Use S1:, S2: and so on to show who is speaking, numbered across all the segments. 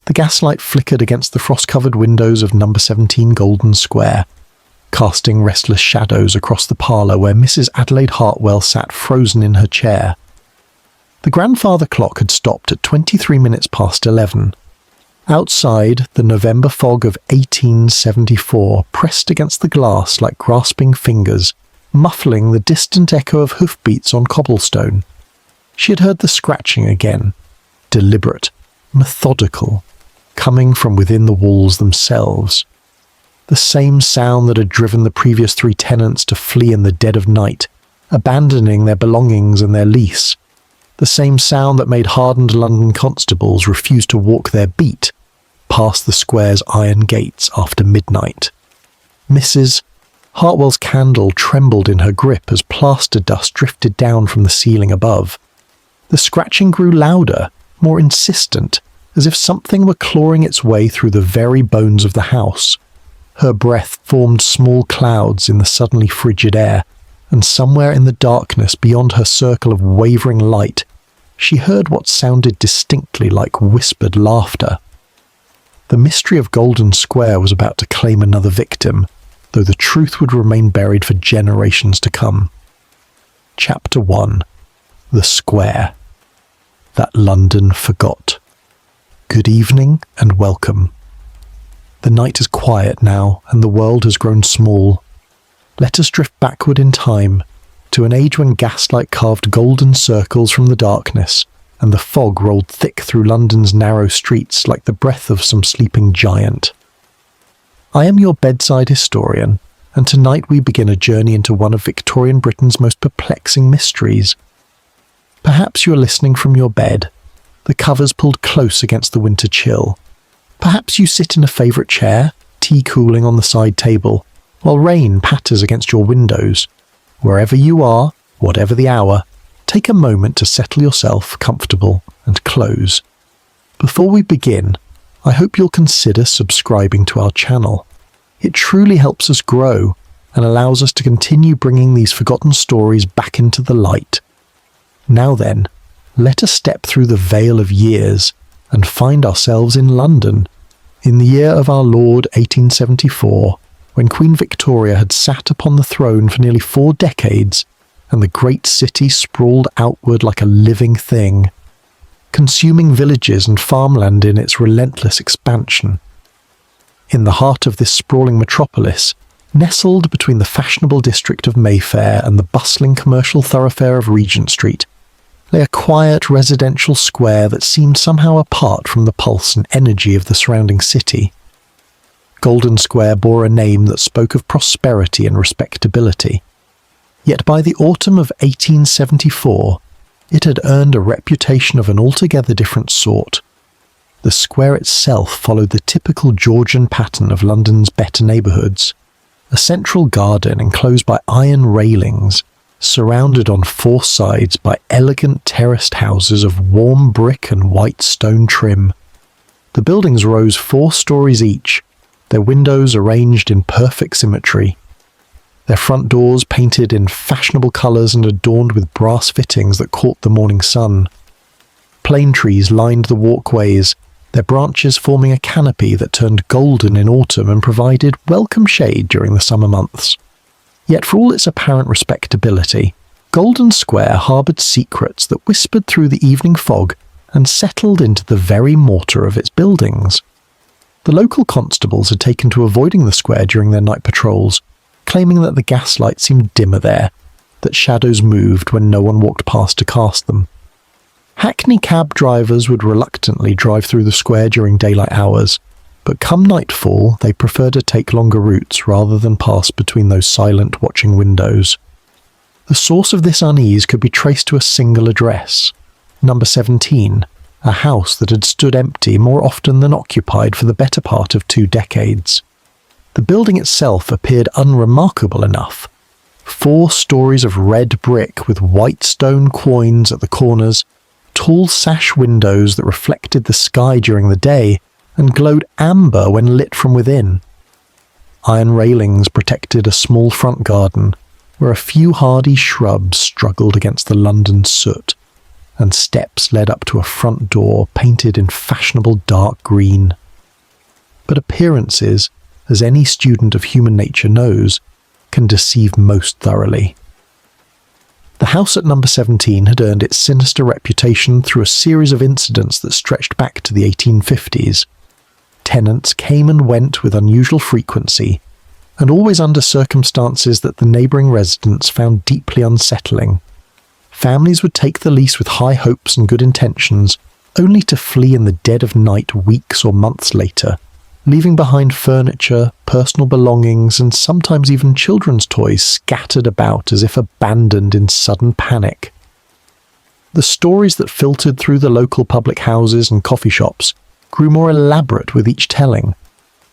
S1: The gaslight flickered against the frost-covered windows of number 17 Golden Square, casting restless shadows across the parlour where Mrs. Adelaide Hartwell sat frozen in her chair. The grandfather clock had stopped at 23 minutes past 11. Outside, the November fog of 1874 pressed against the glass like grasping fingers, muffling the distant echo of hoofbeats on cobblestone. She had heard the scratching again, deliberate, methodical, coming from within the walls themselves. The same sound that had driven the previous 3 tenants to flee in the dead of night, abandoning their belongings and their lease. The same sound that made hardened London constables refuse to walk their beat past the square's iron gates after midnight. Mrs. Hartwell's candle trembled in her grip as plaster dust drifted down from the ceiling above. The scratching grew louder, more insistent, as if something were clawing its way through the very bones of the house. Her breath formed small clouds in the suddenly frigid air, and somewhere in the darkness beyond her circle of wavering light, she heard what sounded distinctly like whispered laughter. The mystery of Golden Square was about to claim another victim, though the truth would remain buried for generations to come. Chapter 1. The Square. That London forgot. Good evening and welcome. The night is quiet now, and the world has grown small. Let us drift backward in time, to an age when gaslight carved golden circles from the darkness, and the fog rolled thick through London's narrow streets like the breath of some sleeping giant. I am your bedside historian, and tonight we begin a journey into one of Victorian Britain's most perplexing mysteries. Perhaps you are listening from your bed, the covers pulled close against the winter chill. Perhaps you sit in a favourite chair, tea cooling on the side table, while rain patters against your windows. Wherever you are, whatever the hour, take a moment to settle yourself comfortable and close. Before we begin, I hope you'll consider subscribing to our channel. It truly helps us grow and allows us to continue bringing these forgotten stories back into the light. Now then, let us step through the veil of years and find ourselves in London, in the year of our Lord 1874, when Queen Victoria had sat upon the throne for nearly 4 decades, and the great city sprawled outward like a living thing, consuming villages and farmland in its relentless expansion. In the heart of this sprawling metropolis, nestled between the fashionable district of Mayfair and the bustling commercial thoroughfare of Regent Street, lay a quiet residential square that seemed somehow apart from the pulse and energy of the surrounding city. Golden Square bore a name that spoke of prosperity and respectability. Yet by the autumn of 1874, it had earned a reputation of an altogether different sort. The square itself followed the typical Georgian pattern of London's better neighbourhoods, a central garden enclosed by iron railings, surrounded on 4 sides by elegant terraced houses of warm brick and white stone trim. The buildings rose 4 stories each, their windows arranged in perfect symmetry, their front doors painted in fashionable colours and adorned with brass fittings that caught the morning sun. Plane trees lined the walkways, their branches forming a canopy that turned golden in autumn and provided welcome shade during the summer months. Yet for all its apparent respectability, Golden Square harboured secrets that whispered through the evening fog and settled into the very mortar of its buildings. The local constables had taken to avoiding the square during their night patrols, claiming that the gaslight seemed dimmer there, that shadows moved when no one walked past to cast them. Hackney cab drivers would reluctantly drive through the square during daylight hours, but come nightfall they preferred to take longer routes rather than pass between those silent watching windows. The source of this unease could be traced to a single address, number 17, a house that had stood empty more often than occupied for the better part of 2 decades. The building itself appeared unremarkable enough. 4 stories of red brick with white stone quoins at the corners, tall sash windows that reflected the sky during the day and glowed amber when lit from within. Iron railings protected a small front garden, where a few hardy shrubs struggled against the London soot, and steps led up to a front door painted in fashionable dark green. But appearances, as any student of human nature knows, can deceive most thoroughly. The house at number 17 had earned its sinister reputation through a series of incidents that stretched back to the 1850s. Tenants came and went with unusual frequency, and always under circumstances that the neighbouring residents found deeply unsettling. Families would take the lease with high hopes and good intentions, only to flee in the dead of night weeks or months later, leaving behind furniture, personal belongings, and sometimes even children's toys scattered about as if abandoned in sudden panic. The stories that filtered through the local public houses and coffee shops grew more elaborate with each telling.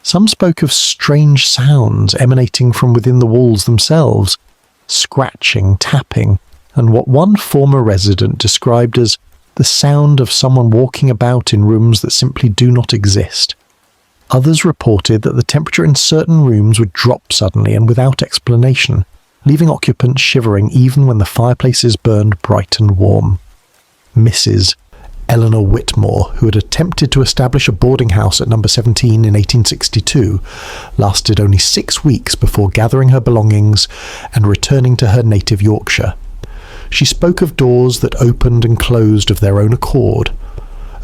S1: Some spoke of strange sounds emanating from within the walls themselves, scratching, tapping, and what one former resident described as the sound of someone walking about in rooms that simply do not exist. Others reported that the temperature in certain rooms would drop suddenly and without explanation, leaving occupants shivering even when the fireplaces burned bright and warm. Mrs. Eleanor Whitmore, who had attempted to establish a boarding house at number 17 in 1862, lasted only 6 weeks before gathering her belongings and returning to her native Yorkshire. She spoke of doors that opened and closed of their own accord,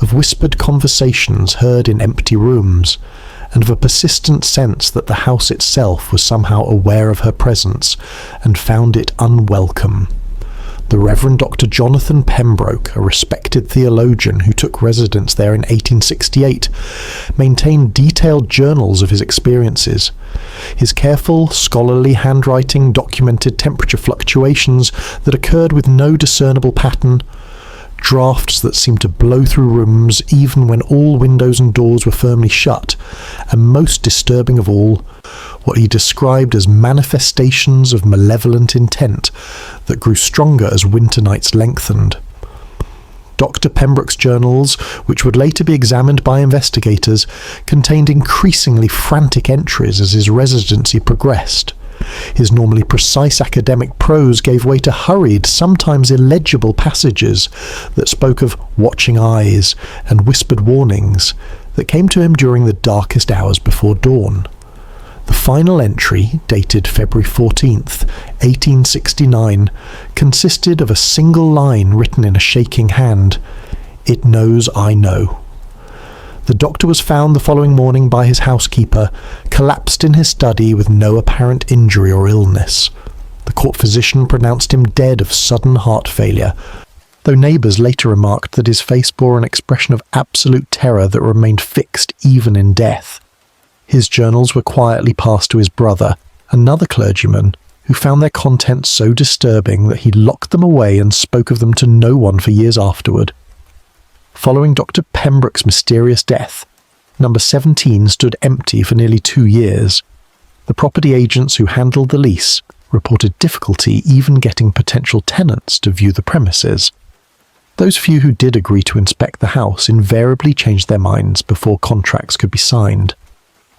S1: of whispered conversations heard in empty rooms, and of a persistent sense that the house itself was somehow aware of her presence and found it unwelcome. The Reverend Dr. Jonathan Pembroke, a respected theologian who took residence there in 1868, maintained detailed journals of his experiences. His careful, scholarly handwriting documented temperature fluctuations that occurred with no discernible pattern, drafts that seemed to blow through rooms even when all windows and doors were firmly shut, and most disturbing of all, what he described as manifestations of malevolent intent that grew stronger as winter nights lengthened. Dr. Pembroke's journals, which would later be examined by investigators, contained increasingly frantic entries as his residency progressed. His normally precise academic prose gave way to hurried, sometimes illegible passages that spoke of watching eyes and whispered warnings that came to him during the darkest hours before dawn. The final entry, dated February 14th, 1869, consisted of a single line written in a shaking hand: "It knows I know." The doctor was found the following morning by his housekeeper, collapsed in his study with no apparent injury or illness. The court physician pronounced him dead of sudden heart failure, though neighbours later remarked that his face bore an expression of absolute terror that remained fixed even in death. His journals were quietly passed to his brother, another clergyman, who found their contents so disturbing that he locked them away and spoke of them to no one for years afterward. Following Dr. Pembroke's mysterious death, number 17 stood empty for nearly 2 years. The property agents who handled the lease reported difficulty even getting potential tenants to view the premises. Those few who did agree to inspect the house invariably changed their minds before contracts could be signed,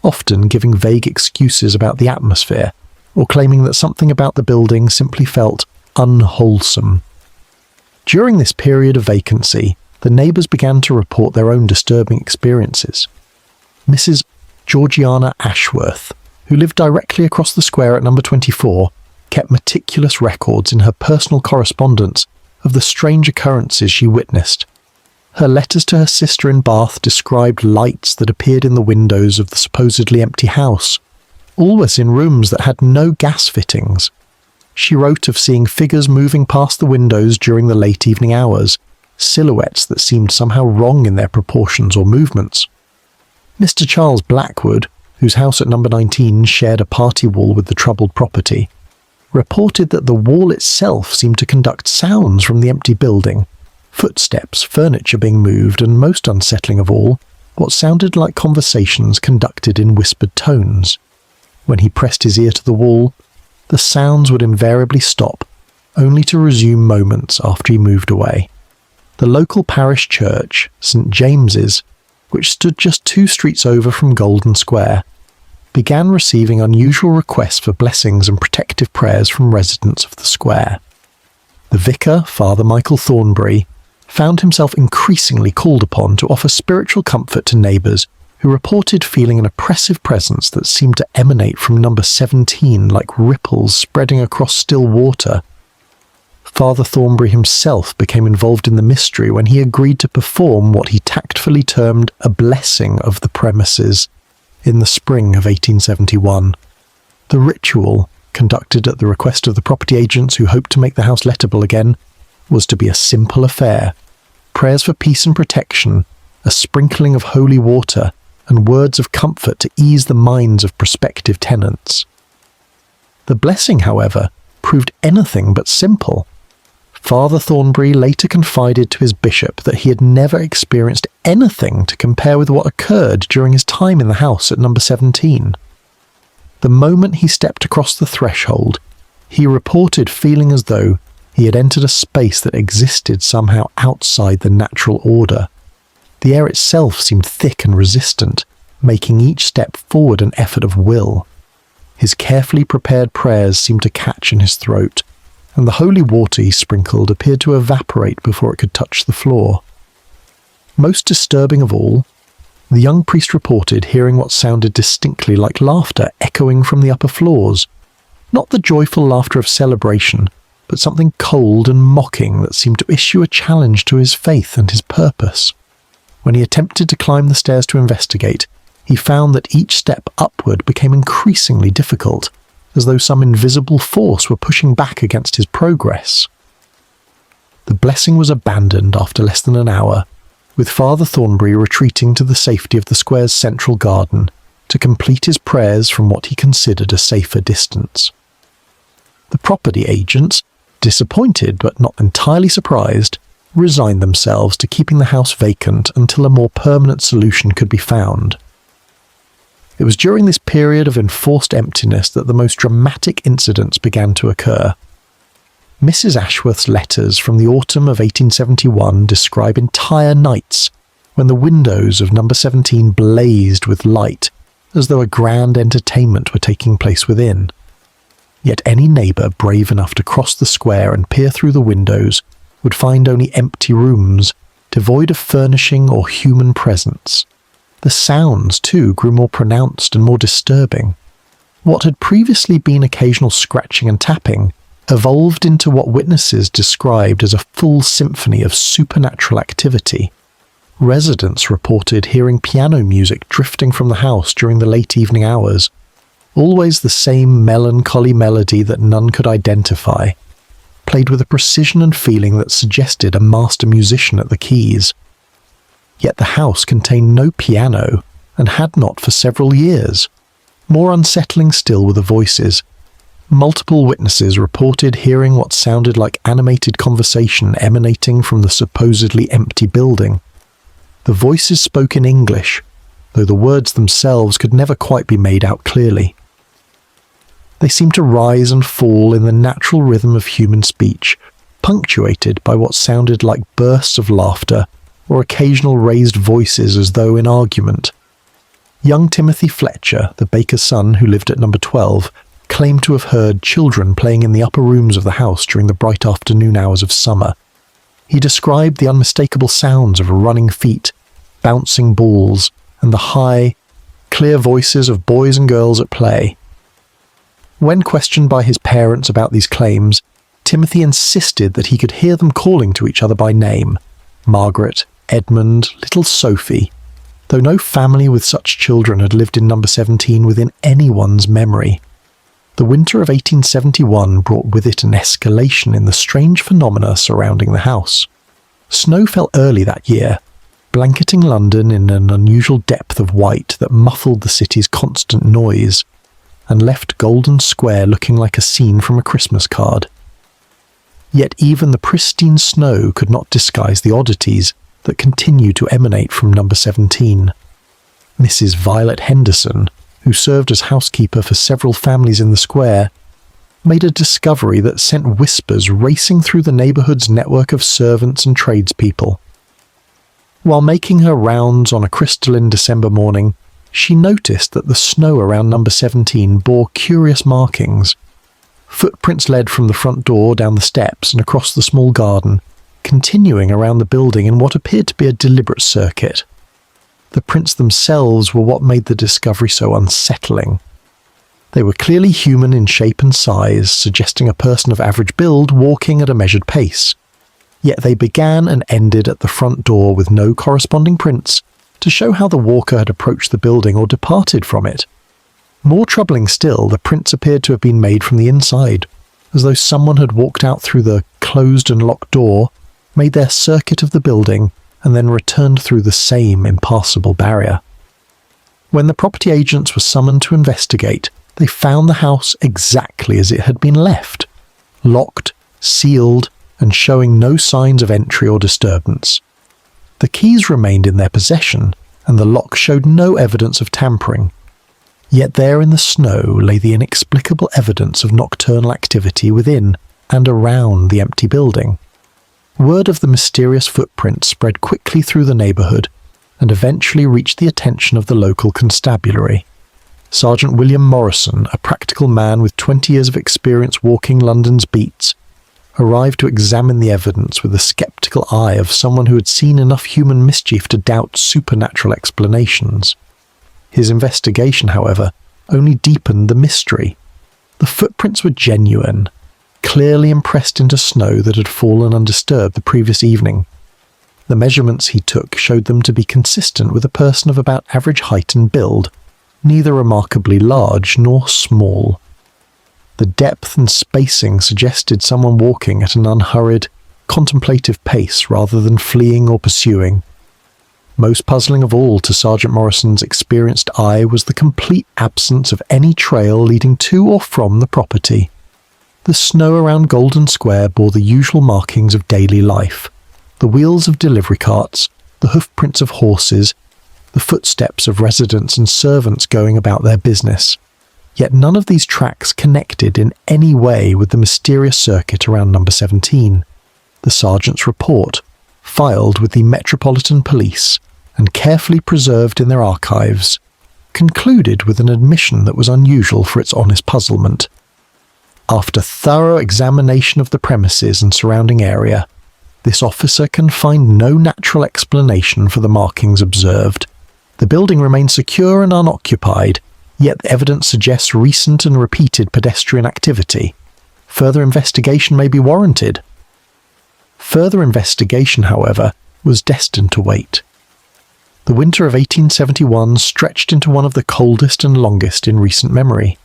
S1: often giving vague excuses about the atmosphere or claiming that something about the building simply felt unwholesome. During this period of vacancy, the neighbours began to report their own disturbing experiences. Mrs. Georgiana Ashworth, who lived directly across the square at number 24, kept meticulous records in her personal correspondence of the strange occurrences she witnessed. Her letters to her sister in Bath described lights that appeared in the windows of the supposedly empty house, always in rooms that had no gas fittings. She wrote of seeing figures moving past the windows during the late evening hours, silhouettes that seemed somehow wrong in their proportions or movements. Mr. Charles Blackwood, whose house at number 19 shared a party wall with the troubled property, reported that the wall itself seemed to conduct sounds from the empty building, footsteps, furniture being moved, and most unsettling of all, what sounded like conversations conducted in whispered tones. When he pressed his ear to the wall, the sounds would invariably stop, only to resume moments after he moved away. The local parish church, St. James's, which stood just 2 streets over from Golden Square, began receiving unusual requests for blessings and protective prayers from residents of the square. The vicar, Father Michael Thornbury, found himself increasingly called upon to offer spiritual comfort to neighbours who reported feeling an oppressive presence that seemed to emanate from number 17 like ripples spreading across still water. Father Thornbury himself became involved in the mystery when he agreed to perform what he tactfully termed a blessing of the premises in the spring of 1871. The ritual, conducted at the request of the property agents who hoped to make the house lettable again, was to be a simple affair. Prayers for peace and protection, a sprinkling of holy water, and words of comfort to ease the minds of prospective tenants. The blessing, however, proved anything but simple. Father Thornbury later confided to his bishop that he had never experienced anything to compare with what occurred during his time in the house at number 17. The moment he stepped across the threshold, he reported feeling as though he had entered a space that existed somehow outside the natural order. The air itself seemed thick and resistant, making each step forward an effort of will. His carefully prepared prayers seemed to catch in his throat, and the holy water he sprinkled appeared to evaporate before it could touch the floor. Most disturbing of all, the young priest reported hearing what sounded distinctly like laughter echoing from the upper floors. Not the joyful laughter of celebration, but something cold and mocking that seemed to issue a challenge to his faith and his purpose. When he attempted to climb the stairs to investigate, he found that each step upward became increasingly difficult, as though some invisible force were pushing back against his progress. The blessing was abandoned after less than an hour, with Father Thornbury retreating to the safety of the square's central garden to complete his prayers from what he considered a safer distance. The property agents, disappointed but not entirely surprised, resigned themselves to keeping the house vacant until a more permanent solution could be found. It was during this period of enforced emptiness that the most dramatic incidents began to occur. Mrs. Ashworth's letters from the autumn of 1871 describe entire nights when the windows of number 17 blazed with light, as though a grand entertainment were taking place within. Yet any neighbour brave enough to cross the square and peer through the windows would find only empty rooms, devoid of furnishing or human presence. The sounds, too, grew more pronounced and more disturbing. What had previously been occasional scratching and tapping evolved into what witnesses described as a full symphony of supernatural activity. Residents reported hearing piano music drifting from the house during the late evening hours, always the same melancholy melody that none could identify, played with a precision and feeling that suggested a master musician at the keys. Yet the house contained no piano, and had not for several years. More unsettling still were the voices. Multiple witnesses reported hearing what sounded like animated conversation emanating from the supposedly empty building. The voices spoke in English, though the words themselves could never quite be made out clearly. They seemed to rise and fall in the natural rhythm of human speech, punctuated by what sounded like bursts of laughter or occasional raised voices as though in argument. Young Timothy Fletcher, the baker's son who lived at number 12, claimed to have heard children playing in the upper rooms of the house during the bright afternoon hours of summer. He described the unmistakable sounds of running feet, bouncing balls, and the high, clear voices of boys and girls at play. When questioned by his parents about these claims, Timothy insisted that he could hear them calling to each other by name: Margaret, Edmund, little Sophie, though no family with such children had lived in number 17 within anyone's memory. The winter of 1871 brought with it an escalation in the strange phenomena surrounding the house. Snow fell early that year, blanketing London in an unusual depth of white that muffled the city's constant noise, and left Golden Square looking like a scene from a Christmas card. Yet even the pristine snow could not disguise the oddities that continued to emanate from number 17. Mrs. Violet Henderson, who served as housekeeper for several families in the square, made a discovery that sent whispers racing through the neighbourhood's network of servants and tradespeople. While making her rounds on a crystalline December morning, she noticed that the snow around number 17 bore curious markings. Footprints led from the front door down the steps and across the small garden, continuing around the building in what appeared to be a deliberate circuit. The prints themselves were what made the discovery so unsettling. They were clearly human in shape and size, suggesting a person of average build walking at a measured pace. Yet they began and ended at the front door with no corresponding prints to show how the walker had approached the building or departed from it. More troubling still, the prints appeared to have been made from the inside, as though someone had walked out through the closed and locked door, made their circuit of the building, and then returned through the same impassable barrier. When the property agents were summoned to investigate, they found the house exactly as it had been left, locked, sealed, and showing no signs of entry or disturbance. The keys remained in their possession, and the lock showed no evidence of tampering. Yet there in the snow lay the inexplicable evidence of nocturnal activity within and around the empty building. Word of the mysterious footprints spread quickly through the neighbourhood and eventually reached the attention of the local constabulary. Sergeant William Morrison, a practical man with 20 years of experience walking London's beats, arrived to examine the evidence with the sceptical eye of someone who had seen enough human mischief to doubt supernatural explanations. His investigation, however, only deepened the mystery. The footprints were genuine, clearly impressed into snow that had fallen undisturbed the previous evening. The measurements he took showed them to be consistent with a person of about average height and build, neither remarkably large nor small. The depth and spacing suggested someone walking at an unhurried, contemplative pace rather than fleeing or pursuing. Most puzzling of all to Sergeant Morrison's experienced eye was the complete absence of any trail leading to or from the property. The snow around Golden Square bore the usual markings of daily life: the wheels of delivery carts, the hoofprints of horses, the footsteps of residents and servants going about their business. Yet none of these tracks connected in any way with the mysterious circuit around number 17. The sergeant's report, filed with the Metropolitan Police and carefully preserved in their archives, concluded with an admission that was unusual for its honest puzzlement. After thorough examination of the premises and surrounding area, this officer can find no natural explanation for the markings observed. The building remains secure and unoccupied, yet the evidence suggests recent and repeated pedestrian activity. Further investigation may be warranted. Further investigation, however, was destined to wait. The winter of 1871 stretched into one of the coldest and longest in recent memory,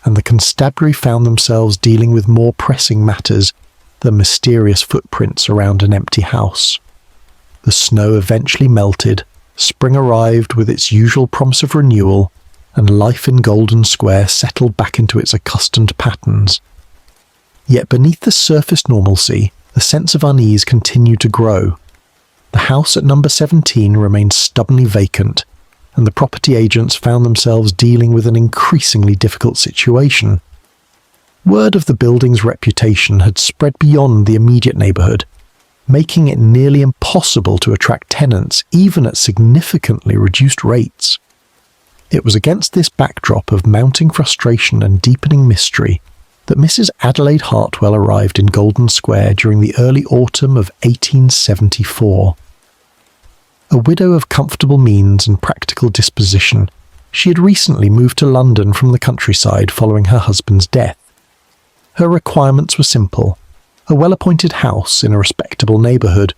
S1: and the constabulary found themselves dealing with more pressing matters than mysterious footprints around an empty house. The snow eventually melted, spring arrived with its usual promise of renewal, and life in Golden Square settled back into its accustomed patterns. Yet beneath the surface normalcy, the sense of unease continued to grow. The house at number 17 remained stubbornly vacant, and the property agents found themselves dealing with an increasingly difficult situation. Word of the building's reputation had spread beyond the immediate neighbourhood, making it nearly impossible to attract tenants even at significantly reduced rates. It was against this backdrop of mounting frustration and deepening mystery that Mrs. Adelaide Hartwell arrived in Golden Square during the early autumn of 1874. A widow of comfortable means and practical disposition, she had recently moved to London from the countryside following her husband's death. Her requirements were simple: a well-appointed house in a respectable neighbourhood,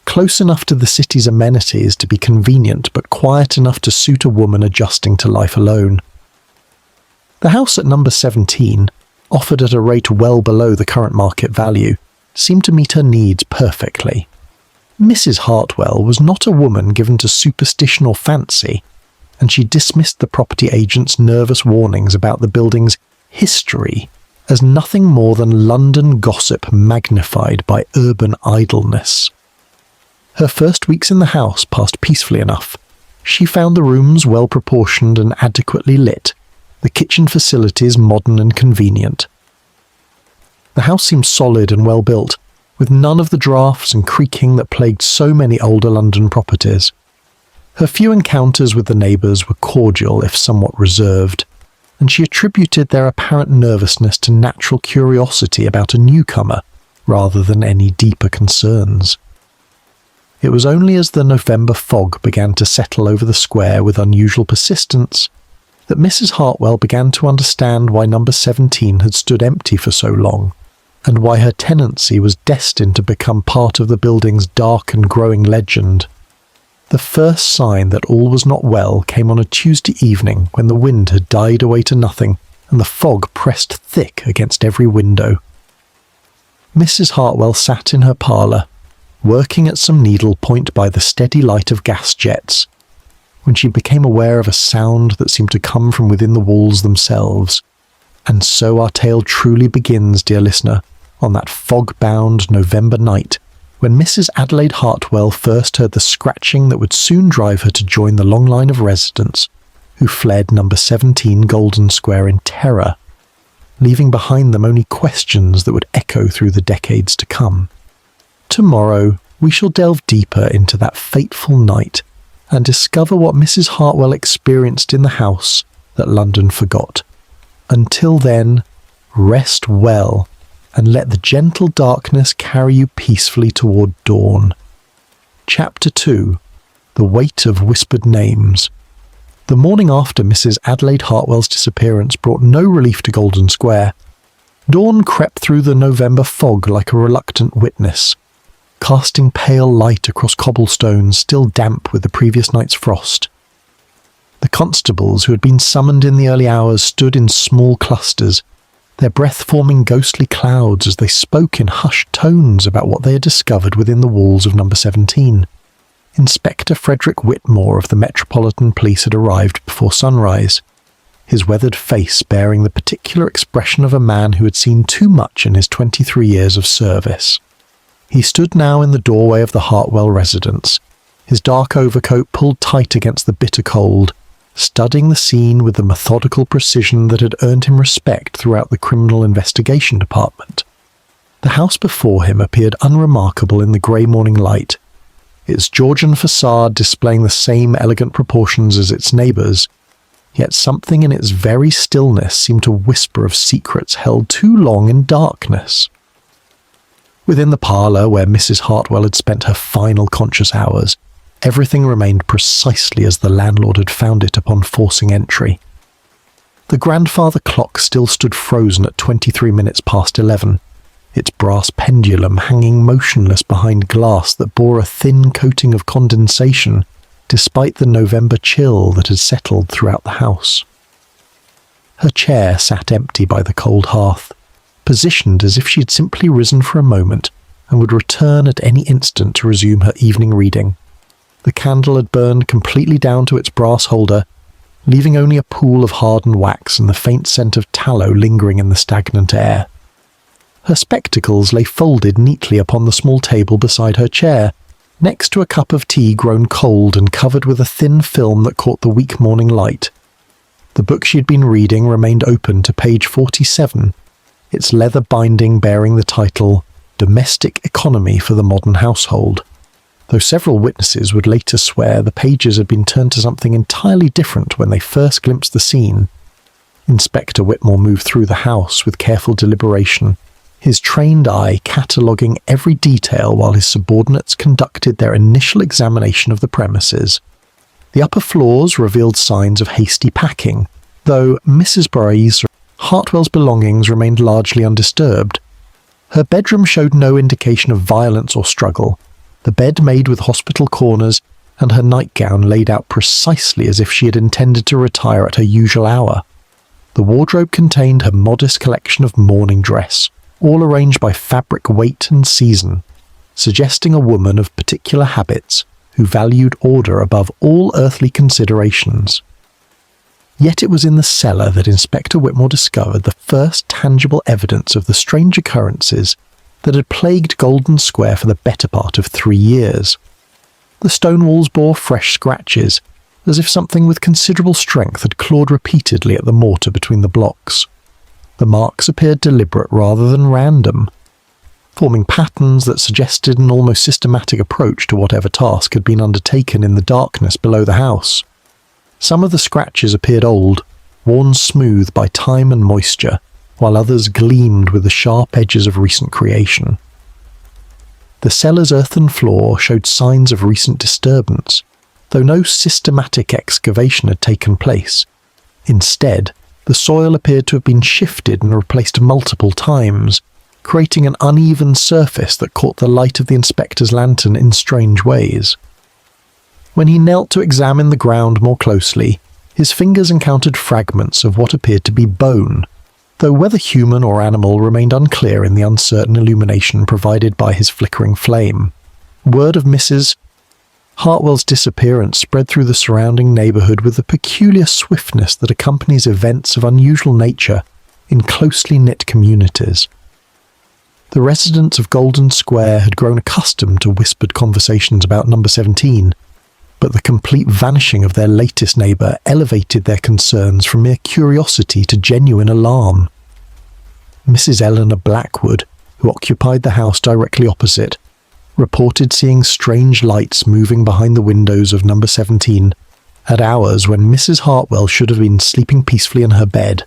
S1: close enough to the city's amenities to be convenient but quiet enough to suit a woman adjusting to life alone. The house at number 17, offered at a rate well below the current market value, seemed to meet her needs perfectly. Mrs. Hartwell was not a woman given to superstition or fancy, and she dismissed the property agent's nervous warnings about the building's history as nothing more than London gossip magnified by urban idleness. Her first weeks in the house passed peacefully enough. She found the rooms well proportioned and adequately lit, the kitchen facilities modern and convenient. The house seemed solid and well built, with none of the draughts and creaking that plagued so many older London properties. Her few encounters with the neighbours were cordial if somewhat reserved, and she attributed their apparent nervousness to natural curiosity about a newcomer rather than any deeper concerns. It was only as the November fog began to settle over the square with unusual persistence that Mrs. Hartwell began to understand why number 17 had stood empty for so long, and why her tenancy was destined to become part of the building's dark and growing legend. The first sign that all was not well came on a Tuesday evening when the wind had died away to nothing and the fog pressed thick against every window. Mrs. Hartwell sat in her parlour, working at some needlepoint by the steady light of gas jets, when she became aware of a sound that seemed to come from within the walls themselves. And so our tale truly begins, dear listener, on that fog-bound November night, when Mrs. Adelaide Hartwell first heard the scratching that would soon drive her to join the long line of residents who fled number 17 Golden Square in terror, leaving behind them only questions that would echo through the decades to come. Tomorrow, we shall delve deeper into that fateful night and discover what Mrs. Hartwell experienced in the house that London forgot. Until then, rest well and let the gentle darkness carry you peacefully toward dawn. Chapter 2. The Weight of Whispered Names. The morning after Mrs. Adelaide Hartwell's disappearance brought no relief to Golden Square. Dawn crept through the November fog like a reluctant witness, casting pale light across cobblestones still damp with the previous night's frost. The constables who had been summoned in the early hours stood in small clusters, their breath forming ghostly clouds as they spoke in hushed tones about what they had discovered within the walls of number 17. Inspector Frederick Whitmore of the Metropolitan Police had arrived before sunrise, his weathered face bearing the particular expression of a man who had seen too much in his 23 years of service. He stood now in the doorway of the Hartwell residence, his dark overcoat pulled tight against the bitter cold, studying the scene with the methodical precision that had earned him respect throughout the Criminal Investigation Department. The house before him appeared unremarkable in the grey morning light, its Georgian facade displaying the same elegant proportions as its neighbours, yet something in its very stillness seemed to whisper of secrets held too long in darkness. Within the parlour where Mrs. Hartwell had spent her final conscious hours, everything remained precisely as the landlord had found it upon forcing entry. The grandfather clock still stood frozen at 23 minutes past 11, its brass pendulum hanging motionless behind glass that bore a thin coating of condensation despite the November chill that had settled throughout the house. Her chair sat empty by the cold hearth, positioned as if she had simply risen for a moment and would return at any instant to resume her evening reading. The candle had burned completely down to its brass holder, leaving only a pool of hardened wax and the faint scent of tallow lingering in the stagnant air. Her spectacles lay folded neatly upon the small table beside her chair, next to a cup of tea grown cold and covered with a thin film that caught the weak morning light. The book she had been reading remained open to page 47, its leather binding bearing the title Domestic Economy for the Modern Household, though several witnesses would later swear the pages had been turned to something entirely different when they first glimpsed the scene. Inspector Whitmore moved through the house with careful deliberation, his trained eye cataloguing every detail while his subordinates conducted their initial examination of the premises. The upper floors revealed signs of hasty packing, though Mrs. Bryce Hartwell's belongings remained largely undisturbed. Her bedroom showed no indication of violence or struggle, the bed made with hospital corners and her nightgown laid out precisely as if she had intended to retire at her usual hour. The wardrobe contained her modest collection of morning dress, all arranged by fabric weight and season, suggesting a woman of particular habits who valued order above all earthly considerations. Yet it was in the cellar that Inspector Whitmore discovered the first tangible evidence of the strange occurrences that had plagued Golden Square for the better part of 3 years. The stone walls bore fresh scratches, as if something with considerable strength had clawed repeatedly at the mortar between the blocks. The marks appeared deliberate rather than random, forming patterns that suggested an almost systematic approach to whatever task had been undertaken in the darkness below the house. Some of the scratches appeared old, worn smooth by time and moisture, while others gleamed with the sharp edges of recent creation. The cellar's earthen floor showed signs of recent disturbance, though no systematic excavation had taken place. Instead, the soil appeared to have been shifted and replaced multiple times, creating an uneven surface that caught the light of the inspector's lantern in strange ways. When he knelt to examine the ground more closely, his fingers encountered fragments of what appeared to be bone, though whether human or animal remained unclear in the uncertain illumination provided by his flickering flame. Word of Mrs. Hartwell's disappearance spread through the surrounding neighbourhood with the peculiar swiftness that accompanies events of unusual nature in closely knit communities. The residents of Golden Square had grown accustomed to whispered conversations about number 17, but the complete vanishing of their latest neighbour elevated their concerns from mere curiosity to genuine alarm. Mrs. Eleanor Blackwood, who occupied the house directly opposite, reported seeing strange lights moving behind the windows of number 17 at hours when Mrs. Hartwell should have been sleeping peacefully in her bed.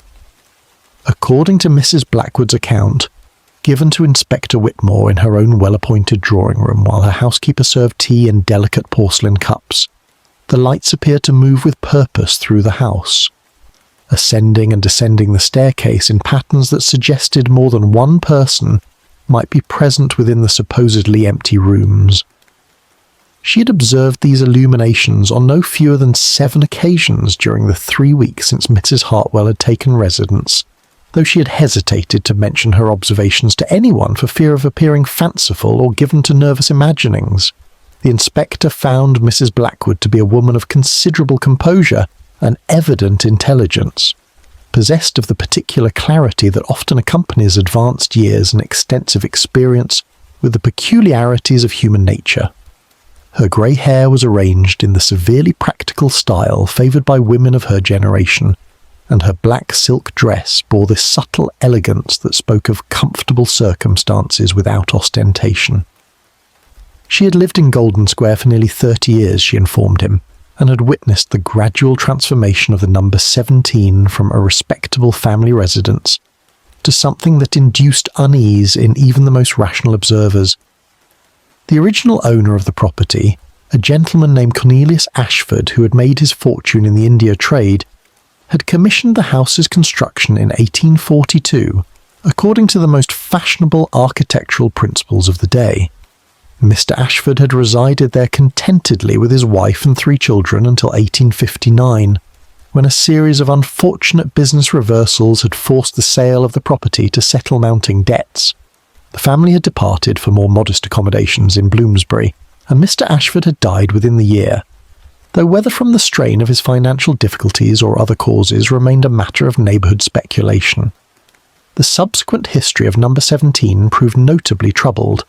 S1: According to Mrs. Blackwood's account, given to Inspector Whitmore in her own well-appointed drawing room while her housekeeper served tea in delicate porcelain cups, the lights appeared to move with purpose through the house, ascending and descending the staircase in patterns that suggested more than one person might be present within the supposedly empty rooms. She had observed these illuminations on no fewer than 7 occasions during the 3 weeks since Mrs. Hartwell had taken residence, though she had hesitated to mention her observations to anyone for fear of appearing fanciful or given to nervous imaginings. The inspector found Mrs. Blackwood to be a woman of considerable composure and evident intelligence, possessed of the particular clarity that often accompanies advanced years and extensive experience with the peculiarities of human nature. Her grey hair was arranged in the severely practical style favoured by women of her generation, and her black silk dress bore this subtle elegance that spoke of comfortable circumstances without ostentation. She had lived in Golden Square for nearly 30 years, she informed him, and had witnessed the gradual transformation of the number 17 from a respectable family residence to something that induced unease in even the most rational observers. The original owner of the property, a gentleman named Cornelius Ashford, who had made his fortune in the India trade, had commissioned the house's construction in 1842 according to the most fashionable architectural principles of the day. Mr. Ashford had resided there contentedly with his wife and 3 children until 1859, when a series of unfortunate business reversals had forced the sale of the property to settle mounting debts. The family had departed for more modest accommodations in Bloomsbury, and Mr. Ashford had died within the year, though whether from the strain of his financial difficulties or other causes remained a matter of neighbourhood speculation. The subsequent history of number 17 proved notably troubled,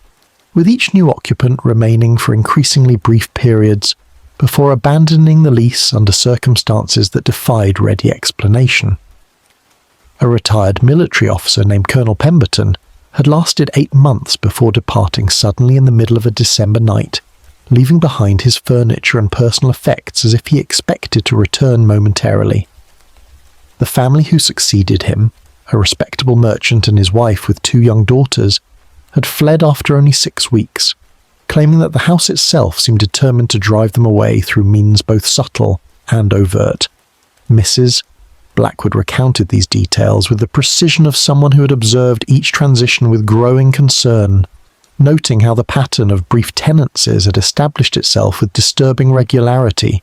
S1: with each new occupant remaining for increasingly brief periods before abandoning the lease under circumstances that defied ready explanation. A retired military officer named Colonel Pemberton had lasted 8 months before departing suddenly in the middle of a December night, leaving behind his furniture and personal effects as if he expected to return momentarily. The family who succeeded him, a respectable merchant and his wife with 2 young daughters, had fled after only 6 weeks, claiming that the house itself seemed determined to drive them away through means both subtle and overt. Mrs. Blackwood recounted these details with the precision of someone who had observed each transition with growing concern, noting how the pattern of brief tenancies had established itself with disturbing regularity.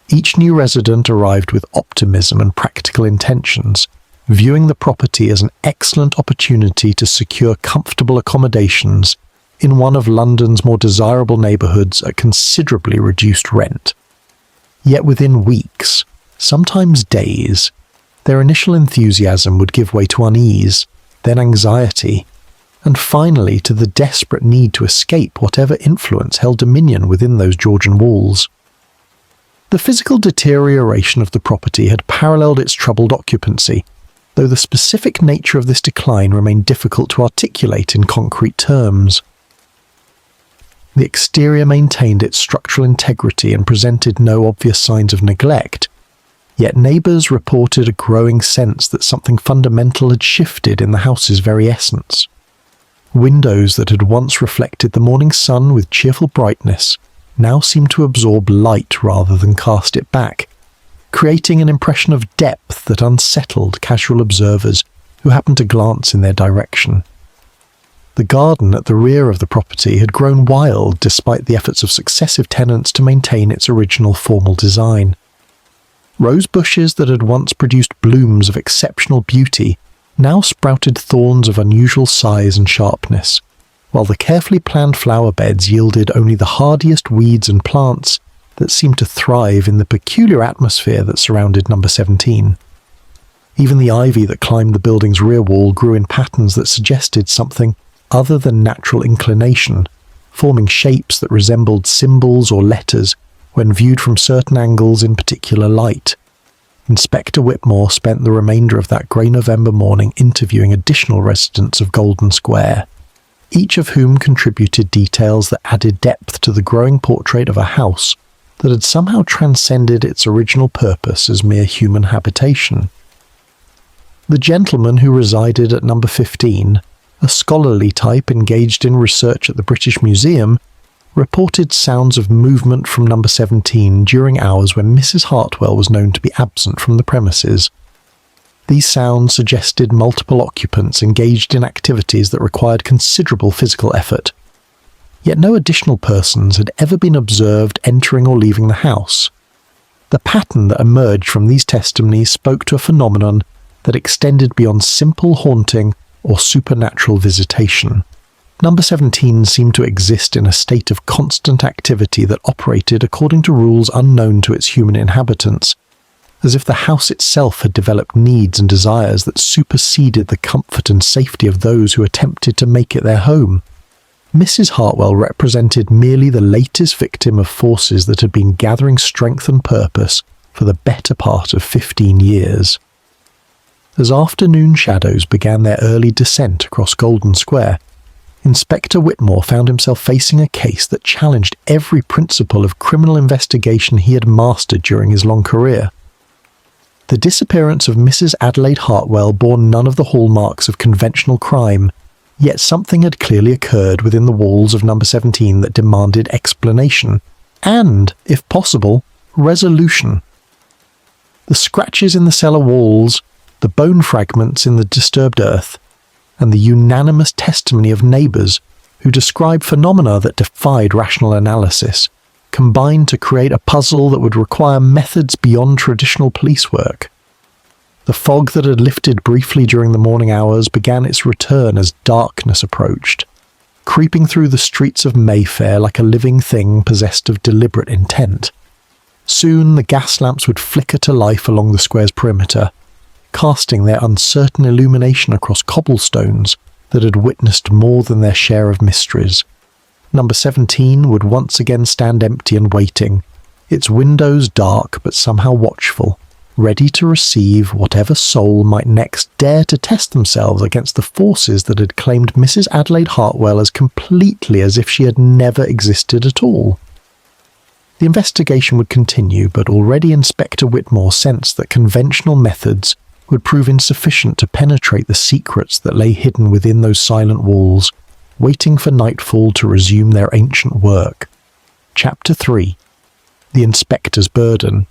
S1: Each new resident arrived with optimism and practical intentions, viewing the property as an excellent opportunity to secure comfortable accommodations in one of London's more desirable neighbourhoods at considerably reduced rent. Yet within weeks, sometimes days, their initial enthusiasm would give way to unease, then anxiety, and finally to the desperate need to escape whatever influence held dominion within those Georgian walls. The physical deterioration of the property had paralleled its troubled occupancy, though the specific nature of this decline remained difficult to articulate in concrete terms. The exterior maintained its structural integrity and presented no obvious signs of neglect, yet neighbours reported a growing sense that something fundamental had shifted in the house's very essence. Windows that had once reflected the morning sun with cheerful brightness now seemed to absorb light rather than cast it back, creating an impression of depth that unsettled casual observers who happened to glance in their direction. The garden at the rear of the property had grown wild despite the efforts of successive tenants to maintain its original formal design. Rose bushes that had once produced blooms of exceptional beauty now sprouted thorns of unusual size and sharpness, while the carefully planned flower beds yielded only the hardiest weeds and plants that seemed to thrive in the peculiar atmosphere that surrounded number 17. Even the ivy that climbed the building's rear wall grew in patterns that suggested something other than natural inclination, forming shapes that resembled symbols or letters when viewed from certain angles in particular light. Inspector Whitmore spent the remainder of that grey November morning interviewing additional residents of Golden Square, each of whom contributed details that added depth to the growing portrait of a house that had somehow transcended its original purpose as mere human habitation. The gentleman who resided at number 15, a scholarly type engaged in research at the British Museum, reported sounds of movement from number 17 during hours when Mrs. Hartwell was known to be absent from the premises. These sounds suggested multiple occupants engaged in activities that required considerable physical effort. Yet no additional persons had ever been observed entering or leaving the house. The pattern that emerged from these testimonies spoke to a phenomenon that extended beyond simple haunting or supernatural visitation. Number 17 seemed to exist in a state of constant activity that operated according to rules unknown to its human inhabitants, as if the house itself had developed needs and desires that superseded the comfort and safety of those who attempted to make it their home. Mrs. Hartwell represented merely the latest victim of forces that had been gathering strength and purpose for the better part of 15 years. As afternoon shadows began their early descent across Golden Square, Inspector Whitmore found himself facing a case that challenged every principle of criminal investigation he had mastered during his long career. The disappearance of Mrs. Adelaide Hartwell bore none of the hallmarks of conventional crime, yet something had clearly occurred within the walls of number 17 that demanded explanation, and, if possible, resolution. The scratches in the cellar walls, the bone fragments in the disturbed earth, and the unanimous testimony of neighbours who described phenomena that defied rational analysis, combined to create a puzzle that would require methods beyond traditional police work. The fog that had lifted briefly during the morning hours began its return as darkness approached, creeping through the streets of Mayfair like a living thing possessed of deliberate intent. Soon the gas lamps would flicker to life along the square's perimeter, casting their uncertain illumination across cobblestones that had witnessed more than their share of mysteries. Number 17 would once again stand empty and waiting, its windows dark but somehow watchful, ready to receive whatever soul might next dare to test themselves against the forces that had claimed Mrs. Adelaide Hartwell as completely as if she had never existed at all. The investigation would continue, but already Inspector Whitmore sensed that conventional methods would prove insufficient to penetrate the secrets that lay hidden within those silent walls, waiting for nightfall to resume their ancient work. Chapter 3. The Inspector's Burden.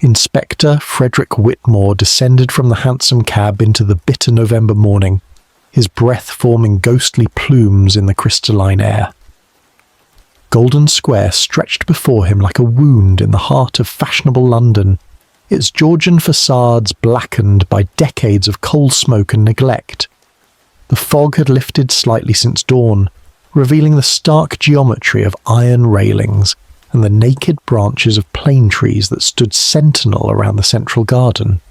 S1: Inspector Frederick Whitmore descended from the hansom cab into the bitter November morning, his breath forming ghostly plumes in the crystalline air. Golden Square stretched before him like a wound in the heart of fashionable London, its Georgian facades blackened by decades of coal smoke and neglect. The fog had lifted slightly since dawn, revealing the stark geometry of iron railings and the naked branches of plane trees that stood sentinel around the central garden.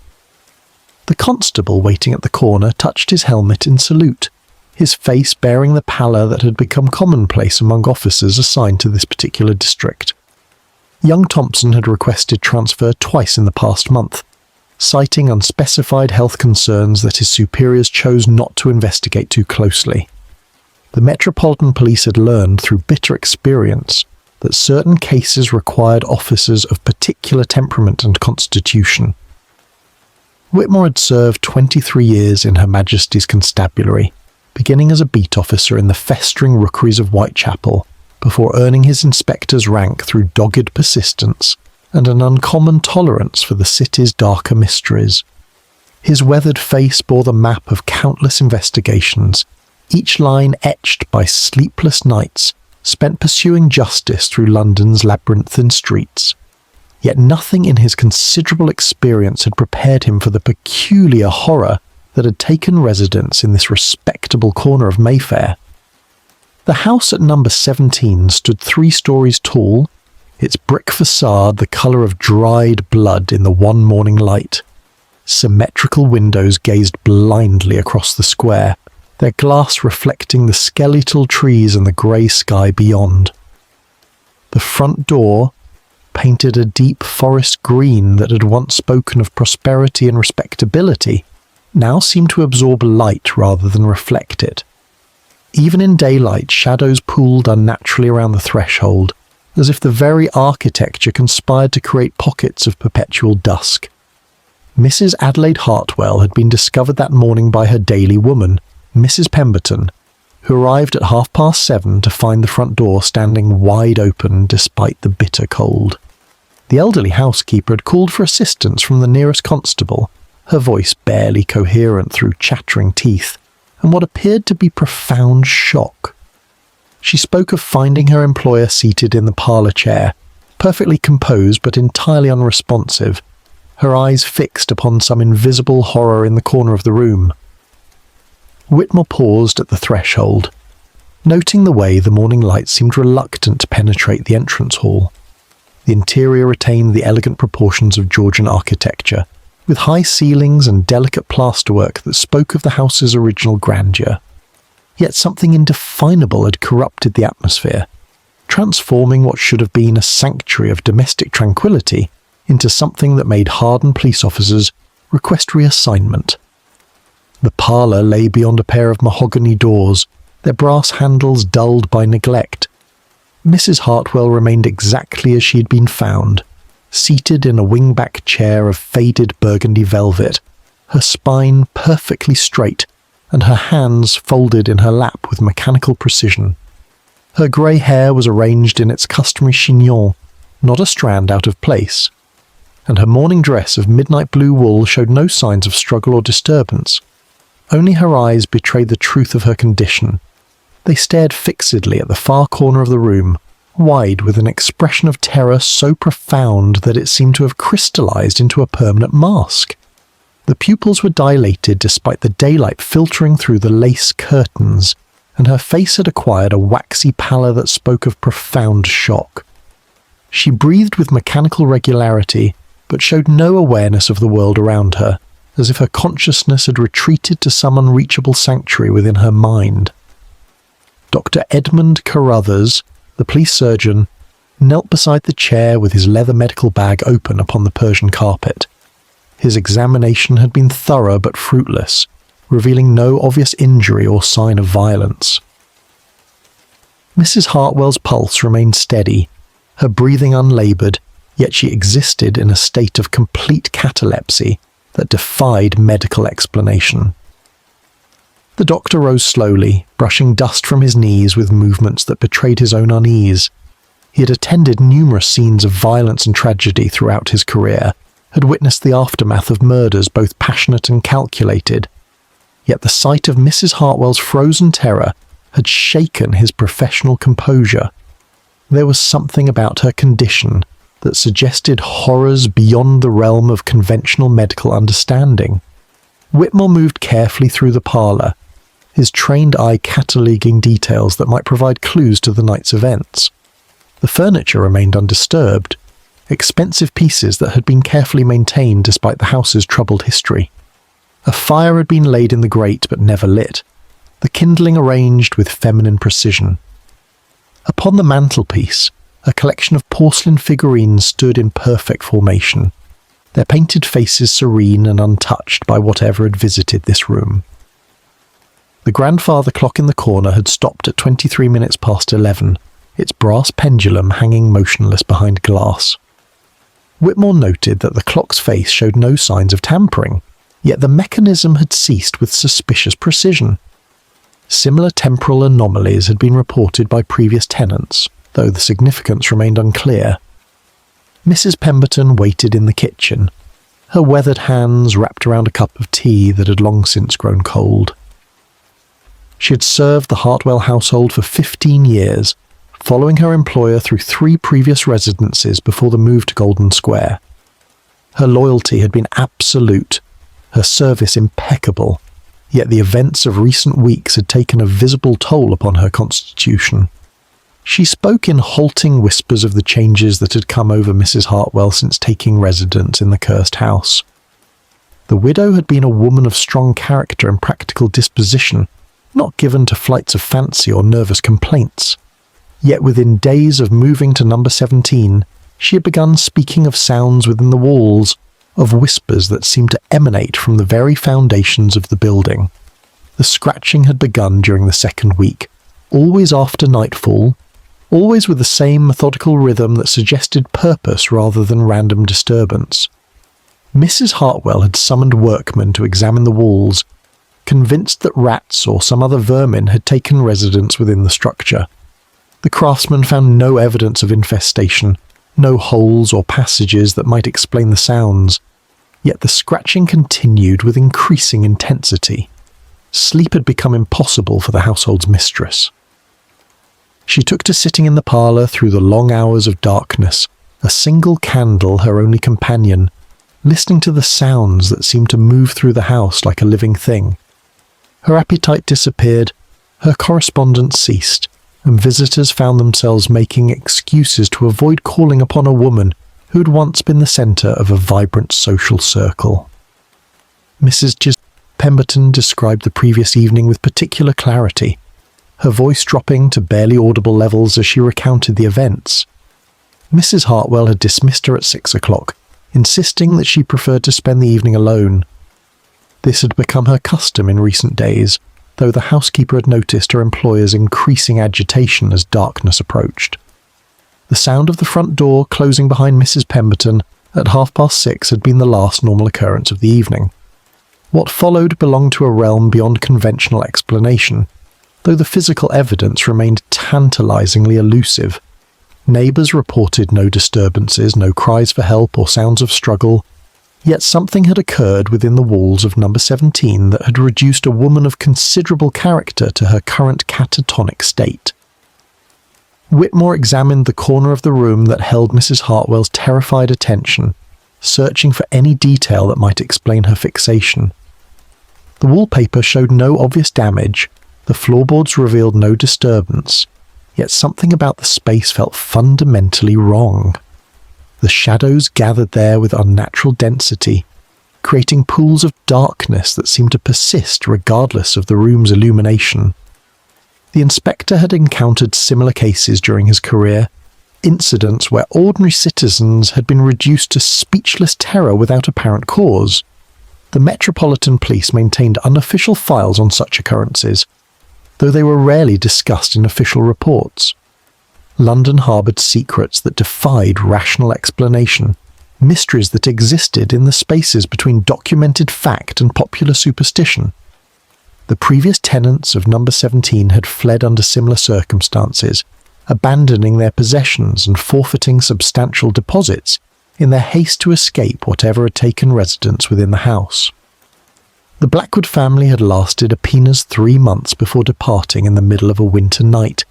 S1: The constable waiting at the corner touched his helmet in salute, his face bearing the pallor that had become commonplace among officers assigned to this particular district. Young Thompson had requested transfer twice in the past month, citing unspecified health concerns that his superiors chose not to investigate too closely. The Metropolitan Police had learned through bitter experience that certain cases required officers of particular temperament and constitution. Whitmore had served 23 years in Her Majesty's Constabulary, beginning as a beat officer in the festering rookeries of Whitechapel, before earning his inspector's rank through dogged persistence and an uncommon tolerance for the city's darker mysteries. His weathered face bore the map of countless investigations, each line etched by sleepless nights spent pursuing justice through London's labyrinthine streets. Yet nothing in his considerable experience had prepared him for the peculiar horror that had taken residence in this respectable corner of Mayfair. The house at number 17 stood 3 stories tall, its brick facade the colour of dried blood in the one morning light. Symmetrical windows gazed blindly across the square, their glass reflecting the skeletal trees and the grey sky beyond. The front door, painted a deep forest green that had once spoken of prosperity and respectability, now seemed to absorb light rather than reflect it. Even in daylight, shadows pooled unnaturally around the threshold, as if the very architecture conspired to create pockets of perpetual dusk. Mrs. Adelaide Hartwell had been discovered that morning by her daily woman, Mrs. Pemberton, who arrived at 7:30 to find the front door standing wide open despite the bitter cold. The elderly housekeeper had called for assistance from the nearest constable, her voice barely coherent through chattering teeth, and what appeared to be profound shock. She spoke of finding her employer seated in the parlour chair, perfectly composed but entirely unresponsive, her eyes fixed upon some invisible horror in the corner of the room. Whitmore paused at the threshold, noting the way the morning light seemed reluctant to penetrate the entrance hall. The interior retained the elegant proportions of Georgian architecture, with high ceilings and delicate plasterwork that spoke of the house's original grandeur. Yet something indefinable had corrupted the atmosphere, transforming what should have been a sanctuary of domestic tranquility into something that made hardened police officers request reassignment. The parlour lay beyond a pair of mahogany doors, their brass handles dulled by neglect. Mrs. Hartwell remained exactly as she had been found, seated in a wing-back chair of faded burgundy velvet, her spine perfectly straight and her hands folded in her lap with mechanical precision. Her grey hair was arranged in its customary chignon, not a strand out of place, and her morning dress of midnight blue wool showed no signs of struggle or disturbance. Only her eyes betrayed the truth of her condition. They stared fixedly at the far corner of the room, wide with an expression of terror so profound that it seemed to have crystallized into a permanent mask. The pupils were dilated despite the daylight filtering through the lace curtains, and her face had acquired a waxy pallor that spoke of profound shock. She breathed with mechanical regularity, but showed no awareness of the world around her, as if her consciousness had retreated to some unreachable sanctuary within her mind. Dr. Edmund Carruthers, the police surgeon, knelt beside the chair with his leather medical bag open upon the Persian carpet. His examination had been thorough but fruitless, revealing no obvious injury or sign of violence. Mrs. Hartwell's pulse remained steady, her breathing unlaboured, yet she existed in a state of complete catalepsy that defied medical explanation. The doctor rose slowly, brushing dust from his knees with movements that betrayed his own unease. He had attended numerous scenes of violence and tragedy throughout his career, had witnessed the aftermath of murders both passionate and calculated. Yet the sight of Mrs. Hartwell's frozen terror had shaken his professional composure. There was something about her condition that suggested horrors beyond the realm of conventional medical understanding. Whitmore moved carefully through the parlour, his trained eye cataloguing details that might provide clues to the night's events. The furniture remained undisturbed, expensive pieces that had been carefully maintained despite the house's troubled history. A fire had been laid in the grate but never lit, the kindling arranged with feminine precision. Upon the mantelpiece, a collection of porcelain figurines stood in perfect formation, their painted faces serene and untouched by whatever had visited this room. The grandfather clock in the corner had stopped at 23 minutes past 11, its brass pendulum hanging motionless behind glass. Whitmore noted that the clock's face showed no signs of tampering, yet the mechanism had ceased with suspicious precision. Similar temporal anomalies had been reported by previous tenants, though the significance remained unclear. Mrs. Pemberton waited in the kitchen, her weathered hands wrapped around a cup of tea that had long since grown cold. She had served the Hartwell household for 15 years, following her employer through 3 previous residences before the move to Golden Square. Her loyalty had been absolute, her service impeccable, yet the events of recent weeks had taken a visible toll upon her constitution. She spoke in halting whispers of the changes that had come over Mrs. Hartwell since taking residence in the cursed house. The widow had been a woman of strong character and practical disposition, not given to flights of fancy or nervous complaints. Yet within days of moving to number 17, she had begun speaking of sounds within the walls, of whispers that seemed to emanate from the very foundations of the building. The scratching had begun during the second week, always after nightfall, always with the same methodical rhythm that suggested purpose rather than random disturbance. Mrs. Hartwell had summoned workmen to examine the walls, convinced that rats or some other vermin had taken residence within the structure. The craftsmen found no evidence of infestation, no holes or passages that might explain the sounds, yet the scratching continued with increasing intensity. Sleep had become impossible for the household's mistress. She took to sitting in the parlour through the long hours of darkness, a single candle her only companion, listening to the sounds that seemed to move through the house like a living thing. Her appetite disappeared, her correspondence ceased, and visitors found themselves making excuses to avoid calling upon a woman who had once been the centre of a vibrant social circle. Mrs. Pemberton described the previous evening with particular clarity, her voice dropping to barely audible levels as she recounted the events. Mrs. Hartwell had dismissed her at 6 o'clock, insisting that she preferred to spend the evening alone. This had become her custom in recent days, though the housekeeper had noticed her employer's increasing agitation as darkness approached. The sound of the front door closing behind Mrs. Pemberton at 6:30 had been the last normal occurrence of the evening. What followed belonged to a realm beyond conventional explanation, though the physical evidence remained tantalizingly elusive. Neighbours reported no disturbances, no cries for help or sounds of struggle, yet something had occurred within the walls of number 17 that had reduced a woman of considerable character to her current catatonic state. Whitmore examined the corner of the room that held Mrs. Hartwell's terrified attention, searching for any detail that might explain her fixation. The wallpaper showed no obvious damage, the floorboards revealed no disturbance, yet something about the space felt fundamentally wrong. The shadows gathered there with unnatural density, creating pools of darkness that seemed to persist regardless of the room's illumination. The inspector had encountered similar cases during his career, incidents where ordinary citizens had been reduced to speechless terror without apparent cause. The Metropolitan Police maintained unofficial files on such occurrences, though they were rarely discussed in official reports. London harboured secrets that defied rational explanation, mysteries that existed in the spaces between documented fact and popular superstition. The previous tenants of number 17 had fled under similar circumstances, abandoning their possessions and forfeiting substantial deposits in their haste to escape whatever had taken residence within the house. The Blackwood family had lasted a peanuts 3 months before departing in the middle of a winter night,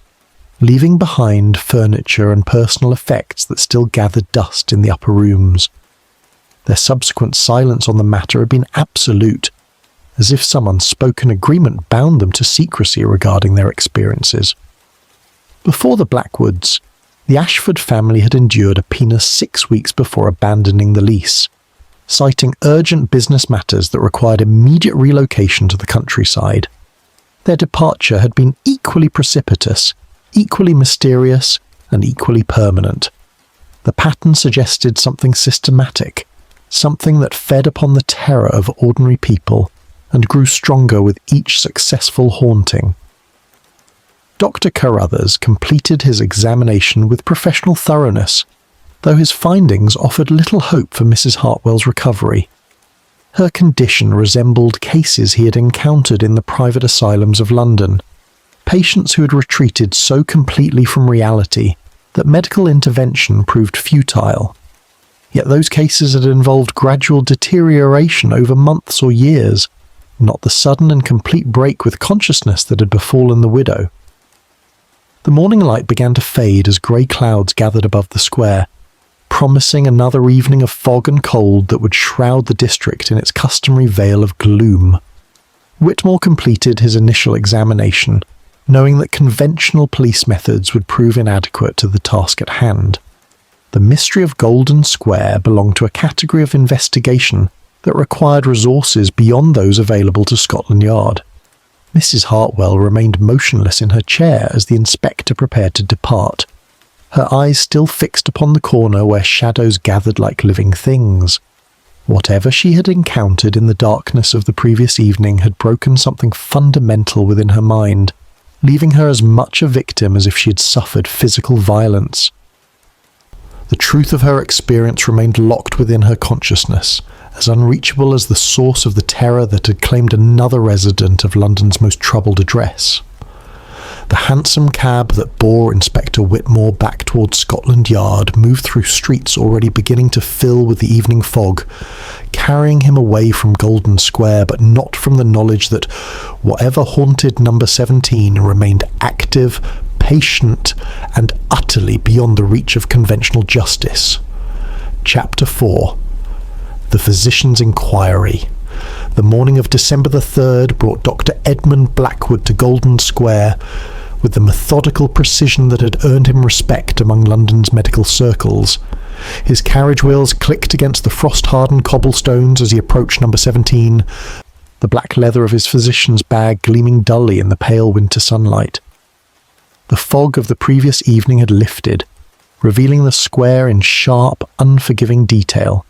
S1: leaving behind furniture and personal effects that still gathered dust in the upper rooms. Their subsequent silence on the matter had been absolute, as if some unspoken agreement bound them to secrecy regarding their experiences. Before the Blackwoods, the Ashford family had endured a peanuts 6 weeks before abandoning the lease, citing urgent business matters that required immediate relocation to the countryside. Their departure had been equally precipitous, equally mysterious, and equally permanent. The pattern suggested something systematic, something that fed upon the terror of ordinary people and grew stronger with each successful haunting. Dr. Carruthers completed his examination with professional thoroughness, though his findings offered little hope for Mrs. Hartwell's recovery. Her condition resembled cases he had encountered in the private asylums of London, patients who had retreated so completely from reality that medical intervention proved futile. Yet those cases had involved gradual deterioration over months or years, not the sudden and complete break with consciousness that had befallen the widow. The morning light began to fade as grey clouds gathered above the square, promising another evening of fog and cold that would shroud the district in its customary veil of gloom. Whitmore completed his initial examination, knowing that conventional police methods would prove inadequate to the task at hand. The mystery of Golden Square belonged to a category of investigation that required resources beyond those available to Scotland Yard. Mrs. Hartwell remained motionless in her chair as the inspector prepared to depart, her eyes still fixed upon the corner where shadows gathered like living things. Whatever she had encountered in the darkness of the previous evening had broken something fundamental within her mind, leaving her as much a victim as if she had suffered physical violence. The truth of her experience remained locked within her consciousness, as unreachable as the source of the terror that had claimed another resident of London's most troubled address. The hansom cab that bore Inspector Whitmore back towards Scotland Yard moved through streets already beginning to fill with the evening fog, carrying him away from Golden Square, but not from the knowledge that whatever haunted number 17 remained active, patient, and utterly beyond the reach of conventional justice. Chapter 4. The Physician's Inquiry. The morning of December the 3rd brought Dr. Edmund Blackwood to Golden Square with the methodical precision that had earned him respect among London's medical circles. His carriage wheels clicked against the frost-hardened cobblestones as he approached number 17, the black leather of his physician's bag gleaming dully in the pale winter sunlight. The fog of the previous evening had lifted, revealing the square in sharp, unforgiving detail.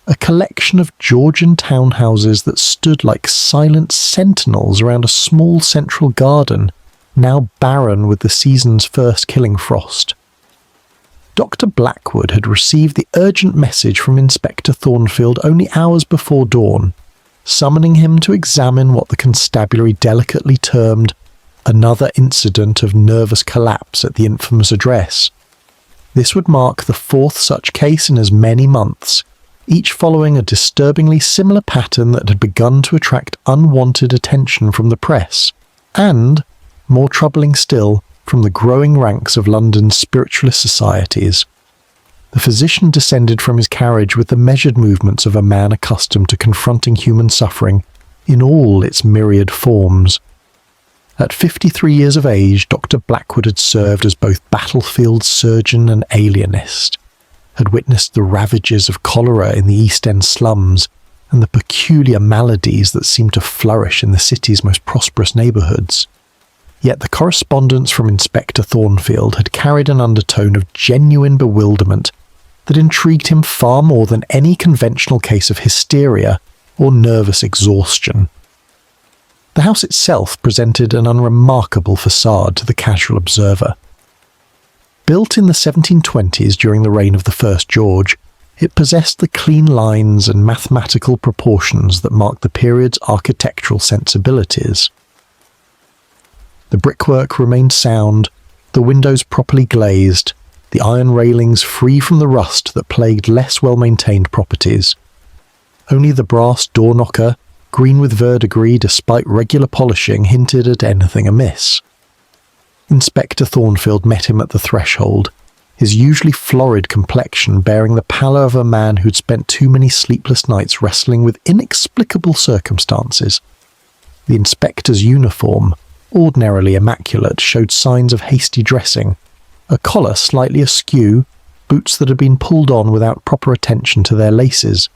S1: A collection of Georgian townhouses that stood like silent sentinels around a small central garden, now barren with the season's first killing frost. Dr. Blackwood had received the urgent message from Inspector Thornfield only hours before dawn, summoning him to examine what the constabulary delicately termed another incident of nervous collapse at the infamous address. This would mark the fourth such case in as many months, each following a disturbingly similar pattern that had begun to attract unwanted attention from the press, and, more troubling still, from the growing ranks of London's spiritualist societies. The physician descended from his carriage with the measured movements of a man accustomed to confronting human suffering in all its myriad forms. At 53 years of age, Dr. Blackwood had served as both battlefield surgeon and alienist, had witnessed the ravages of cholera in the East End slums and the peculiar maladies that seemed to flourish in the city's most prosperous neighbourhoods. Yet the correspondence from Inspector Thornfield had carried an undertone of genuine bewilderment that intrigued him far more than any conventional case of hysteria or nervous exhaustion. The house itself presented an unremarkable facade to the casual observer. Built in the 1720s during the reign of the first George, it possessed the clean lines and mathematical proportions that marked the period's architectural sensibilities. The brickwork remained sound, the windows properly glazed, the iron railings free from the rust that plagued less well-maintained properties. Only the brass door knocker, green with verdigris despite regular polishing, hinted at anything amiss. Inspector Thornfield met him at the threshold, his usually florid complexion bearing the pallor of a man who'd spent too many sleepless nights wrestling with inexplicable circumstances. The inspector's uniform, ordinarily immaculate, showed signs of hasty dressing, a collar slightly askew, boots that had been pulled on without proper attention to their laces.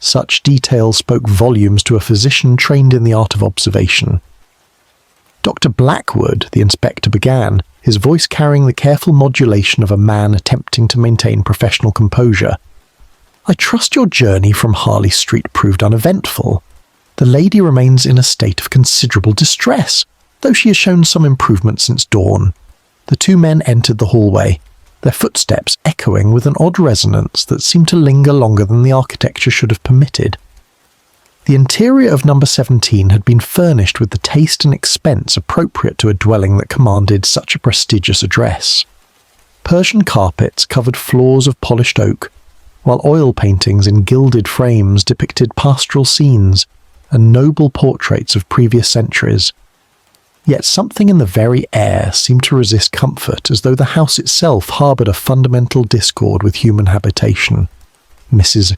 S1: Such details spoke volumes to a physician trained in the art of observation. Dr. Blackwood, the inspector began, his voice carrying the careful modulation of a man attempting to maintain professional composure. "I trust your journey from Harley Street proved uneventful. The lady remains in a state of considerable distress, though she has shown some improvement since dawn." The two men entered the hallway, their footsteps echoing with an odd resonance that seemed to linger longer than the architecture should have permitted. The interior of number 17 had been furnished with the taste and expense appropriate to a dwelling that commanded such a prestigious address. Persian carpets covered floors of polished oak, while oil paintings in gilded frames depicted pastoral scenes and noble portraits of previous centuries. Yet something in the very air seemed to resist comfort, as though the house itself harboured a fundamental discord with human habitation. Mrs.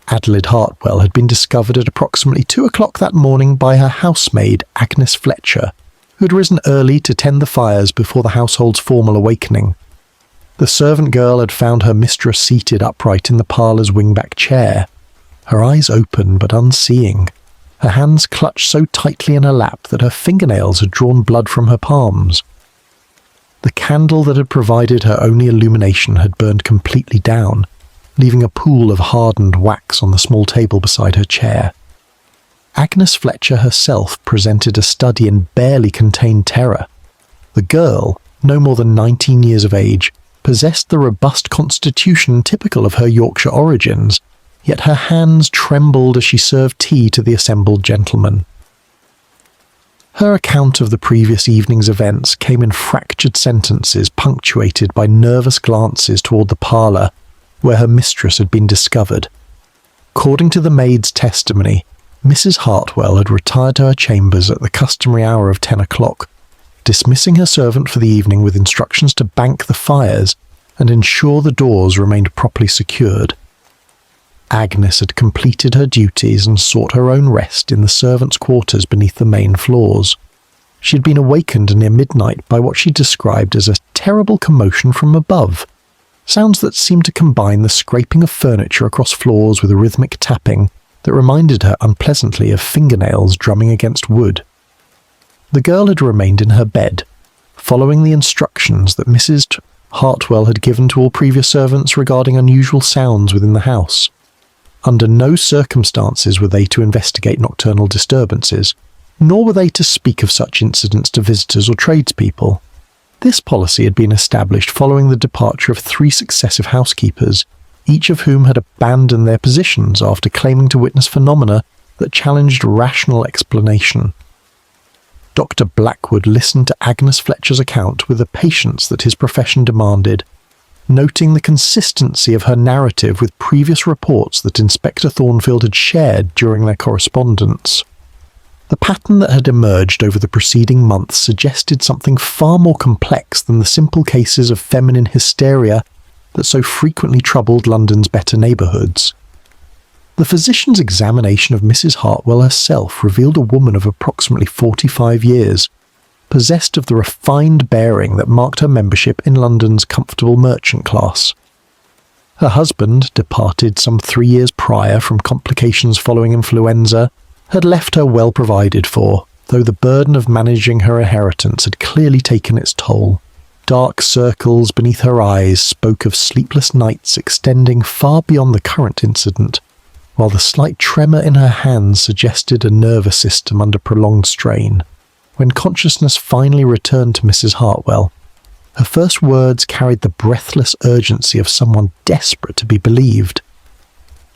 S1: Adelaide Hartwell had been discovered at approximately 2 o'clock that morning by her housemaid, Agnes Fletcher, who had risen early to tend the fires before the household's formal awakening. The servant girl had found her mistress seated upright in the parlour's wing-back chair, her eyes open but unseeing, her hands clutched so tightly in her lap that her fingernails had drawn blood from her palms. The candle that had provided her only illumination had burned completely down, leaving a pool of hardened wax on the small table beside her chair. Agnes Fletcher herself presented a study in barely contained terror. The girl, no more than 19 years of age, possessed the robust constitution typical of her Yorkshire origins, yet her hands trembled as she served tea to the assembled gentlemen. Her account of the previous evening's events came in fractured sentences punctuated by nervous glances toward the parlour, where her mistress had been discovered. According to the maid's testimony, Mrs. Hartwell had retired to her chambers at the customary hour of 10 o'clock, dismissing her servant for the evening with instructions to bank the fires and ensure the doors remained properly secured. Agnes had completed her duties and sought her own rest in the servants' quarters beneath the main floors. She had been awakened near midnight by what she described as a terrible commotion from above, sounds that seemed to combine the scraping of furniture across floors with a rhythmic tapping that reminded her unpleasantly of fingernails drumming against wood. The girl had remained in her bed, following the instructions that Mrs. Hartwell had given to all previous servants regarding unusual sounds within the house. Under no circumstances were they to investigate nocturnal disturbances, nor were they to speak of such incidents to visitors or tradespeople. This policy had been established following the departure of 3 successive housekeepers, each of whom had abandoned their positions after claiming to witness phenomena that challenged rational explanation. Dr. Blackwood listened to Agnes Fletcher's account with the patience that his profession demanded, noting the consistency of her narrative with previous reports that Inspector Thornfield had shared during their correspondence. The pattern that had emerged over the preceding months suggested something far more complex than the simple cases of feminine hysteria that so frequently troubled London's better neighbourhoods. The physician's examination of Mrs. Hartwell herself revealed a woman of approximately 45 years, possessed of the refined bearing that marked her membership in London's comfortable merchant class. Her husband, departed some 3 years prior from complications following influenza, had left her well provided for, though the burden of managing her inheritance had clearly taken its toll. Dark circles beneath her eyes spoke of sleepless nights extending far beyond the current incident, while the slight tremor in her hands suggested a nervous system under prolonged strain. When consciousness finally returned to Mrs. Hartwell, her first words carried the breathless urgency of someone desperate to be believed.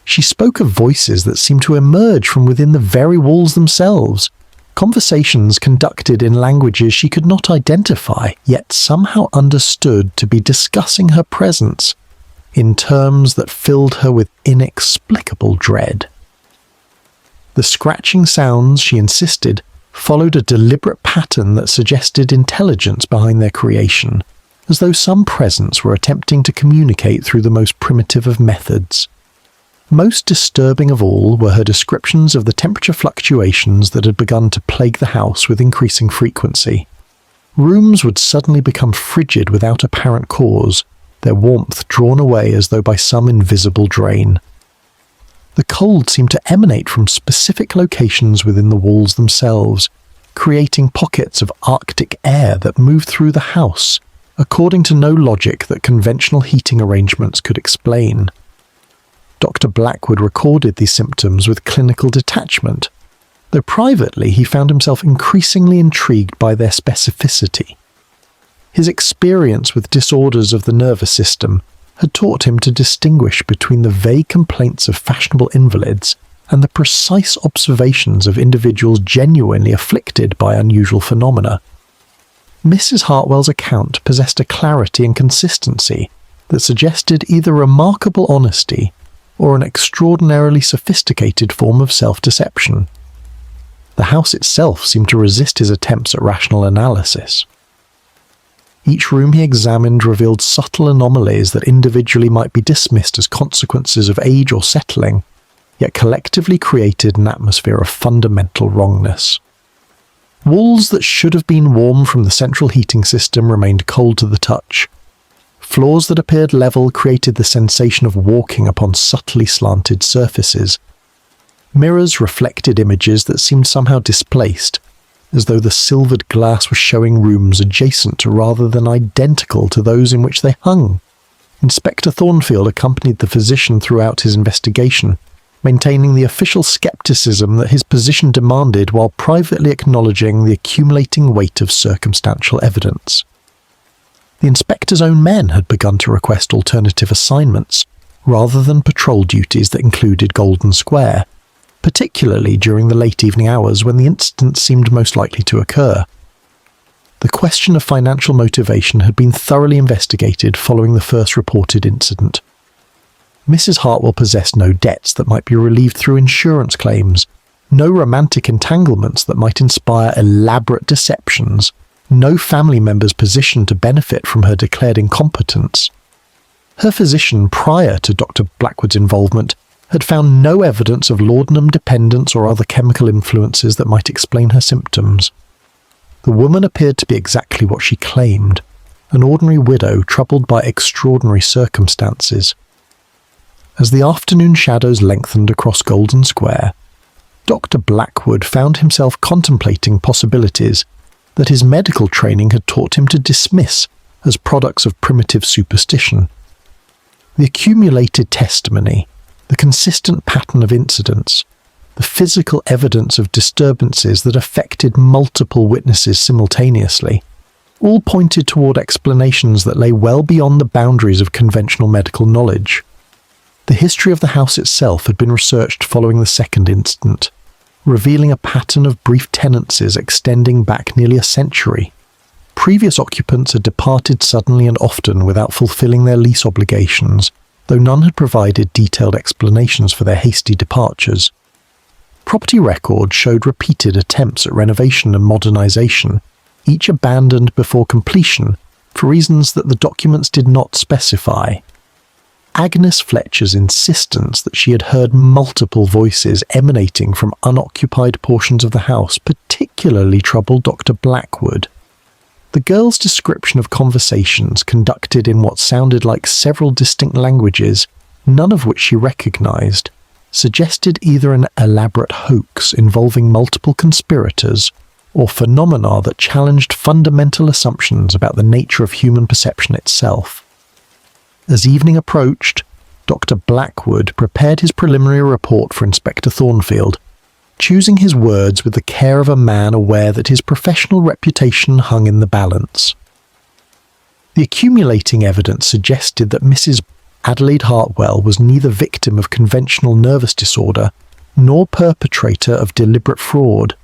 S1: She spoke of voices that seemed to emerge from within the very walls themselves, conversations conducted in languages she could not identify, yet somehow understood to be discussing her presence, in terms that filled her with inexplicable dread. The scratching sounds, she insisted, followed a deliberate pattern that suggested intelligence behind their creation, as though some presence were attempting to communicate through the most primitive of methods. Most disturbing of all were her descriptions of the temperature fluctuations that had begun to plague the house with increasing frequency. Rooms would suddenly become frigid without apparent cause, their warmth drawn away as though by some invisible drain. The cold seemed to emanate from specific locations within the walls themselves, creating pockets of Arctic air that moved through the house, according to no logic that conventional heating arrangements could explain. Dr. Blackwood recorded these symptoms with clinical detachment, though privately he found himself increasingly intrigued by their specificity. His experience with disorders of the nervous system had taught him to distinguish between the vague complaints of fashionable invalids and the precise observations of individuals genuinely afflicted by unusual phenomena. Mrs. Hartwell's account possessed a clarity and consistency that suggested either remarkable honesty or an extraordinarily sophisticated form of self-deception. The house itself seemed to resist his attempts at rational analysis. Each room he examined revealed subtle anomalies that individually might be dismissed as consequences of age or settling, yet collectively created an atmosphere of fundamental wrongness. Walls that should have been warm from the central heating system remained cold to the touch. Floors that appeared level created the sensation of walking upon subtly slanted surfaces. Mirrors reflected images that seemed somehow displaced, as though the silvered glass was showing rooms adjacent to rather than identical to those in which they hung. Inspector Thornfield accompanied the physician throughout his investigation, maintaining the official skepticism that his position demanded while privately acknowledging the accumulating weight of circumstantial evidence. The inspector's own men had begun to request alternative assignments, rather than patrol duties that included Golden Square, particularly during the late evening hours when the incident seemed most likely to occur. The question of financial motivation had been thoroughly investigated following the first reported incident. Mrs. Hartwell possessed no debts that might be relieved through insurance claims, no romantic entanglements that might inspire elaborate deceptions, no family members positioned to benefit from her declared incompetence. Her physician, prior to Dr. Blackwood's involvement, had found no evidence of laudanum dependence or other chemical influences that might explain her symptoms. The woman appeared to be exactly what she claimed, an ordinary widow troubled by extraordinary circumstances. As the afternoon shadows lengthened across Golden Square, Dr. Blackwood found himself contemplating possibilities that his medical training had taught him to dismiss as products of primitive superstition. The accumulated testimony, the consistent pattern of incidents, the physical evidence of disturbances that affected multiple witnesses simultaneously, all pointed toward explanations that lay well beyond the boundaries of conventional medical knowledge. The history of the house itself had been researched following the second incident, revealing a pattern of brief tenancies extending back nearly a century. Previous occupants had departed suddenly and often without fulfilling their lease obligations, though none had provided detailed explanations for their hasty departures. Property records showed repeated attempts at renovation and modernization, each abandoned before completion for reasons that the documents did not specify. Agnes Fletcher's insistence that she had heard multiple voices emanating from unoccupied portions of the house particularly troubled Dr. Blackwood. The girl's description of conversations conducted in what sounded like several distinct languages, none of which she recognized, suggested either an elaborate hoax involving multiple conspirators or phenomena that challenged fundamental assumptions about the nature of human perception itself. As evening approached, Dr. Blackwood prepared his preliminary report for Inspector Thornfield, choosing his words with the care of a man aware that his professional reputation hung in the balance. The accumulating evidence suggested that Mrs. Adelaide Hartwell was neither victim of conventional nervous disorder nor perpetrator of deliberate fraud.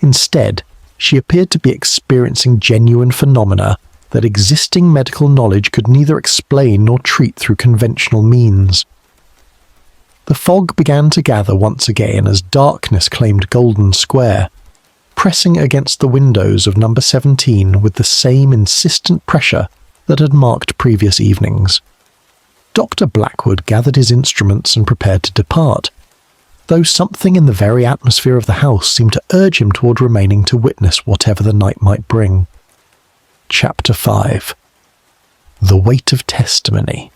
S1: Instead, she appeared to be experiencing genuine phenomena that existing medical knowledge could neither explain nor treat through conventional means. The fog began to gather once again as darkness claimed Golden Square, pressing against the windows of number 17 with the same insistent pressure that had marked previous evenings. Dr. Blackwood gathered his instruments and prepared to depart, though something in the very atmosphere of the house seemed to urge him toward remaining to witness whatever the night might bring. Chapter 5. The Weight of Testimony.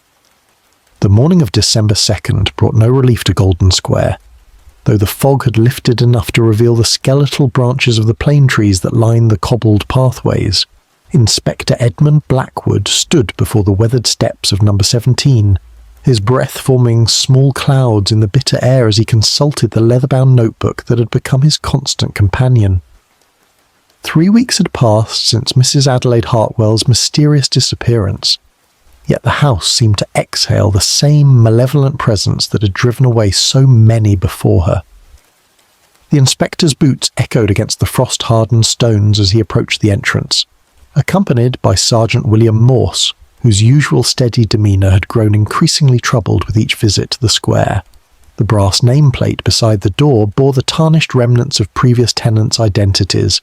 S1: The morning of December 2nd brought no relief to Golden Square, though the fog had lifted enough to reveal the skeletal branches of the plane trees that lined the cobbled pathways. Inspector Edmund Blackwood stood before the weathered steps of number 17, his breath forming small clouds in the bitter air as he consulted the leather-bound notebook that had become his constant companion. 3 weeks had passed since Mrs. Adelaide Hartwell's mysterious disappearance. Yet the house seemed to exhale the same malevolent presence that had driven away so many before her. The inspector's boots echoed against the frost-hardened stones as he approached the entrance, accompanied by Sergeant William Morse, whose usual steady demeanour had grown increasingly troubled with each visit to the square. The brass nameplate beside the door bore the tarnished remnants of previous tenants' identities,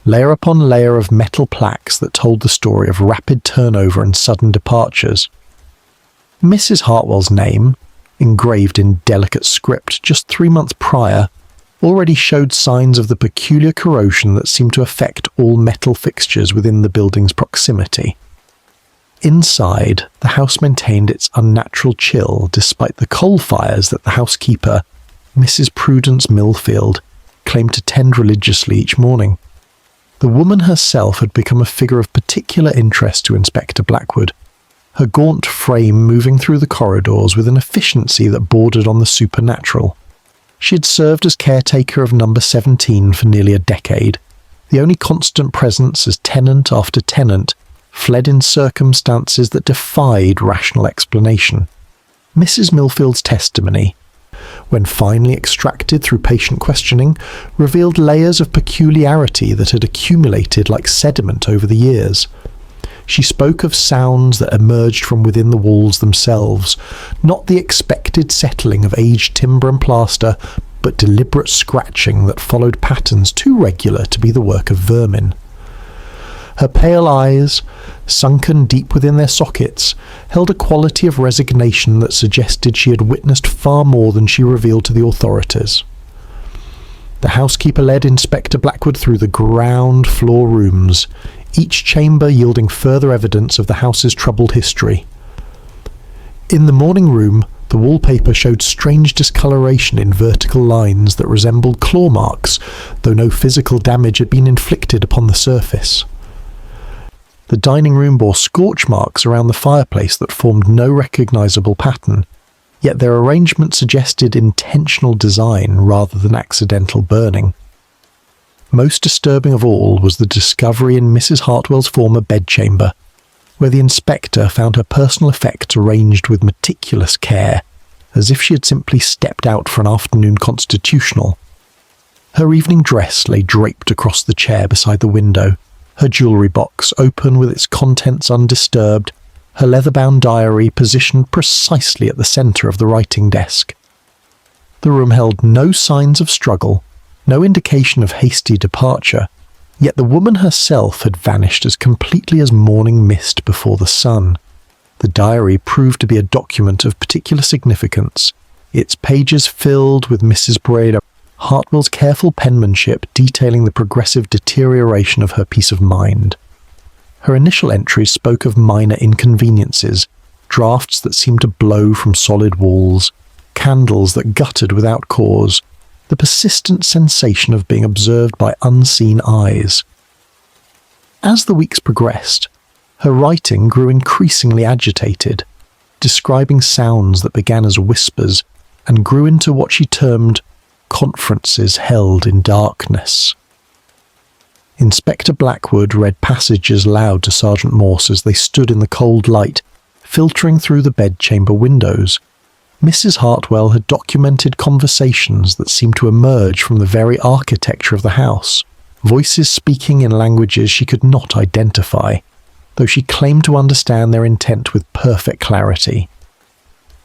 S1: layer upon layer of metal plaques that told the story of rapid turnover and sudden departures. Mrs. Hartwell's name, engraved in delicate script just 3 months prior, already showed signs of the peculiar corrosion that seemed to affect all metal fixtures within the building's proximity. Inside, the house maintained its unnatural chill despite the coal fires that the housekeeper, Mrs. Prudence Millfield, claimed to tend religiously each morning. The woman herself had become a figure of particular interest to Inspector Blackwood, her gaunt frame moving through the corridors with an efficiency that bordered on the supernatural. She had served as caretaker of number 17 for nearly a decade, the only constant presence as tenant after tenant fled in circumstances that defied rational explanation. Mrs. Millfield's testimony, when finally extracted through patient questioning, revealed layers of peculiarity that had accumulated like sediment over the years. She spoke of sounds that emerged from within the walls themselves, not the expected settling of aged timber and plaster, but deliberate scratching that followed patterns too regular to be the work of vermin. Her pale eyes, sunken deep within their sockets, held a quality of resignation that suggested she had witnessed far more than she revealed to the authorities. The housekeeper led Inspector Blackwood through the ground floor rooms, each chamber yielding further evidence of the house's troubled history. In the morning room, the wallpaper showed strange discoloration in vertical lines that resembled claw marks, though no physical damage had been inflicted upon the surface. The dining room bore scorch marks around the fireplace that formed no recognisable pattern, yet their arrangement suggested intentional design rather than accidental burning. Most disturbing of all was the discovery in Mrs. Hartwell's former bedchamber, where the inspector found her personal effects arranged with meticulous care, as if she had simply stepped out for an afternoon constitutional. Her evening dress lay draped across the chair beside the window, her jewellery box open with its contents undisturbed, her leather-bound diary positioned precisely at the centre of the writing desk. The room held no signs of struggle, no indication of hasty departure, yet the woman herself had vanished as completely as morning mist before the sun. The diary proved to be a document of particular significance, its pages filled with Mrs. Breda Hartwell's careful penmanship detailing the progressive deterioration of her peace of mind. Her initial entries spoke of minor inconveniences, drafts that seemed to blow from solid walls, candles that guttered without cause, the persistent sensation of being observed by unseen eyes. As the weeks progressed, her writing grew increasingly agitated, describing sounds that began as whispers and grew into what she termed conferences held in darkness. Inspector Blackwood read passages aloud to Sergeant Morse as they stood in the cold light, filtering through the bedchamber windows. Mrs. Hartwell had documented conversations that seemed to emerge from the very architecture of the house, voices speaking in languages she could not identify, though she claimed to understand their intent with perfect clarity.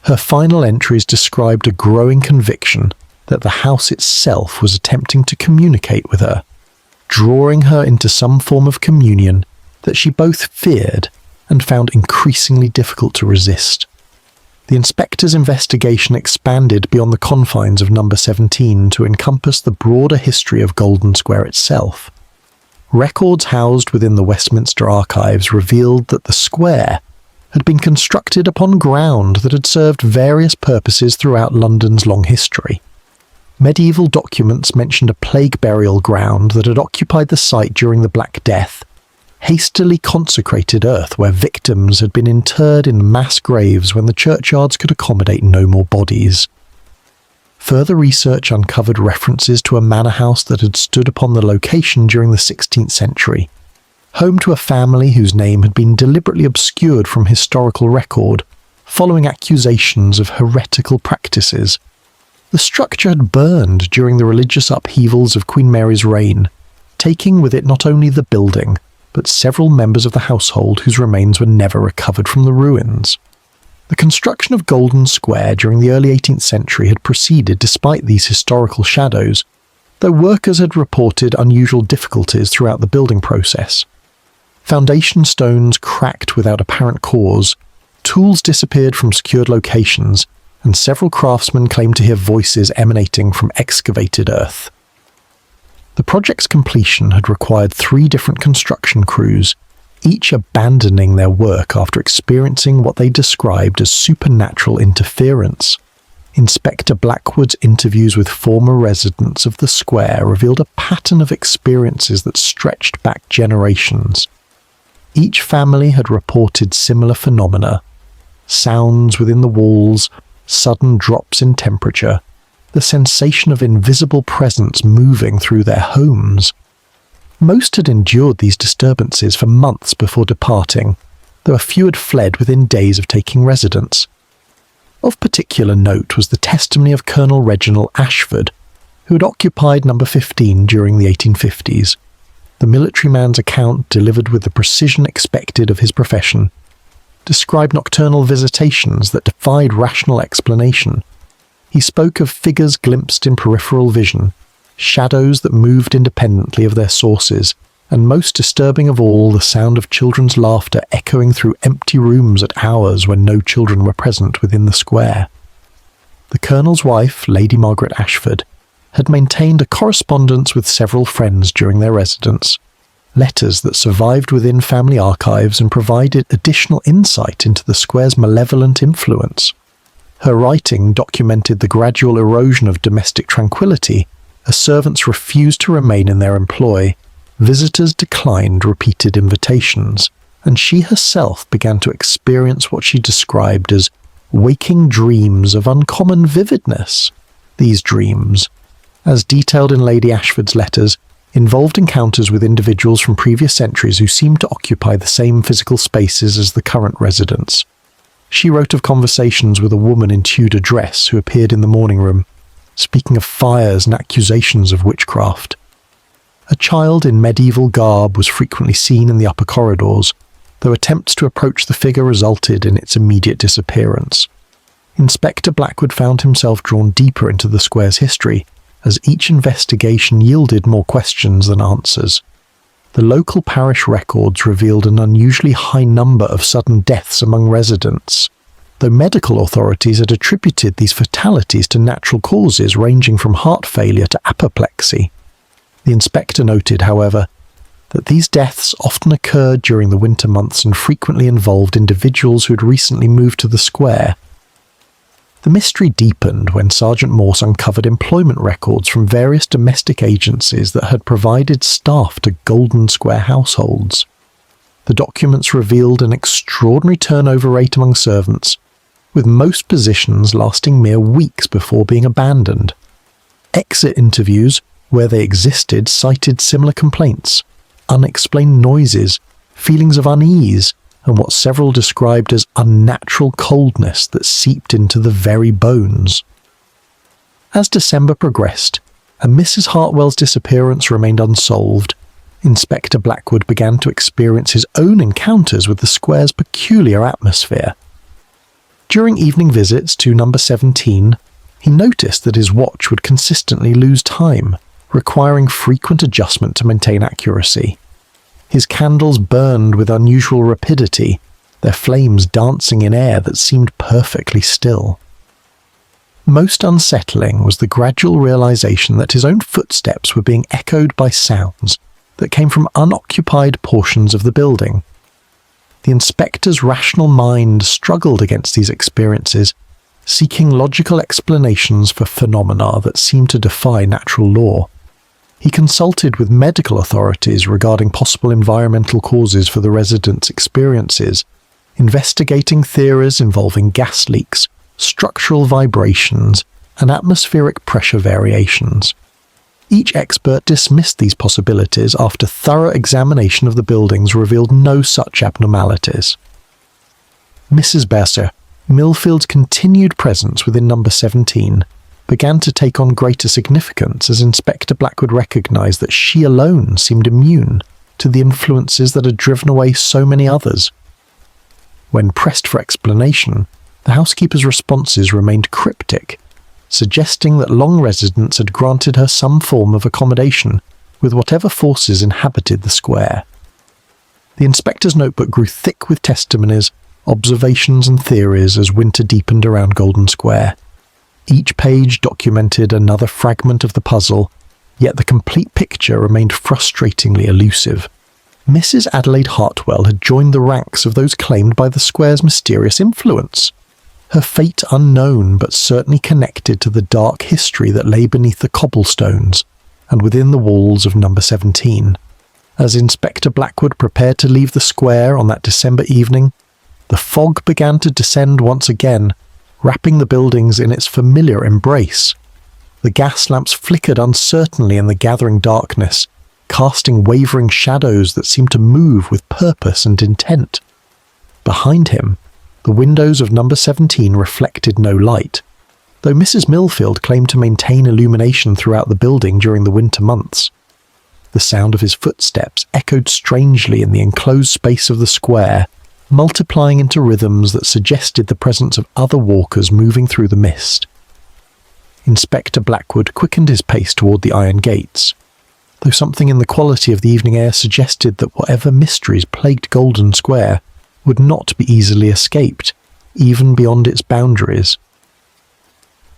S1: Her final entries described a growing conviction that the house itself was attempting to communicate with her, drawing her into some form of communion that she both feared and found increasingly difficult to resist. The inspector's investigation expanded beyond the confines of number 17 to encompass the broader history of Golden Square itself. Records housed within the Westminster archives revealed that the square had been constructed upon ground that had served various purposes throughout London's long history. Medieval documents mentioned a plague burial ground that had occupied the site during the Black Death, hastily consecrated earth where victims had been interred in mass graves when the churchyards could accommodate no more bodies. Further research uncovered references to a manor house that had stood upon the location during the 16th century, home to a family whose name had been deliberately obscured from historical record following accusations of heretical practices. The structure had burned during the religious upheavals of Queen Mary's reign, taking with it not only the building, but several members of the household whose remains were never recovered from the ruins. The construction of Golden Square during the early 18th century had proceeded despite these historical shadows, though workers had reported unusual difficulties throughout the building process. Foundation stones cracked without apparent cause, tools disappeared from secured locations, and several craftsmen claimed to hear voices emanating from excavated earth. The project's completion had required 3 different construction crews, each abandoning their work after experiencing what they described as supernatural interference. Inspector Blackwood's interviews with former residents of the square revealed a pattern of experiences that stretched back generations. Each family had reported similar phenomena: sounds within the walls, sudden drops in temperature, the sensation of invisible presence moving through their homes. Most had endured these disturbances for months before departing, though a few had fled within days of taking residence. Of particular note was the testimony of Colonel Reginald Ashford, who had occupied number 15 during the 1850s. The military man's account, delivered with the precision expected of his profession, described nocturnal visitations that defied rational explanation. He spoke of figures glimpsed in peripheral vision, shadows that moved independently of their sources, and most disturbing of all, the sound of children's laughter echoing through empty rooms at hours when no children were present within the square. The Colonel's wife, Lady Margaret Ashford, had maintained a correspondence with several friends during their residence, letters that survived within family archives and provided additional insight into the square's malevolent influence. Her writing documented the gradual erosion of domestic tranquility as servants refused to remain in their employ, visitors declined repeated invitations, and she herself began to experience what she described as waking dreams of uncommon vividness. These dreams, as detailed in Lady Ashford's letters, involved encounters with individuals from previous centuries who seemed to occupy the same physical spaces as the current residents. She wrote of conversations with a woman in Tudor dress who appeared in the morning room, speaking of fires and accusations of witchcraft. A child in medieval garb was frequently seen in the upper corridors, though attempts to approach the figure resulted in its immediate disappearance. Inspector Blackwood found himself drawn deeper into the square's history, as each investigation yielded more questions than answers. The local parish records revealed an unusually high number of sudden deaths among residents, though medical authorities had attributed these fatalities to natural causes ranging from heart failure to apoplexy. The inspector noted, however, that these deaths often occurred during the winter months and frequently involved individuals who had recently moved to the square. The mystery deepened when Sergeant Morse uncovered employment records from various domestic agencies that had provided staff to Golden Square households. The documents revealed an extraordinary turnover rate among servants, with most positions lasting mere weeks before being abandoned. Exit interviews, where they existed, cited similar complaints: unexplained noises, feelings of unease, and what several described as unnatural coldness that seeped into the very bones. As December progressed, and Mrs. Hartwell's disappearance remained unsolved, Inspector Blackwood began to experience his own encounters with the square's peculiar atmosphere. During evening visits to number 17, he noticed that his watch would consistently lose time, requiring frequent adjustment to maintain accuracy. His candles burned with unusual rapidity, their flames dancing in air that seemed perfectly still. Most unsettling was the gradual realization that his own footsteps were being echoed by sounds that came from unoccupied portions of the building. The inspector's rational mind struggled against these experiences, seeking logical explanations for phenomena that seemed to defy natural law. He consulted with medical authorities regarding possible environmental causes for the residents' experiences, investigating theories involving gas leaks, structural vibrations, and atmospheric pressure variations. Each expert dismissed these possibilities after thorough examination of the buildings revealed no such abnormalities. Mrs. Besser, Millfield's continued presence within number 17, began to take on greater significance as Inspector Blackwood recognised that she alone seemed immune to the influences that had driven away so many others. When pressed for explanation, the housekeeper's responses remained cryptic, suggesting that long residents had granted her some form of accommodation with whatever forces inhabited the square. The inspector's notebook grew thick with testimonies, observations and theories as winter deepened around Golden Square. Each page documented another fragment of the puzzle, yet the complete picture remained frustratingly elusive. Mrs. Adelaide Hartwell had joined the ranks of those claimed by the square's mysterious influence. Her fate unknown but certainly connected to the dark history that lay beneath the cobblestones and within the walls of number 17. As Inspector Blackwood prepared to leave the square on that December evening, the fog began to descend once again, wrapping the buildings in its familiar embrace. The gas lamps flickered uncertainly in the gathering darkness, casting wavering shadows that seemed to move with purpose and intent. Behind him, the windows of number 17 reflected no light, though Mrs. Millfield claimed to maintain illumination throughout the building during the winter months. The sound of his footsteps echoed strangely in the enclosed space of the square, multiplying into rhythms that suggested the presence of other walkers moving through the mist. Inspector Blackwood quickened his pace toward the iron gates, though something in the quality of the evening air suggested that whatever mysteries plagued Golden Square would not be easily escaped, even beyond its boundaries.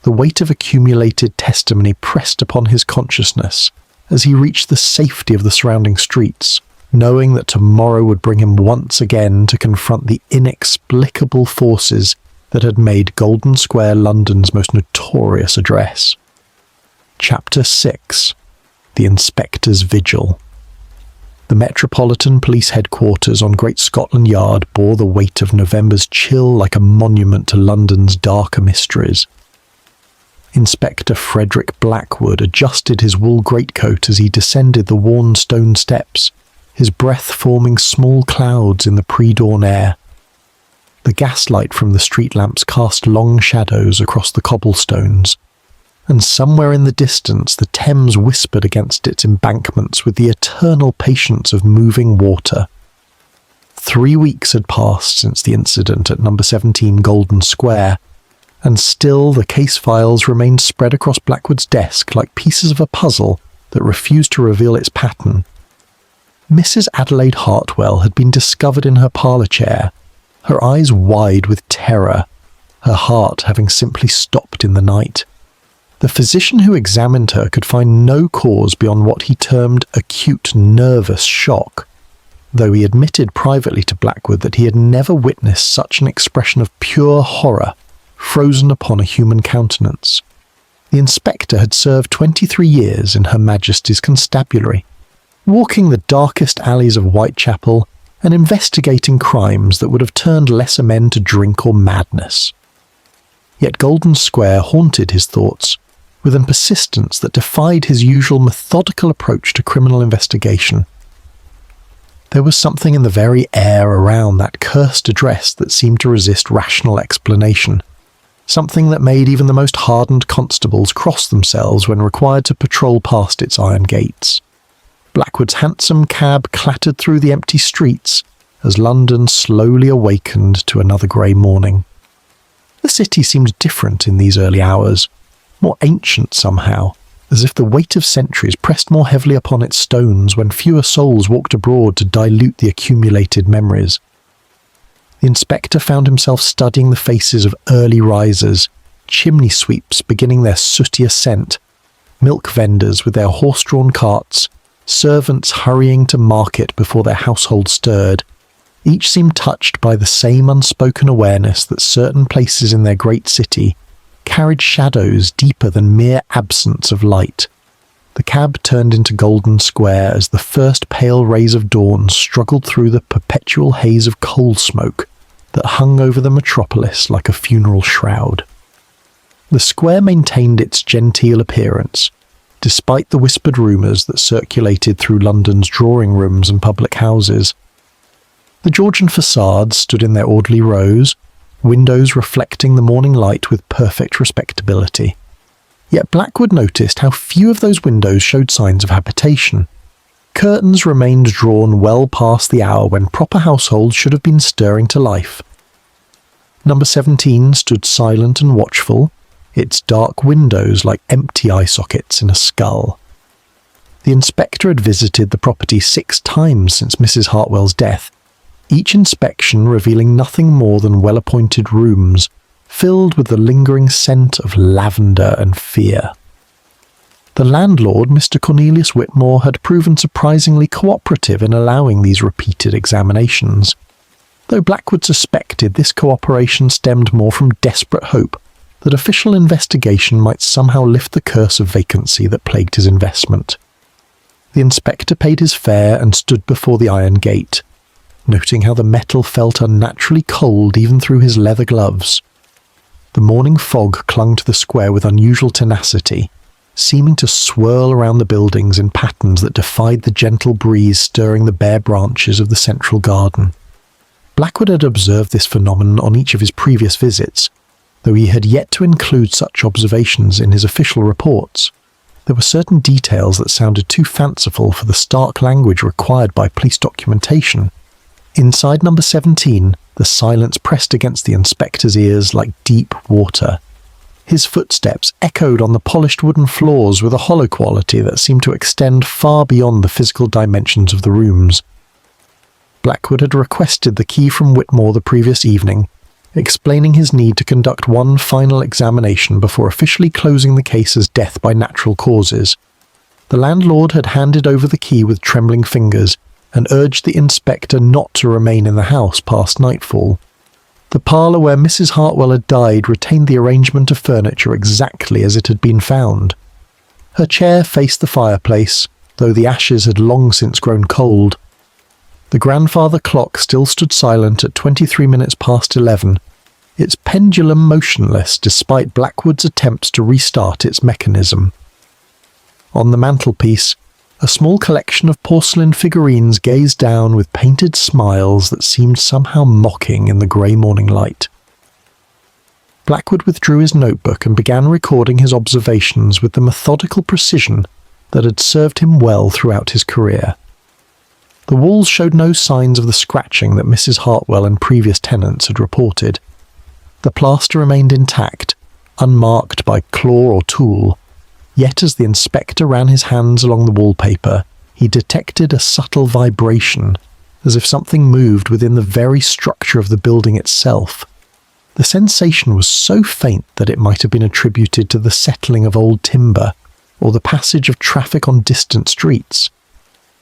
S1: The weight of accumulated testimony pressed upon his consciousness as he reached the safety of the surrounding streets, knowing that tomorrow would bring him once again to confront the inexplicable forces that had made Golden Square London's most notorious address. Chapter 6: The Inspector's Vigil. The Metropolitan Police Headquarters on Great Scotland Yard bore the weight of November's chill like a monument to London's darker mysteries. Inspector Frederick Blackwood adjusted his wool greatcoat as he descended the worn stone steps, his breath forming small clouds in the pre-dawn air. The gaslight from the street lamps cast long shadows across the cobblestones, and somewhere in the distance the Thames whispered against its embankments with the eternal patience of moving water. 3 weeks had passed since the incident at number 17 Golden Square, and still the case files remained spread across Blackwood's desk like pieces of a puzzle that refused to reveal its pattern. Mrs. Adelaide Hartwell had been discovered in her parlour chair, her eyes wide with terror, her heart having simply stopped in the night. The physician who examined her could find no cause beyond what he termed acute nervous shock, though he admitted privately to Blackwood that he had never witnessed such an expression of pure horror frozen upon a human countenance. The inspector had served 23 years in Her Majesty's Constabulary, walking the darkest alleys of Whitechapel and investigating crimes that would have turned lesser men to drink or madness. Yet Golden Square haunted his thoughts with a persistence that defied his usual methodical approach to criminal investigation. There was something in the very air around that cursed address that seemed to resist rational explanation, something that made even the most hardened constables cross themselves when required to patrol past its iron gates. Blackwood's hansom cab clattered through the empty streets as London slowly awakened to another grey morning. The city seemed different in these early hours, more ancient somehow, as if the weight of centuries pressed more heavily upon its stones when fewer souls walked abroad to dilute the accumulated memories. The inspector found himself studying the faces of early risers, chimney sweeps beginning their sooty ascent, milk vendors with their horse-drawn carts, servants hurrying to market before their household stirred. Each seemed touched by the same unspoken awareness that certain places in their great city carried shadows deeper than mere absence of light. The cab turned into Golden Square as the first pale rays of dawn struggled through the perpetual haze of coal smoke that hung over the metropolis like a funeral shroud. The square maintained its genteel appearance, despite the whispered rumours that circulated through London's drawing rooms and public houses. The Georgian facades stood in their orderly rows, windows reflecting the morning light with perfect respectability. Yet Blackwood noticed how few of those windows showed signs of habitation. Curtains remained drawn well past the hour when proper households should have been stirring to life. Number 17 stood silent and watchful, its dark windows like empty eye sockets in a skull. The inspector had visited the property 6 times since Mrs. Hartwell's death, each inspection revealing nothing more than well-appointed rooms, filled with the lingering scent of lavender and fear. The landlord, Mr. Cornelius Whitmore, had proven surprisingly cooperative in allowing these repeated examinations, though Blackwood suspected this cooperation stemmed more from desperate hope that official investigation might somehow lift the curse of vacancy that plagued his investment. The inspector paid his fare and stood before the iron gate, noting how the metal felt unnaturally cold even through his leather gloves. The morning fog clung to the square with unusual tenacity, seeming to swirl around the buildings in patterns that defied the gentle breeze stirring the bare branches of the central garden. Blackwood had observed this phenomenon on each of his previous visits, though he had yet to include such observations in his official reports. There were certain details that sounded too fanciful for the stark language required by police documentation. Inside number 17, the silence pressed against the inspector's ears like deep water. His footsteps echoed on the polished wooden floors with a hollow quality that seemed to extend far beyond the physical dimensions of the rooms. Blackwood had requested the key from Whitmore the previous evening, explaining his need to conduct one final examination before officially closing the case as death by natural causes. The landlord had handed over the key with trembling fingers and urged the inspector not to remain in the house past nightfall. The parlour where Mrs. Hartwell had died retained the arrangement of furniture exactly as it had been found. Her chair faced the fireplace, though the ashes had long since grown cold. The grandfather clock still stood silent at 23 minutes past 11, its pendulum motionless despite Blackwood's attempts to restart its mechanism. On the mantelpiece, a small collection of porcelain figurines gazed down with painted smiles that seemed somehow mocking in the grey morning light. Blackwood withdrew his notebook and began recording his observations with the methodical precision that had served him well throughout his career. The walls showed no signs of the scratching that Mrs. Hartwell and previous tenants had reported. The plaster remained intact, unmarked by claw or tool. Yet as the inspector ran his hands along the wallpaper, he detected a subtle vibration, as if something moved within the very structure of the building itself. The sensation was so faint that it might have been attributed to the settling of old timber, or the passage of traffic on distant streets.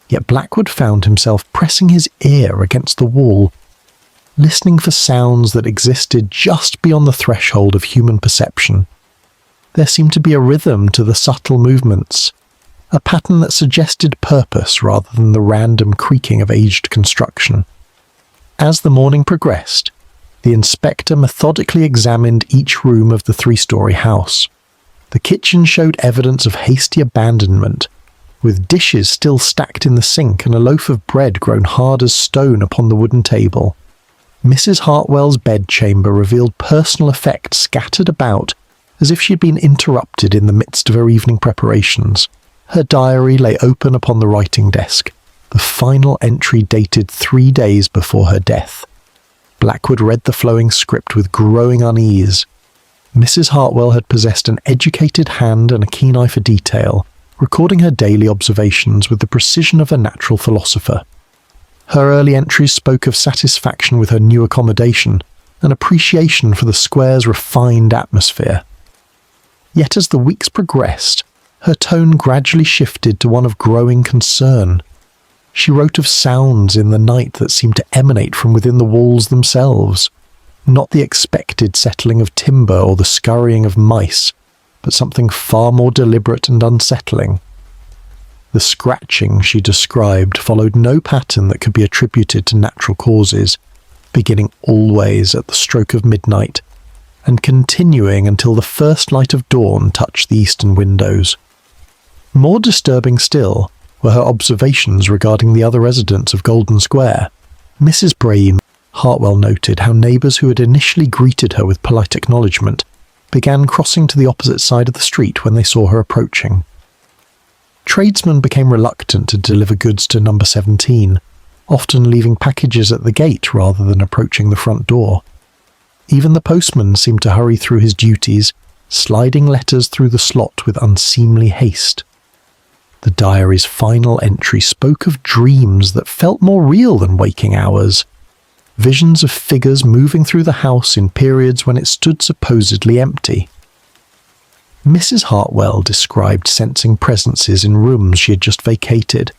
S1: Yet Blackwood found himself pressing his ear against the wall, listening for sounds that existed just beyond the threshold of human perception. There seemed to be a rhythm to the subtle movements, a pattern that suggested purpose rather than the random creaking of aged construction. As the morning progressed, the inspector methodically examined each room of the 3-story house. The kitchen showed evidence of hasty abandonment, with dishes still stacked in the sink and a loaf of bread grown hard as stone upon the wooden table. Mrs. Hartwell's bedchamber revealed personal effects scattered about as if she had been interrupted in the midst of her evening preparations. Her diary lay open upon the writing desk, the final entry dated 3 days before her death. Blackwood read the flowing script with growing unease. Mrs. Hartwell had possessed an educated hand and a keen eye for detail, recording her daily observations with the precision of a natural philosopher. Her early entries spoke of satisfaction with her new accommodation, and appreciation for the square's refined atmosphere. Yet as the weeks progressed, her tone gradually shifted to one of growing concern. She wrote of sounds in the night that seemed to emanate from within the walls themselves, not the expected settling of timber or the scurrying of mice, but something far more deliberate and unsettling. The scratching she described followed no pattern that could be attributed to natural causes, beginning always at the stroke of midnight, and continuing until the first light of dawn touched the eastern windows. More disturbing still were her observations regarding the other residents of Golden Square. Mrs. Brahim, Hartwell noted how neighbours who had initially greeted her with polite acknowledgement began crossing to the opposite side of the street when they saw her approaching. Tradesmen became reluctant to deliver goods to number 17, often leaving packages at the gate rather than approaching the front door. Even the postman seemed to hurry through his duties, sliding letters through the slot with unseemly haste. The diary's final entry spoke of dreams that felt more real than waking hours, visions of figures moving through the house in periods when it stood supposedly empty. Mrs. Hartwell described sensing presences in rooms she had just vacated,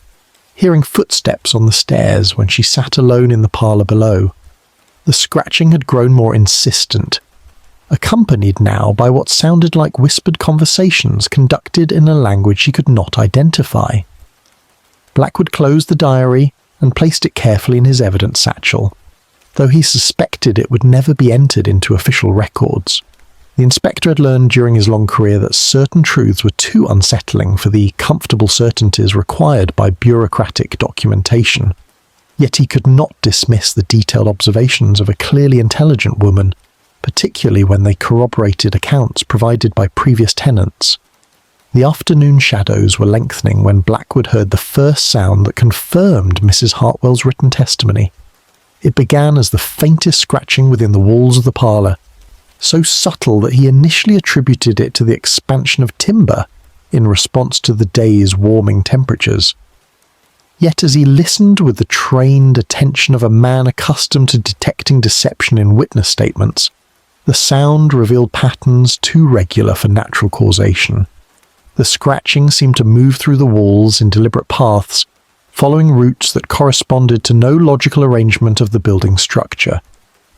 S1: hearing footsteps on the stairs when she sat alone in the parlour below. The scratching had grown more insistent, accompanied now by what sounded like whispered conversations conducted in a language she could not identify. Blackwood closed the diary and placed it carefully in his evidence satchel, though he suspected it would never be entered into official records. The inspector had learned during his long career that certain truths were too unsettling for the comfortable certainties required by bureaucratic documentation. Yet he could not dismiss the detailed observations of a clearly intelligent woman, particularly when they corroborated accounts provided by previous tenants. The afternoon shadows were lengthening when Blackwood heard the first sound that confirmed Mrs. Hartwell's written testimony. It began as the faintest scratching within the walls of the parlour, so subtle that he initially attributed it to the expansion of timber in response to the day's warming temperatures. Yet as he listened with the trained attention of a man accustomed to detecting deception in witness statements, the sound revealed patterns too regular for natural causation. The scratching seemed to move through the walls in deliberate paths, following routes that corresponded to no logical arrangement of the building structure.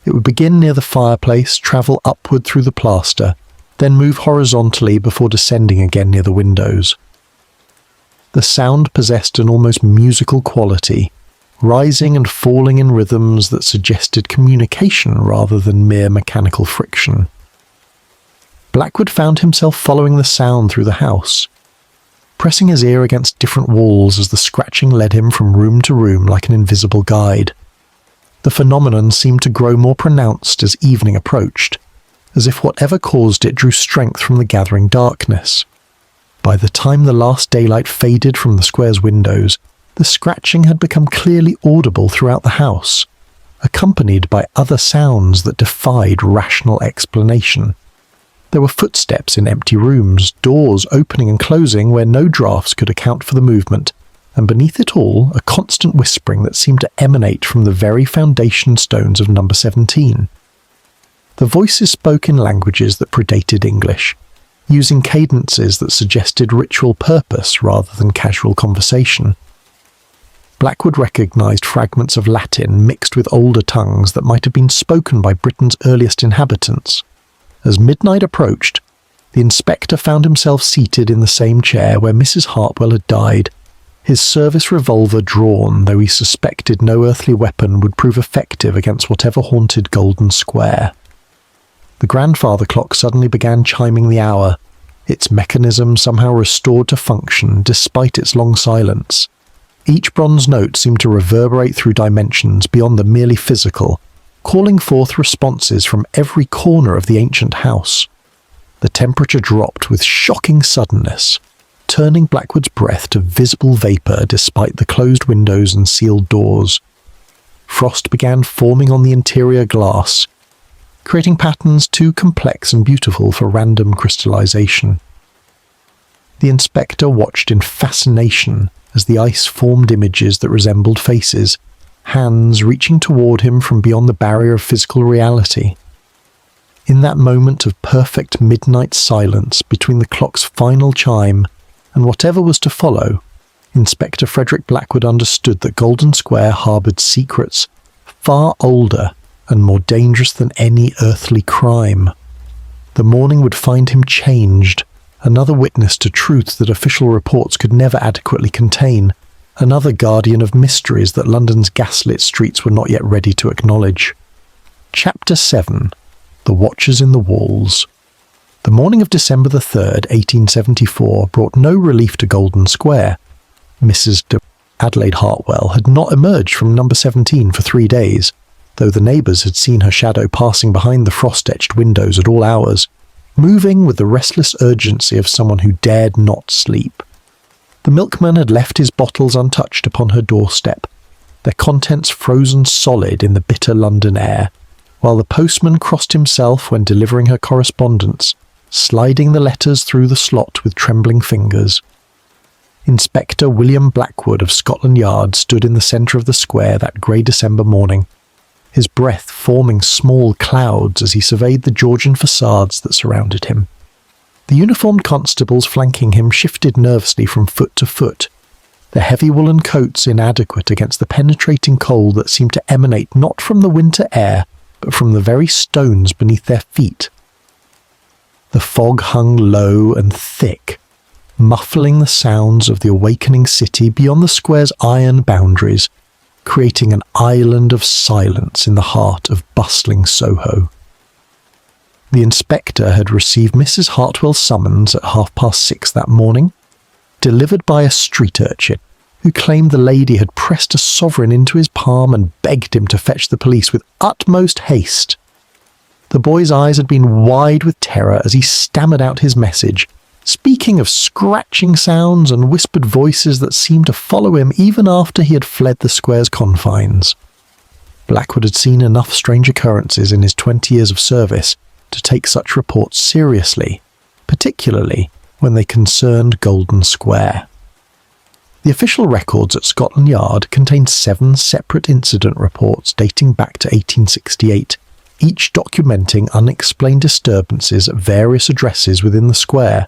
S1: It would begin near the fireplace, travel upward through the plaster, then move horizontally before descending again near the windows. The sound possessed an almost musical quality, rising and falling in rhythms that suggested communication rather than mere mechanical friction. Blackwood found himself following the sound through the house, pressing his ear against different walls as the scratching led him from room to room like an invisible guide. The phenomenon seemed to grow more pronounced as evening approached, as if whatever caused it drew strength from the gathering darkness. By the time the last daylight faded from the square's windows, the scratching had become clearly audible throughout the house, accompanied by other sounds that defied rational explanation. There were footsteps in empty rooms, doors opening and closing where no drafts could account for the movement, and beneath it all, a constant whispering that seemed to emanate from the very foundation stones of number 17. The voices spoke in languages that predated English, using cadences that suggested ritual purpose rather than casual conversation. Blackwood recognised fragments of Latin mixed with older tongues that might have been spoken by Britain's earliest inhabitants. As midnight approached, the inspector found himself seated in the same chair where Mrs. Hartwell had died, his service revolver drawn, though he suspected no earthly weapon would prove effective against whatever haunted Golden Square. The grandfather clock suddenly began chiming the hour, its mechanism somehow restored to function despite its long silence. Each bronze note seemed to reverberate through dimensions beyond the merely physical, calling forth responses from every corner of the ancient house. The temperature dropped with shocking suddenness, turning Blackwood's breath to visible vapour despite the closed windows and sealed doors. Frost began forming on the interior glass, creating patterns too complex and beautiful for random crystallization. The inspector watched in fascination as the ice formed images that resembled faces, hands reaching toward him from beyond the barrier of physical reality. In that moment of perfect midnight silence between the clock's final chime and whatever was to follow, Inspector Frederick Blackwood understood that Golden Square harboured secrets far older and more dangerous than any earthly crime. The morning would find him changed, another witness to truths that official reports could never adequately contain, another guardian of mysteries that London's gaslit streets were not yet ready to acknowledge. Chapter 7. The Watchers in the Walls. The morning of December the 3rd, 1874, brought no relief to Golden Square. Mrs. Adelaide Hartwell had not emerged from number 17 for 3 days, though the neighbours had seen her shadow passing behind the frost-etched windows at all hours, moving with the restless urgency of someone who dared not sleep. The milkman had left his bottles untouched upon her doorstep, their contents frozen solid in the bitter London air, while the postman crossed himself when delivering her correspondence, sliding the letters through the slot with trembling fingers. Inspector William Blackwood of Scotland Yard stood in the centre of the square that grey December morning, his breath forming small clouds as he surveyed the Georgian facades that surrounded him. The uniformed constables flanking him shifted nervously from foot to foot, their heavy woolen coats inadequate against the penetrating cold that seemed to emanate not from the winter air, but from the very stones beneath their feet. The fog hung low and thick, muffling the sounds of the awakening city beyond the square's iron boundaries, creating an island of silence in the heart of bustling Soho. The inspector had received Mrs. Hartwell's summons at 6:30 that morning, delivered by a street urchin, who claimed the lady had pressed a sovereign into his palm and begged him to fetch the police with utmost haste. The boy's eyes had been wide with terror as he stammered out his message, speaking of scratching sounds and whispered voices that seemed to follow him even after he had fled the square's confines. Blackwood had seen enough strange occurrences in his 20 years of service to take such reports seriously, particularly when they concerned Golden Square. The official records at Scotland Yard contained 7 separate incident reports dating back to 1868, each documenting unexplained disturbances at various addresses within the square.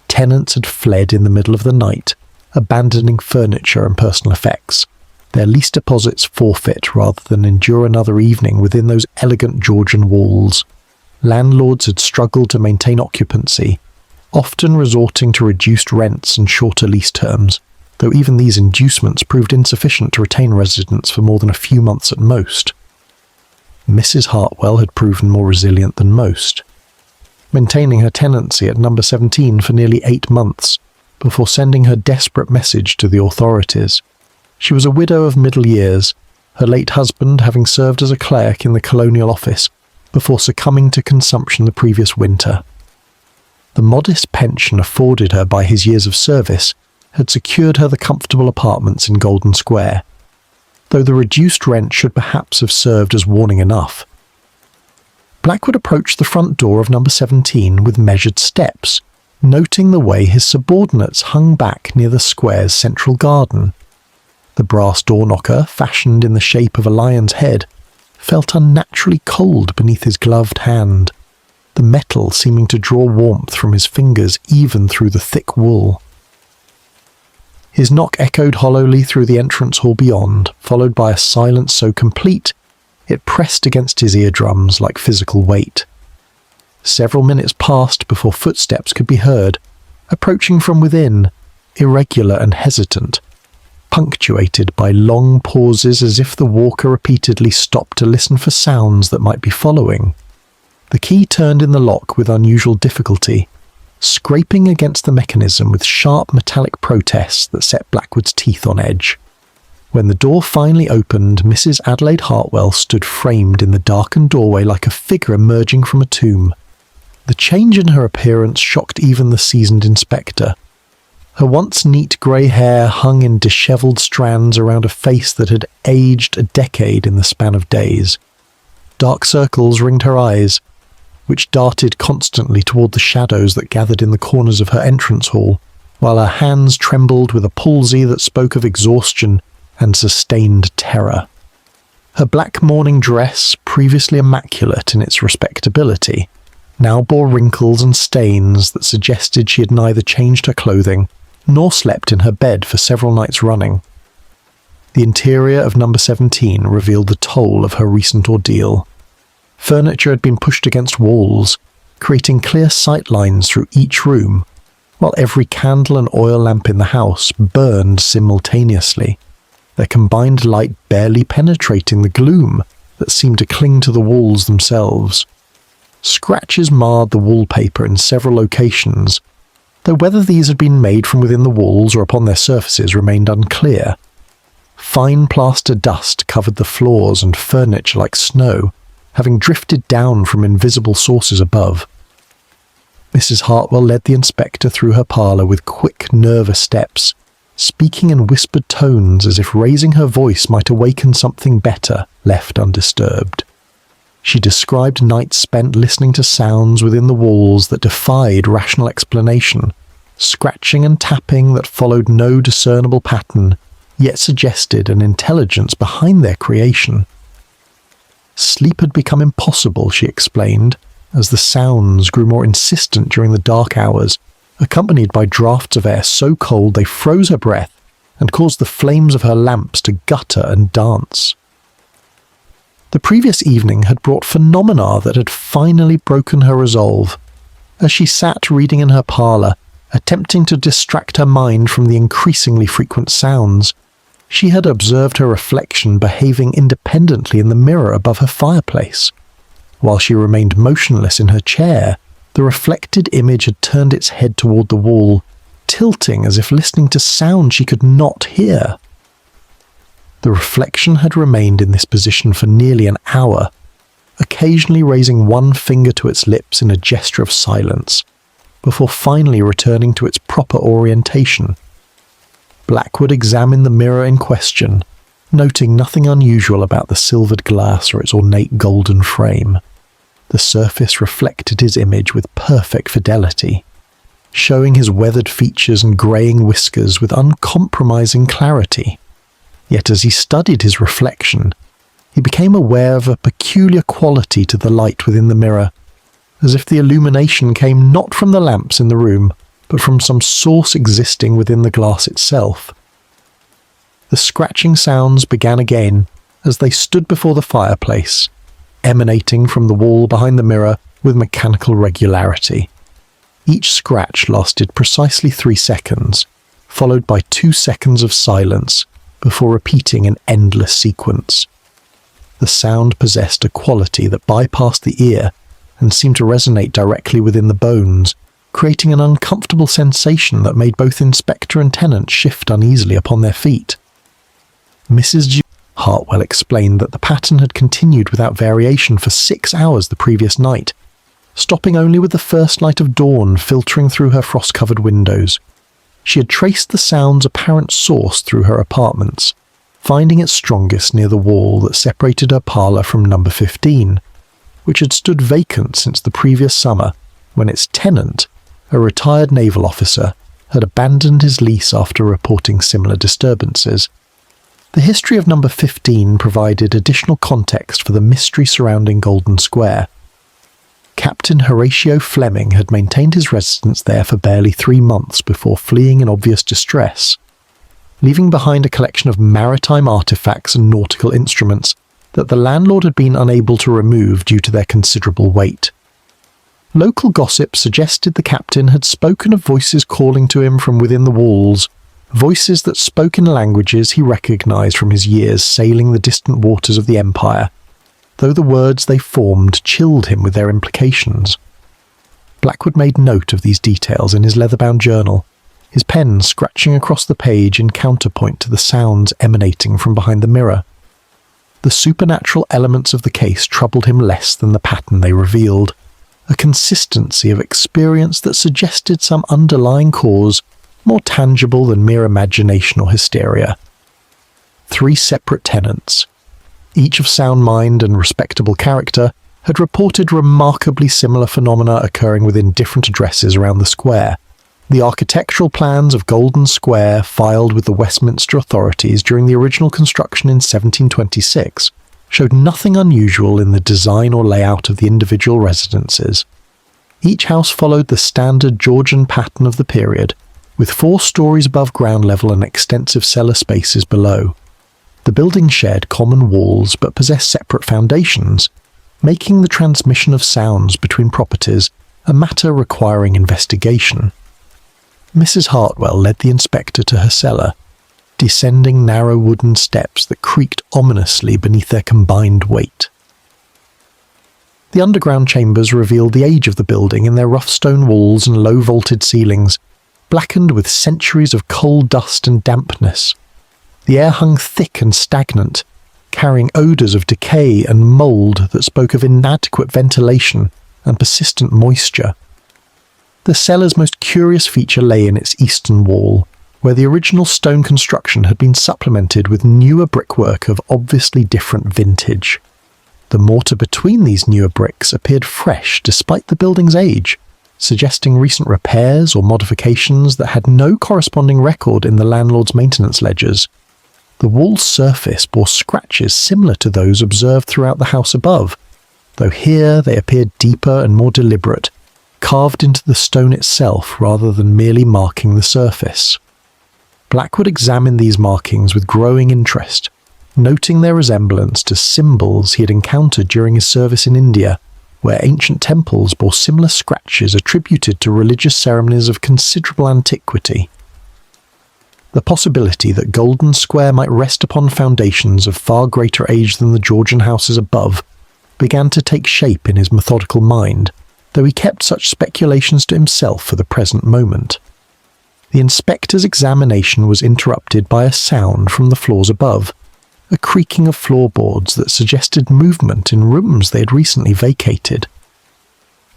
S1: Tenants had fled in the middle of the night, abandoning furniture and personal effects, their lease deposits forfeit rather than endure another evening within those elegant Georgian walls. Landlords had struggled to maintain occupancy, often resorting to reduced rents and shorter lease terms, though even these inducements proved insufficient to retain residents for more than a few months at most. Mrs. Hartwell had proven more resilient than most, maintaining her tenancy at number 17 for nearly 8 months, before sending her desperate message to the authorities. She was a widow of middle years, her late husband having served as a clerk in the Colonial Office before succumbing to consumption the previous winter. The modest pension afforded her by his years of service had secured her the comfortable apartments in Golden Square, though the reduced rent should perhaps have served as warning enough. Blackwood approached the front door of number 17 with measured steps, noting the way his subordinates hung back near the square's central garden. The brass door knocker, fashioned in the shape of a lion's head, felt unnaturally cold beneath his gloved hand, the metal seeming to draw warmth from his fingers even through the thick wool. His knock echoed hollowly through the entrance hall beyond, followed by a silence so complete it pressed against his eardrums like physical weight. Several minutes passed before footsteps could be heard, approaching from within, irregular and hesitant, punctuated by long pauses as if the walker repeatedly stopped to listen for sounds that might be following. The key turned in the lock with unusual difficulty, scraping against the mechanism with sharp metallic protests that set Blackwood's teeth on edge. When the door finally opened, Mrs. Adelaide Hartwell stood framed in the darkened doorway like a figure emerging from a tomb. The change in her appearance shocked even the seasoned inspector. Her once neat grey hair hung in dishevelled strands around a face that had aged a decade in the span of days. Dark circles ringed her eyes, which darted constantly toward the shadows that gathered in the corners of her entrance hall, while her hands trembled with a palsy that spoke of exhaustion and sustained terror. Her black mourning dress, previously immaculate in its respectability, now bore wrinkles and stains that suggested she had neither changed her clothing nor slept in her bed for several nights running. The interior of number 17 revealed the toll of her recent ordeal. Furniture had been pushed against walls, creating clear sight lines through each room, while every candle and oil lamp in the house burned simultaneously, their combined light barely penetrating the gloom that seemed to cling to the walls themselves. Scratches marred the wallpaper in several locations, though whether these had been made from within the walls or upon their surfaces remained unclear. Fine plaster dust covered the floors and furniture like snow, having drifted down from invisible sources above. Mrs. Hartwell led the inspector through her parlour with quick, nervous steps, speaking in whispered tones as if raising her voice might awaken something better left undisturbed. She described nights spent listening to sounds within the walls that defied rational explanation, scratching and tapping that followed no discernible pattern, yet suggested an intelligence behind their creation. Sleep had become impossible, she explained, as the sounds grew more insistent during the dark hours, accompanied by draughts of air so cold they froze her breath and caused the flames of her lamps to gutter and dance. The previous evening had brought phenomena that had finally broken her resolve. As she sat reading in her parlour, attempting to distract her mind from the increasingly frequent sounds, she had observed her reflection behaving independently in the mirror above her fireplace. While she remained motionless in her chair, the reflected image had turned its head toward the wall, tilting as if listening to sound she could not hear. The reflection had remained in this position for nearly an hour, occasionally raising one finger to its lips in a gesture of silence, before finally returning to its proper orientation. Blackwood examined the mirror in question, noting nothing unusual about the silvered glass or its ornate golden frame. The surface reflected his image with perfect fidelity, showing his weathered features and greying whiskers with uncompromising clarity. Yet as he studied his reflection, he became aware of a peculiar quality to the light within the mirror, as if the illumination came not from the lamps in the room, but from some source existing within the glass itself. The scratching sounds began again as they stood before the fireplace, emanating from the wall behind the mirror with mechanical regularity. Each scratch lasted precisely 3 seconds, followed by 2 seconds of silence, before repeating in endless sequence. The sound possessed a quality that bypassed the ear and seemed to resonate directly within the bones, creating an uncomfortable sensation that made both inspector and tenant shift uneasily upon their feet. Mrs. Hartwell explained that the pattern had continued without variation for 6 hours the previous night, stopping only with the first light of dawn filtering through her frost-covered windows. She had traced the sound's apparent source through her apartments, finding it strongest near the wall that separated her parlour from number 15, which had stood vacant since the previous summer when its tenant, a retired naval officer, had abandoned his lease after reporting similar disturbances. The history of number 15 provided additional context for the mystery surrounding Golden Square. Captain Horatio Fleming had maintained his residence there for barely 3 months before fleeing in obvious distress, leaving behind a collection of maritime artifacts and nautical instruments that the landlord had been unable to remove due to their considerable weight. Local gossip suggested the captain had spoken of voices calling to him from within the walls, voices that spoke in languages he recognized from his years sailing the distant waters of the Empire, though the words they formed chilled him with their implications. Blackwood made note of these details in his leather-bound journal, his pen scratching across the page in counterpoint to the sounds emanating from behind the mirror. The supernatural elements of the case troubled him less than the pattern they revealed, a consistency of experience that suggested some underlying cause more tangible than mere imagination or hysteria. 3 separate tenants, each of sound mind and respectable character, had reported remarkably similar phenomena occurring within different addresses around the square. The architectural plans of Golden Square, filed with the Westminster authorities during the original construction in 1726, showed nothing unusual in the design or layout of the individual residences. Each house followed the standard Georgian pattern of the period, with 4 stories above ground level and extensive cellar spaces below. The building shared common walls but possessed separate foundations, making the transmission of sounds between properties a matter requiring investigation. Mrs. Hartwell led the inspector to her cellar, descending narrow wooden steps that creaked ominously beneath their combined weight. The underground chambers revealed the age of the building in their rough stone walls and low vaulted ceilings, blackened with centuries of coal dust and dampness. The air hung thick and stagnant, carrying odours of decay and mould that spoke of inadequate ventilation and persistent moisture. The cellar's most curious feature lay in its eastern wall, where the original stone construction had been supplemented with newer brickwork of obviously different vintage. The mortar between these newer bricks appeared fresh despite the building's age, suggesting recent repairs or modifications that had no corresponding record in the landlord's maintenance ledgers. The wall's surface bore scratches similar to those observed throughout the house above, though here they appeared deeper and more deliberate, carved into the stone itself rather than merely marking the surface. Blackwood examined these markings with growing interest, noting their resemblance to symbols he had encountered during his service in India, where ancient temples bore similar scratches attributed to religious ceremonies of considerable antiquity. The possibility that Golden Square might rest upon foundations of far greater age than the Georgian houses above began to take shape in his methodical mind, though he kept such speculations to himself for the present moment. The inspector's examination was interrupted by a sound from the floors above, a creaking of floorboards that suggested movement in rooms they had recently vacated.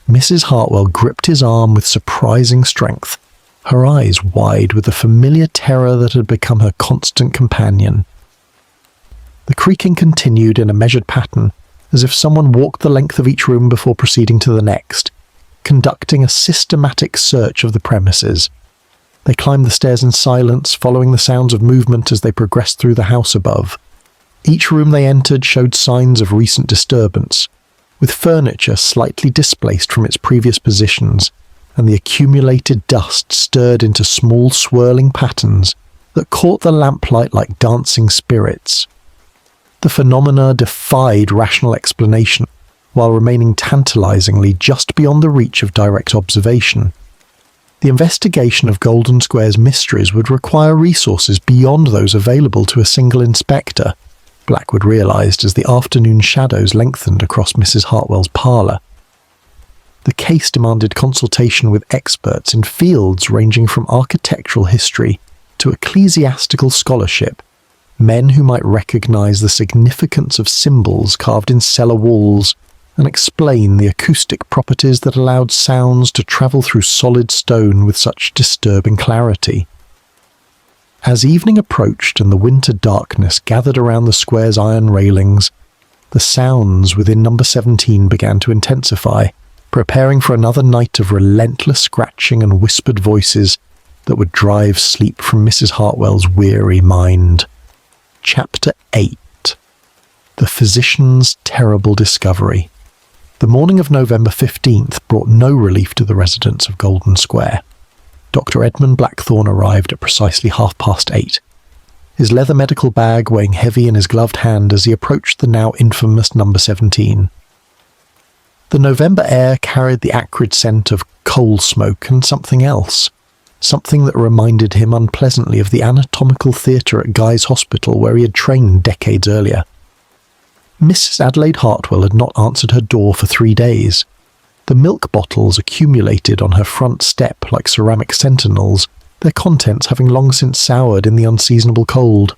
S1: Mrs. Hartwell gripped his arm with surprising strength, her eyes wide with the familiar terror that had become her constant companion. The creaking continued in a measured pattern, as if someone walked the length of each room before proceeding to the next, conducting a systematic search of the premises. They climbed the stairs in silence, following the sounds of movement as they progressed through the house above. Each room they entered showed signs of recent disturbance, with furniture slightly displaced from its previous positions, and the accumulated dust stirred into small swirling patterns that caught the lamplight like dancing spirits. The phenomena defied rational explanation, while remaining tantalizingly just beyond the reach of direct observation. The investigation of Golden Square's mysteries would require resources beyond those available to a single inspector, Blackwood realised as the afternoon shadows lengthened across Mrs. Hartwell's parlour. The case demanded consultation with experts in fields ranging from architectural history to ecclesiastical scholarship, men who might recognise the significance of symbols carved in cellar walls and explain the acoustic properties that allowed sounds to travel through solid stone with such disturbing clarity. As evening approached and the winter darkness gathered around the square's iron railings, the sounds within number 17 began to intensify, preparing for another night of relentless scratching and whispered voices that would drive sleep from Mrs. Hartwell's weary mind. Chapter 8. The Physician's Terrible Discovery. The morning of November 15th brought no relief to the residents of Golden Square. Dr. Edmund Blackthorne arrived at precisely 8:30, his leather medical bag weighing heavy in his gloved hand as he approached the now infamous number 17. The November air carried the acrid scent of coal smoke and something else, something that reminded him unpleasantly of the anatomical theatre at Guy's Hospital where he had trained decades earlier. Mrs. Adelaide Hartwell had not answered her door for 3 days. The milk bottles accumulated on her front step like ceramic sentinels, their contents having long since soured in the unseasonable cold.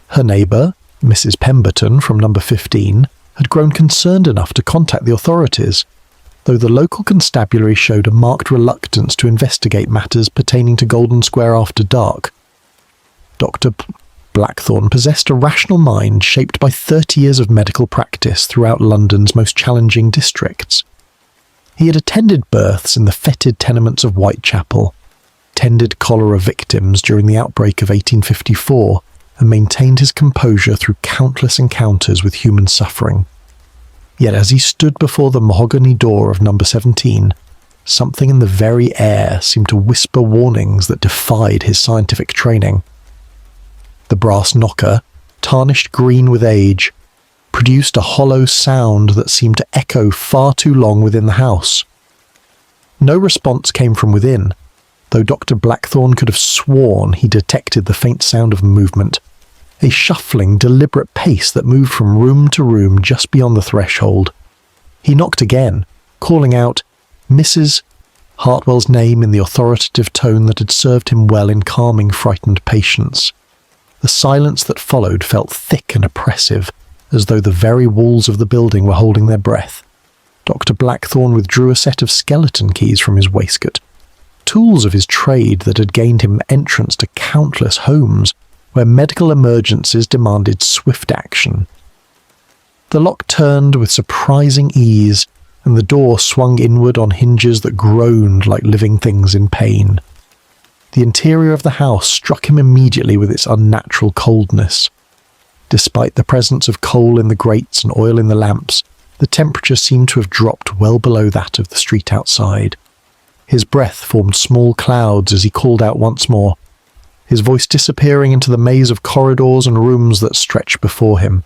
S1: Her neighbour, Mrs. Pemberton from number 15, had grown concerned enough to contact the authorities, though the local constabulary showed a marked reluctance to investigate matters pertaining to Golden Square after dark. Dr. Blackthorne possessed a rational mind shaped by 30 years of medical practice throughout London's most challenging districts. He had attended births in the fetid tenements of Whitechapel, tended cholera victims during the outbreak of 1854, and maintained his composure through countless encounters with human suffering. Yet as he stood before the mahogany door of number 17, something in the very air seemed to whisper warnings that defied his scientific training. The brass knocker, tarnished green with age, produced a hollow sound that seemed to echo far too long within the house. No response came from within, though Dr. Blackthorne could have sworn he detected the faint sound of movement, a shuffling, deliberate pace that moved from room to room just beyond the threshold. He knocked again, calling out Mrs. Hartwell's name in the authoritative tone that had served him well in calming frightened patients. The silence that followed felt thick and oppressive, as though the very walls of the building were holding their breath. Dr. Blackthorne withdrew a set of skeleton keys from his waistcoat, tools of his trade that had gained him entrance to countless homes where medical emergencies demanded swift action. The lock turned with surprising ease, and the door swung inward on hinges that groaned like living things in pain. The interior of the house struck him immediately with its unnatural coldness. Despite the presence of coal in the grates and oil in the lamps, the temperature seemed to have dropped well below that of the street outside. His breath formed small clouds as he called out once more, his voice disappearing into the maze of corridors and rooms that stretched before him.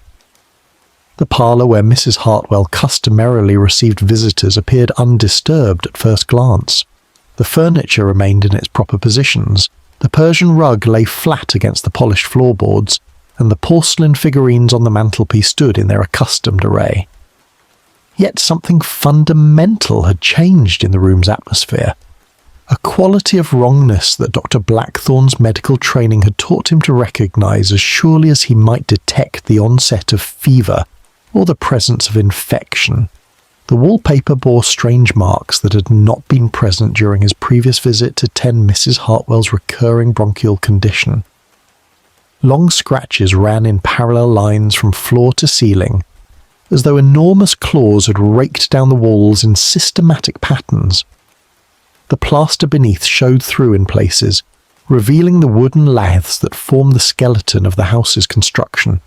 S1: The parlour where Mrs. Hartwell customarily received visitors appeared undisturbed at first glance. The furniture remained in its proper positions. The Persian rug lay flat against the polished floorboards, and the porcelain figurines on the mantelpiece stood in their accustomed array. Yet something fundamental had changed in the room's atmosphere. A quality of wrongness that Dr. Blackthorne's medical training had taught him to recognise as surely as he might detect the onset of fever or the presence of infection. The wallpaper bore strange marks that had not been present during his previous visit to tend Mrs. Hartwell's recurring bronchial condition. Long scratches ran in parallel lines from floor to ceiling, as though enormous claws had raked down the walls in systematic patterns. The plaster beneath showed through in places, revealing the wooden laths that formed the skeleton of the house's construction.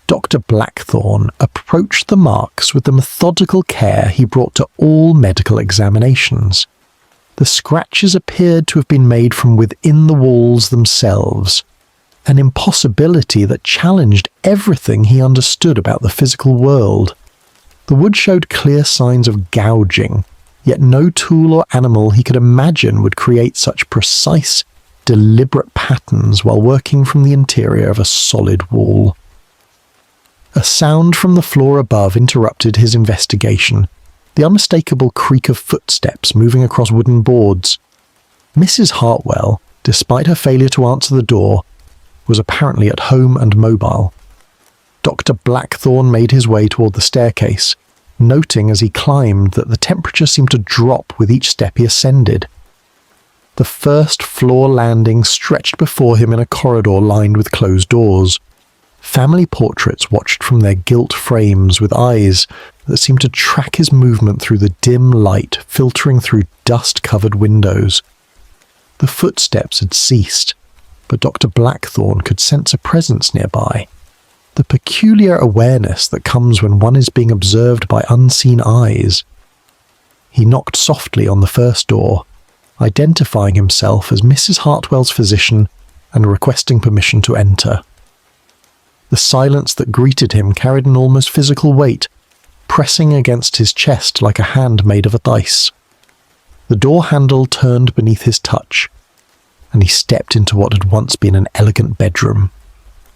S1: Dr. Blackthorne approached the marks with the methodical care he brought to all medical examinations. The scratches appeared to have been made from within the walls themselves, an impossibility that challenged everything he understood about the physical world. The wood showed clear signs of gouging, yet no tool or animal he could imagine would create such precise, deliberate patterns while working from the interior of a solid wall. A sound from the floor above interrupted his investigation, the unmistakable creak of footsteps moving across wooden boards. Mrs. Hartwell, despite her failure to answer the door, was apparently at home and mobile. Dr. Blackthorne made his way toward the staircase, noting as he climbed that the temperature seemed to drop with each step he ascended. The first floor landing stretched before him in a corridor lined with closed doors. Family portraits watched from their gilt frames with eyes that seemed to track his movement through the dim light filtering through dust-covered windows. The footsteps had ceased, but Dr. Blackthorne could sense a presence nearby. The peculiar awareness that comes when one is being observed by unseen eyes. He knocked softly on the first door, identifying himself as Mrs. Hartwell's physician and requesting permission to enter. The silence that greeted him carried an almost physical weight, pressing against his chest like a hand made of ice. The door handle turned beneath his touch, and he stepped into what had once been an elegant bedroom.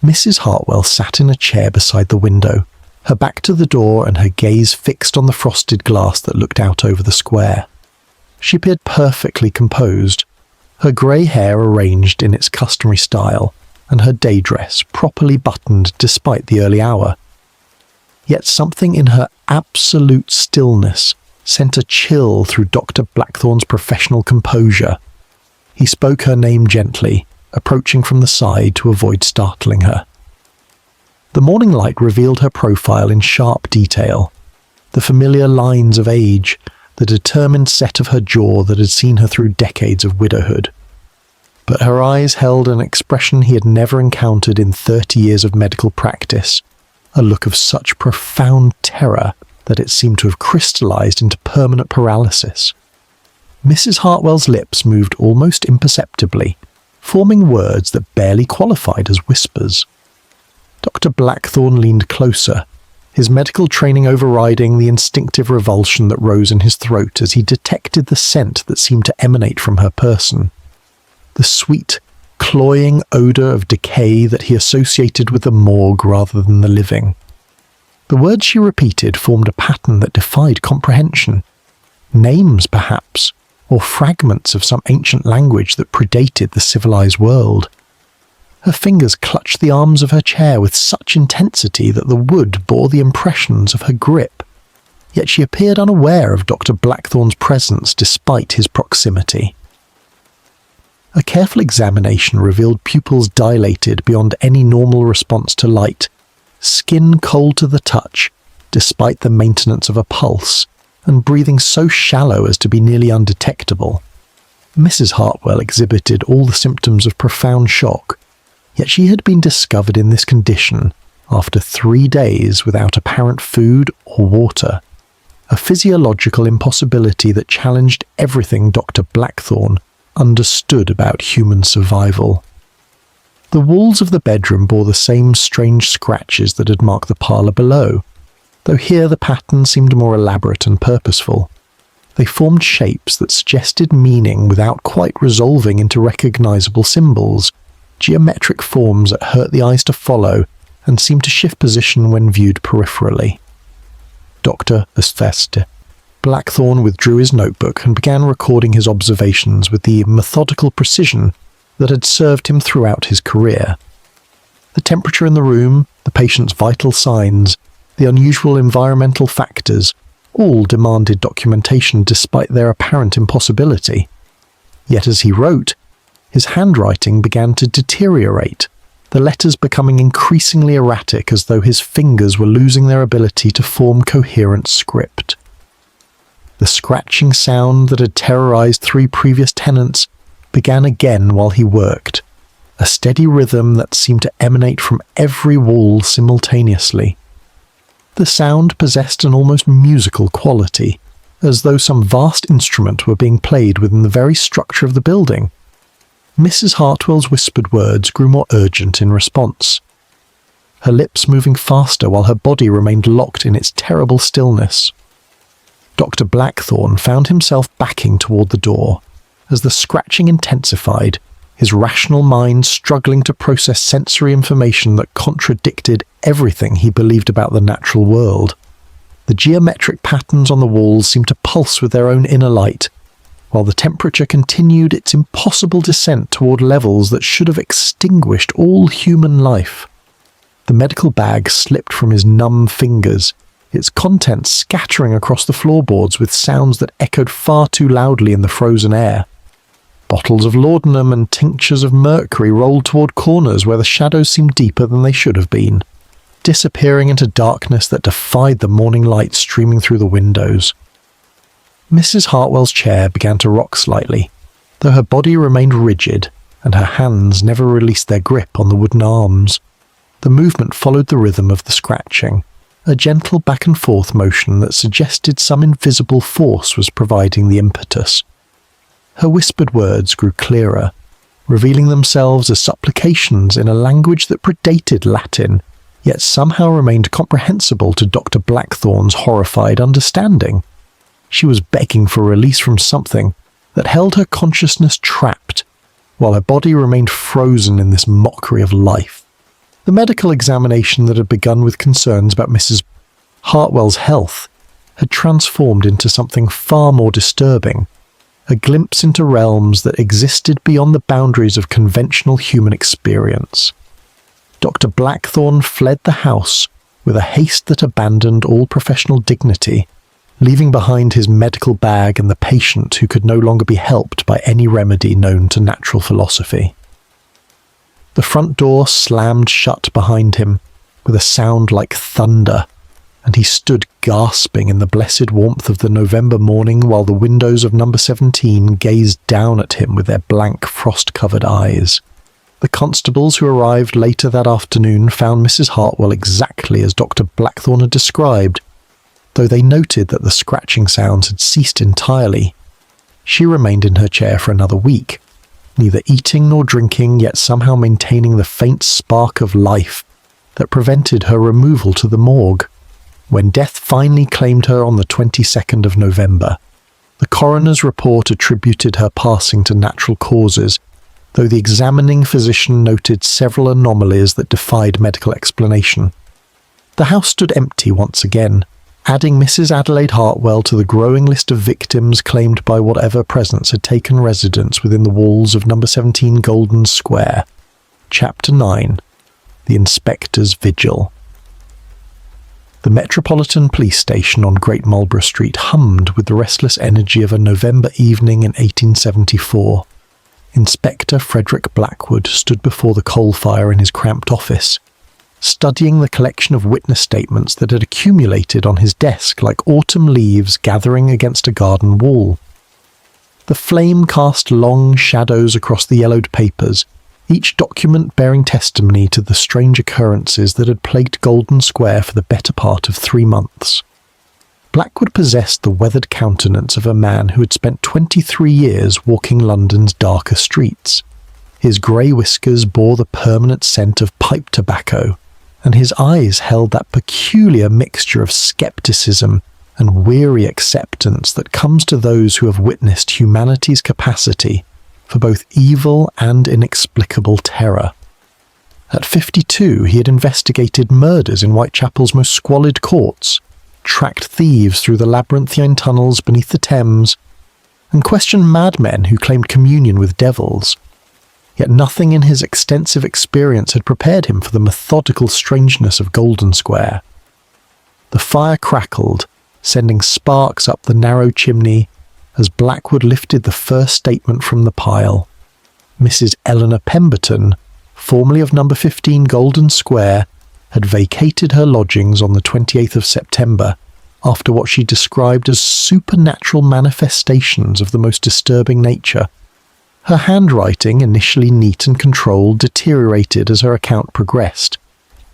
S1: Mrs. Hartwell sat in a chair beside the window, her back to the door and her gaze fixed on the frosted glass that looked out over the square. She appeared perfectly composed, her grey hair arranged in its customary style, and her day dress properly buttoned despite the early hour. Yet something in her absolute stillness sent a chill through Dr. Blackthorne's professional composure. He spoke her name gently, approaching from the side to avoid startling her. The morning light revealed her profile in sharp detail, the familiar lines of age, the determined set of her jaw that had seen her through decades of widowhood. But her eyes held an expression he had never encountered in 30 years of medical practice, a look of such profound terror that it seemed to have crystallized into permanent paralysis. Mrs. Hartwell's lips moved almost imperceptibly, forming words that barely qualified as whispers. Dr. Blackthorne leaned closer, his medical training overriding the instinctive revulsion that rose in his throat as he detected the scent that seemed to emanate from her person. The sweet, cloying odour of decay that he associated with the morgue rather than the living. The words she repeated formed a pattern that defied comprehension. Names, perhaps, or fragments of some ancient language that predated the civilized world. Her fingers clutched the arms of her chair with such intensity that the wood bore the impressions of her grip. Yet she appeared unaware of Dr. Blackthorne's presence despite his proximity. A careful examination revealed pupils dilated beyond any normal response to light, skin cold to the touch, despite the maintenance of a pulse, and breathing so shallow as to be nearly undetectable. Mrs. Hartwell exhibited all the symptoms of profound shock, yet she had been discovered in this condition after 3 days without apparent food or water, a physiological impossibility that challenged everything Dr. Blackthorne understood about human survival. The walls of the bedroom bore the same strange scratches that had marked the parlour below, though here the pattern seemed more elaborate and purposeful. They formed shapes that suggested meaning without quite resolving into recognisable symbols, geometric forms that hurt the eyes to follow and seemed to shift position when viewed peripherally. Dr. Blackthorne withdrew his notebook and began recording his observations with the methodical precision that had served him throughout his career. The temperature in the room, the patient's vital signs, the unusual environmental factors, all demanded documentation despite their apparent impossibility. Yet as he wrote, his handwriting began to deteriorate, the letters becoming increasingly erratic as though his fingers were losing their ability to form coherent script. The scratching sound that had terrorized 3 previous tenants began again while he worked, a steady rhythm that seemed to emanate from every wall simultaneously. The sound possessed an almost musical quality, as though some vast instrument were being played within the very structure of the building. Mrs. Hartwell's whispered words grew more urgent in response, her lips moving faster while her body remained locked in its terrible stillness. Dr. Blackthorne found himself backing toward the door. As the scratching intensified, his rational mind struggling to process sensory information that contradicted everything he believed about the natural world. The geometric patterns on the walls seemed to pulse with their own inner light, while the temperature continued its impossible descent toward levels that should have extinguished all human life. The medical bag slipped from his numb fingers, its contents scattering across the floorboards with sounds that echoed far too loudly in the frozen air. Bottles of laudanum and tinctures of mercury rolled toward corners where the shadows seemed deeper than they should have been, disappearing into darkness that defied the morning light streaming through the windows. Mrs. Hartwell's chair began to rock slightly, though her body remained rigid and her hands never released their grip on the wooden arms. The movement followed the rhythm of the scratching, a gentle back-and-forth motion that suggested some invisible force was providing the impetus. Her whispered words grew clearer, revealing themselves as supplications in a language that predated Latin, yet somehow remained comprehensible to Dr. Blackthorne's horrified understanding. She was begging for release from something that held her consciousness trapped, while her body remained frozen in this mockery of life. The medical examination that had begun with concerns about Mrs. Hartwell's health had transformed into something far more disturbing, a glimpse into realms that existed beyond the boundaries of conventional human experience. Dr. Blackthorne fled the house with a haste that abandoned all professional dignity, leaving behind his medical bag and the patient who could no longer be helped by any remedy known to natural philosophy. The front door slammed shut behind him with a sound like thunder, and he stood gasping in the blessed warmth of the November morning while the windows of number 17 gazed down at him with their blank, frost-covered eyes. The constables who arrived later that afternoon found Mrs. Hartwell exactly as Dr. Blackthorne had described, though they noted that the scratching sounds had ceased entirely. She remained in her chair for another week, neither eating nor drinking, yet somehow maintaining the faint spark of life that prevented her removal to the morgue. When death finally claimed her on the 22nd of November, the coroner's report attributed her passing to natural causes, though the examining physician noted several anomalies that defied medical explanation. The house stood empty once again, adding Mrs. Adelaide Hartwell to the growing list of victims claimed by whatever presence had taken residence within the walls of number 17 Golden Square. Chapter 9. The Inspector's Vigil. The Metropolitan Police Station on Great Marlborough Street hummed with the restless energy of a November evening in 1874. Inspector Frederick Blackwood stood before the coal fire in his cramped office, studying the collection of witness statements that had accumulated on his desk like autumn leaves gathering against a garden wall. The flame cast long shadows across the yellowed papers, each document bearing testimony to the strange occurrences that had plagued Golden Square for the better part of 3 months. Blackwood possessed the weathered countenance of a man who had spent 23 years walking London's darker streets. His grey whiskers bore the permanent scent of pipe tobacco, and his eyes held that peculiar mixture of scepticism and weary acceptance that comes to those who have witnessed humanity's capacity for both evil and inexplicable terror. At 52, he had investigated murders in Whitechapel's most squalid courts, tracked thieves through the labyrinthine tunnels beneath the Thames, and questioned madmen who claimed communion with devils. Yet nothing in his extensive experience had prepared him for the methodical strangeness of Golden Square. The fire crackled, sending sparks up the narrow chimney as Blackwood lifted the first statement from the pile. Mrs. Eleanor Pemberton, formerly of number 15 Golden Square, had vacated her lodgings on the 28th of September after what she described as supernatural manifestations of the most disturbing nature. Her handwriting, initially neat and controlled, deteriorated as her account progressed,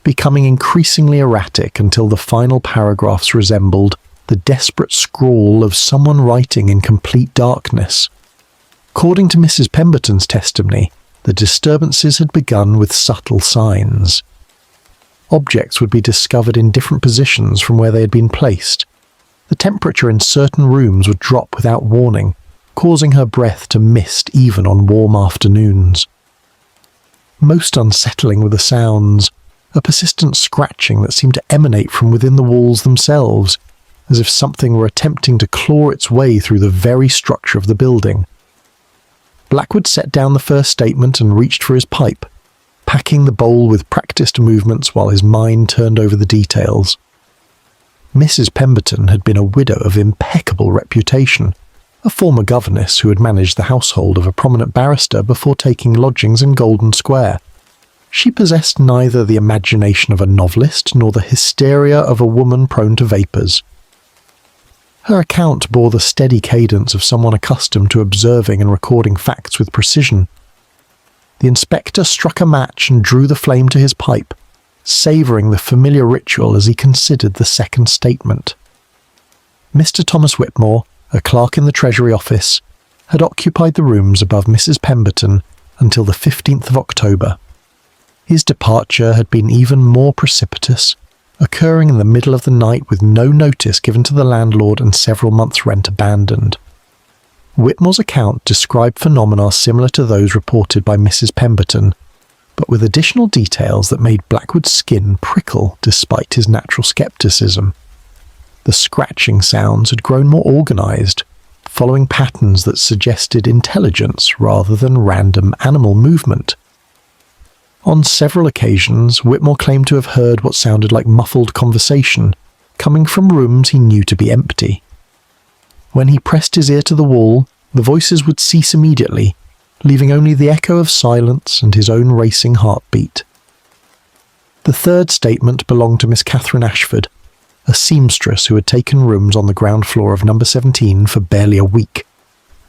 S1: becoming increasingly erratic until the final paragraphs resembled the desperate scrawl of someone writing in complete darkness. According to Mrs. Pemberton's testimony, the disturbances had begun with subtle signs. Objects would be discovered in different positions from where they had been placed. The temperature in certain rooms would drop without warning, causing her breath to mist even on warm afternoons. Most unsettling were the sounds, a persistent scratching that seemed to emanate from within the walls themselves, as if something were attempting to claw its way through the very structure of the building. Blackwood set down the first statement and reached for his pipe, packing the bowl with practiced movements while his mind turned over the details. Mrs. Pemberton had been a widow of impeccable reputation, a former governess who had managed the household of a prominent barrister before taking lodgings in Golden Square. She possessed neither the imagination of a novelist nor the hysteria of a woman prone to vapours. Her account bore the steady cadence of someone accustomed to observing and recording facts with precision. The inspector struck a match and drew the flame to his pipe, savouring the familiar ritual as he considered the second statement. Mr. Thomas Whitmore, a clerk in the Treasury Office, had occupied the rooms above Mrs. Pemberton until the 15th of October. His departure had been even more precipitous, occurring in the middle of the night with no notice given to the landlord and several months' rent abandoned. Whitmore's account described phenomena similar to those reported by Mrs. Pemberton, but with additional details that made Blackwood's skin prickle despite his natural scepticism. The scratching sounds had grown more organised, following patterns that suggested intelligence rather than random animal movement. On several occasions, Whitmore claimed to have heard what sounded like muffled conversation, coming from rooms he knew to be empty. When he pressed his ear to the wall, the voices would cease immediately, leaving only the echo of silence and his own racing heartbeat. The third statement belonged to Miss Catherine Ashford, a seamstress who had taken rooms on the ground floor of number 17 for barely a week,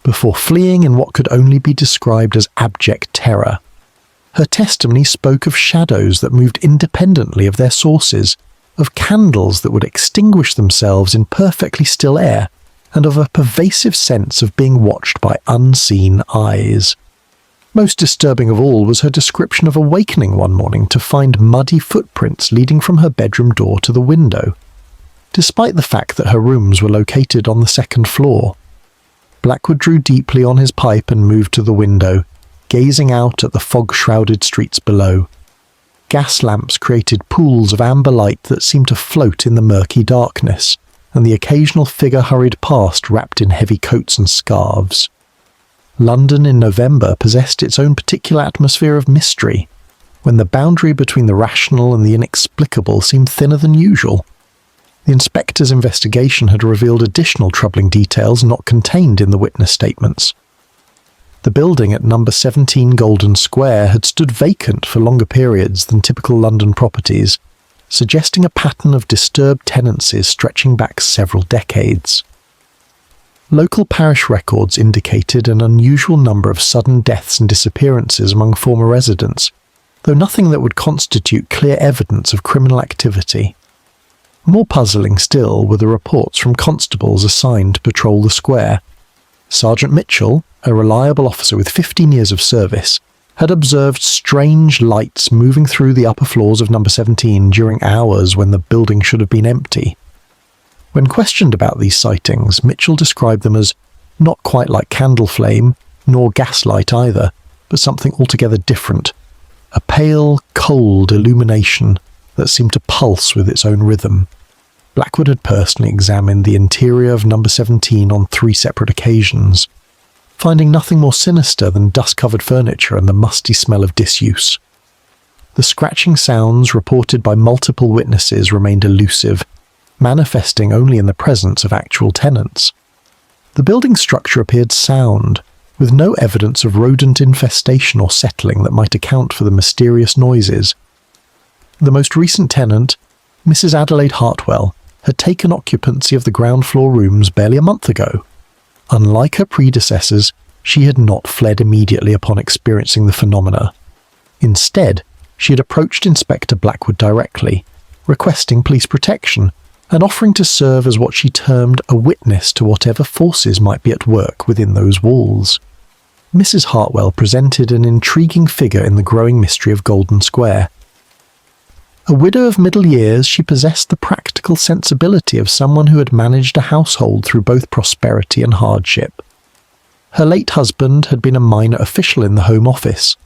S1: before fleeing in what could only be described as abject terror. Her testimony spoke of shadows that moved independently of their sources, of candles that would extinguish themselves in perfectly still air, and of a pervasive sense of being watched by unseen eyes. Most disturbing of all was her description of awakening one morning to find muddy footprints leading from her bedroom door to the window, despite the fact that her rooms were located on the second floor. Blackwood drew deeply on his pipe and moved to the window, gazing out at the fog-shrouded streets below. Gas lamps created pools of amber light that seemed to float in the murky darkness, and the occasional figure hurried past wrapped in heavy coats and scarves. London in November possessed its own particular atmosphere of mystery, when the boundary between the rational and the inexplicable seemed thinner than usual. The inspector's investigation had revealed additional troubling details not contained in the witness statements. The building at number 17 Golden Square had stood vacant for longer periods than typical London properties, suggesting a pattern of disturbed tenancies stretching back several decades. Local parish records indicated an unusual number of sudden deaths and disappearances among former residents, though nothing that would constitute clear evidence of criminal activity. More puzzling still were the reports from constables assigned to patrol the square. Sergeant Mitchell, a reliable officer with 15 years of service, had observed strange lights moving through the upper floors of number 17 during hours when the building should have been empty. When questioned about these sightings, Mitchell described them as not quite like candle flame, nor gaslight either, but something altogether different, a pale, cold illumination that seemed to pulse with its own rhythm. Blackwood had personally examined the interior of number 17 on 3 separate occasions, finding nothing more sinister than dust-covered furniture and the musty smell of disuse. The scratching sounds reported by multiple witnesses remained elusive, manifesting only in the presence of actual tenants. The building structure appeared sound, with no evidence of rodent infestation or settling that might account for the mysterious noises. The most recent tenant, Mrs. Adelaide Hartwell, had taken occupancy of the ground floor rooms barely a month ago. Unlike her predecessors, she had not fled immediately upon experiencing the phenomena. Instead, she had approached Inspector Blackwood directly, requesting police protection and offering to serve as what she termed a witness to whatever forces might be at work within those walls. Mrs. Hartwell presented an intriguing figure in the growing mystery of Golden Square. A widow of middle years, she possessed the practical sensibility of someone who had managed a household through both prosperity and hardship. Her late husband had been a minor official in the Home Office,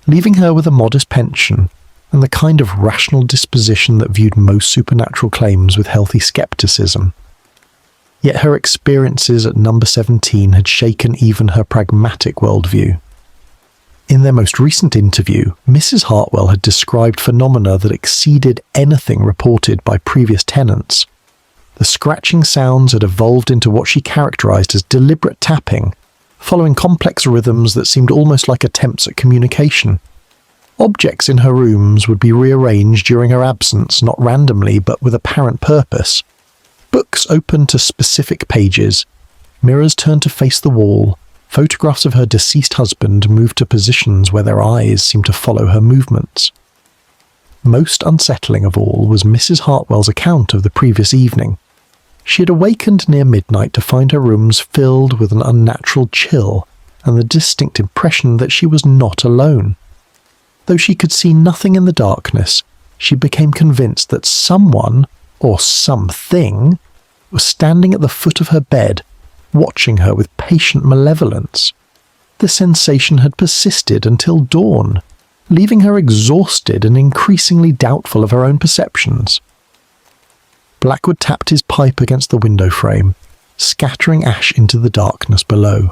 S1: leaving her with a modest pension and the kind of rational disposition that viewed most supernatural claims with healthy skepticism. Yet her experiences at number 17 had shaken even her pragmatic worldview. In their most recent interview, Mrs. Hartwell had described phenomena that exceeded anything reported by previous tenants. The scratching sounds had evolved into what she characterized as deliberate tapping, following complex rhythms that seemed almost like attempts at communication. Objects in her rooms would be rearranged during her absence, not randomly but with apparent purpose. Books opened to specific pages, mirrors turned to face the wall, photographs of her deceased husband moved to positions where their eyes seemed to follow her movements. Most unsettling of all was Mrs. Hartwell's account of the previous evening. She had awakened near midnight to find her rooms filled with an unnatural chill and the distinct impression that she was not alone. Though she could see nothing in the darkness, she became convinced that someone, or something, was standing at the foot of her bed, watching her with patient malevolence. The sensation had persisted until dawn, leaving her exhausted and increasingly doubtful of her own perceptions. Blackwood tapped his pipe against the window frame, scattering ash into the darkness below.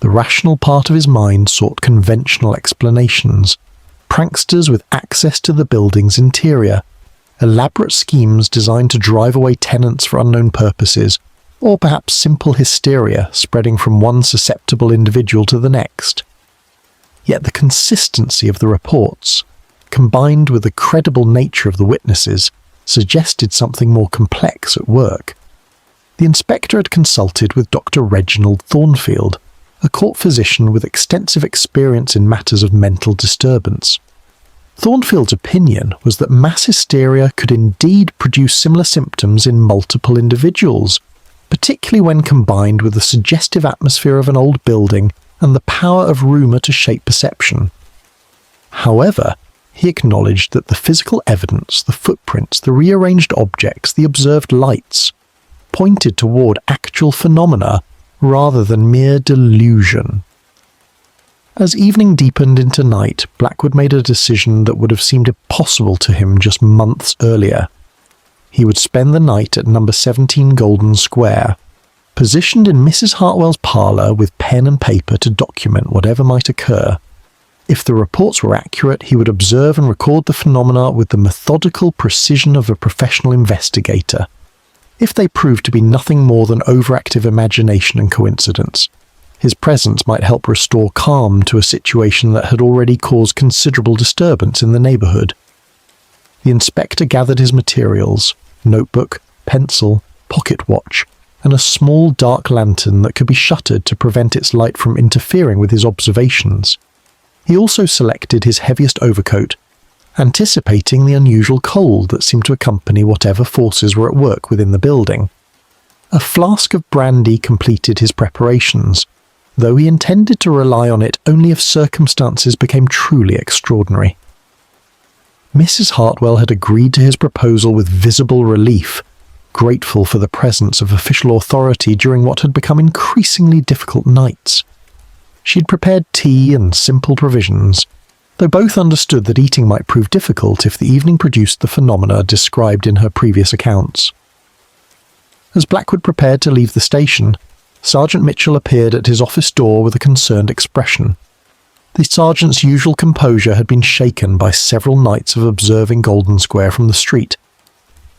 S1: The rational part of his mind sought conventional explanations, pranksters with access to the building's interior, elaborate schemes designed to drive away tenants for unknown purposes, or perhaps simple hysteria spreading from one susceptible individual to the next. Yet the consistency of the reports, combined with the credible nature of the witnesses, suggested something more complex at work. The inspector had consulted with Dr. Reginald Thornfield, a court physician with extensive experience in matters of mental disturbance. Thornfield's opinion was that mass hysteria could indeed produce similar symptoms in multiple individuals, particularly when combined with the suggestive atmosphere of an old building and the power of rumour to shape perception. However, he acknowledged that the physical evidence, the footprints, the rearranged objects, the observed lights, pointed toward actual phenomena rather than mere delusion. As evening deepened into night, Blackwood made a decision that would have seemed impossible to him just months earlier. He would spend the night at number 17 Golden Square, positioned in Mrs. Hartwell's parlour with pen and paper to document whatever might occur. If the reports were accurate, he would observe and record the phenomena with the methodical precision of a professional investigator. If they proved to be nothing more than overactive imagination and coincidence, his presence might help restore calm to a situation that had already caused considerable disturbance in the neighbourhood. The inspector gathered his materials: notebook, pencil, pocket watch, and a small dark lantern that could be shuttered to prevent its light from interfering with his observations. He also selected his heaviest overcoat, anticipating the unusual cold that seemed to accompany whatever forces were at work within the building. A flask of brandy completed his preparations, though he intended to rely on it only if circumstances became truly extraordinary. Mrs. Hartwell had agreed to his proposal with visible relief, grateful for the presence of official authority during what had become increasingly difficult nights. She had prepared tea and simple provisions, though both understood that eating might prove difficult if the evening produced the phenomena described in her previous accounts. As Blackwood prepared to leave the station, Sergeant Mitchell appeared at his office door with a concerned expression. The sergeant's usual composure had been shaken by several nights of observing Golden Square from the street,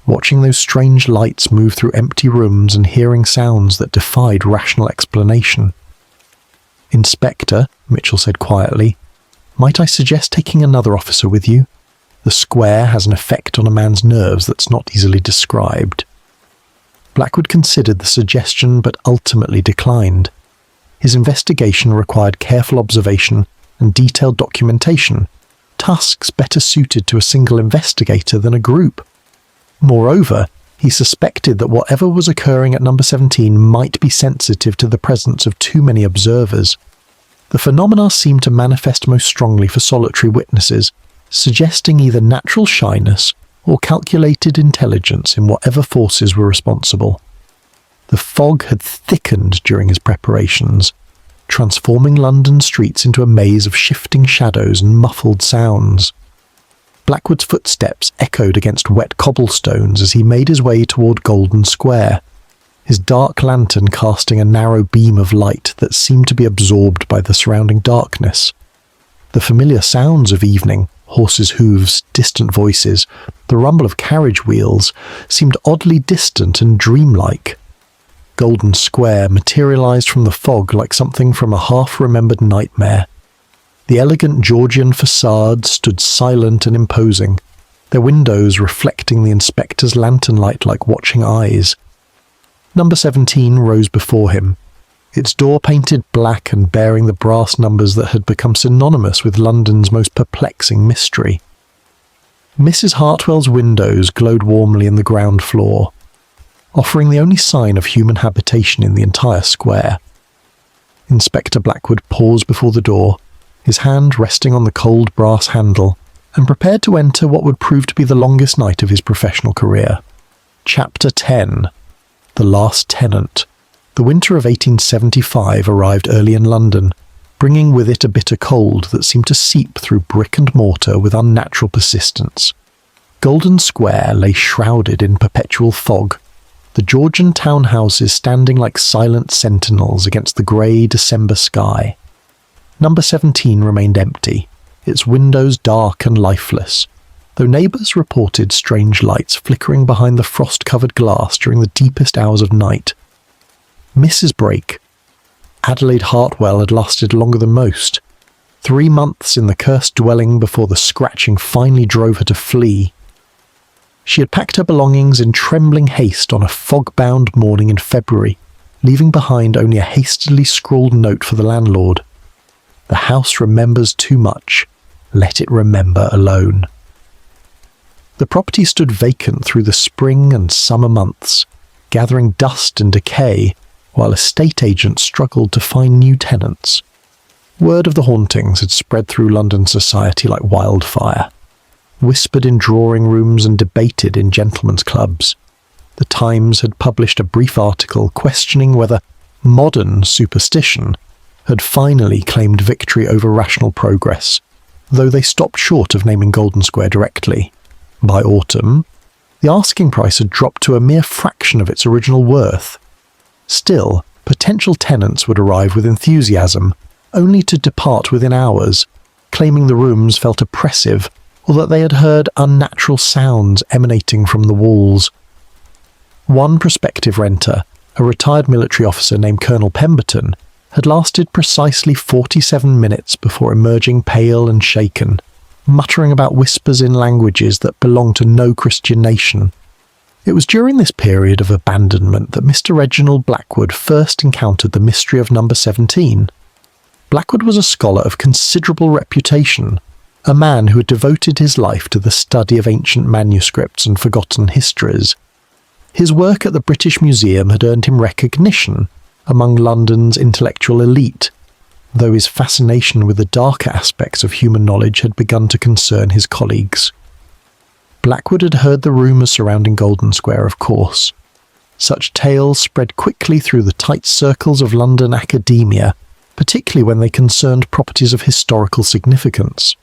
S1: watching those strange lights move through empty rooms and hearing sounds that defied rational explanation. "Inspector," Mitchell said quietly, "might I suggest taking another officer with you? The square has an effect on a man's nerves that's not easily described." Blackwood considered the suggestion but ultimately declined. His investigation required careful observation and detailed documentation, tasks better suited to a single investigator than a group. Moreover, he suspected that whatever was occurring at number 17 might be sensitive to the presence of too many observers. The phenomena seemed to manifest most strongly for solitary witnesses, suggesting either natural shyness or calculated intelligence in whatever forces were responsible. The fog had thickened during his preparations, transforming London streets into a maze of shifting shadows and muffled sounds. Blackwood's footsteps echoed against wet cobblestones as he made his way toward Golden Square, his dark lantern casting a narrow beam of light that seemed to be absorbed by the surrounding darkness. The familiar sounds of evening, horses' hooves, distant voices, the rumble of carriage wheels, seemed oddly distant and dreamlike. Golden Square materialized from the fog like something from a half-remembered nightmare. The elegant Georgian facades stood silent and imposing, their windows reflecting the inspector's lantern light like watching eyes. Number 17 rose before him, its door painted black and bearing the brass numbers that had become synonymous with London's most perplexing mystery. Mrs. Hartwell's windows glowed warmly in the ground floor, offering the only sign of human habitation in the entire square. Inspector Blackwood paused before the door, his hand resting on the cold brass handle, and prepared to enter what would prove to be the longest night of his professional career. Chapter 10. The Last Tenant. The winter of 1875 arrived early in London, bringing with it a bitter cold that seemed to seep through brick and mortar with unnatural persistence. Golden Square lay shrouded in perpetual fog, the Georgian townhouses standing like silent sentinels against the grey December sky. Number 17 remained empty, its windows dark and lifeless, though neighbours reported strange lights flickering behind the frost-covered glass during the deepest hours of night. Mrs. Brake. Adelaide Hartwell had lasted longer than most. 3 months in the cursed dwelling before the scratching finally drove her to flee. She had packed her belongings in trembling haste on a fog-bound morning in February, leaving behind only a hastily scrawled note for the landlord. "The house remembers too much. Let it remember alone." The property stood vacant through the spring and summer months, gathering dust and decay, while estate agents struggled to find new tenants. Word of the hauntings had spread through London society like wildfire, whispered in drawing rooms and debated in gentlemen's clubs. The Times had published a brief article questioning whether modern superstition had finally claimed victory over rational progress, though they stopped short of naming Golden Square directly. By autumn, the asking price had dropped to a mere fraction of its original worth. Still, potential tenants would arrive with enthusiasm, only to depart within hours, claiming the rooms felt oppressive or that they had heard unnatural sounds emanating from the walls. One prospective renter, a retired military officer named Colonel Pemberton, had lasted precisely 47 minutes before emerging pale and shaken, muttering about whispers in languages that belonged to no Christian nation. It was during this period of abandonment that Mr. Reginald Blackwood first encountered the mystery of number 17. Blackwood was a scholar of considerable reputation, a man who had devoted his life to the study of ancient manuscripts and forgotten histories. His work at the British Museum had earned him recognition among London's intellectual elite, though his fascination with the darker aspects of human knowledge had begun to concern his colleagues. Blackwood had heard the rumours surrounding Golden Square, of course. Such tales spread quickly through the tight circles of London academia, particularly when they concerned properties of historical significance.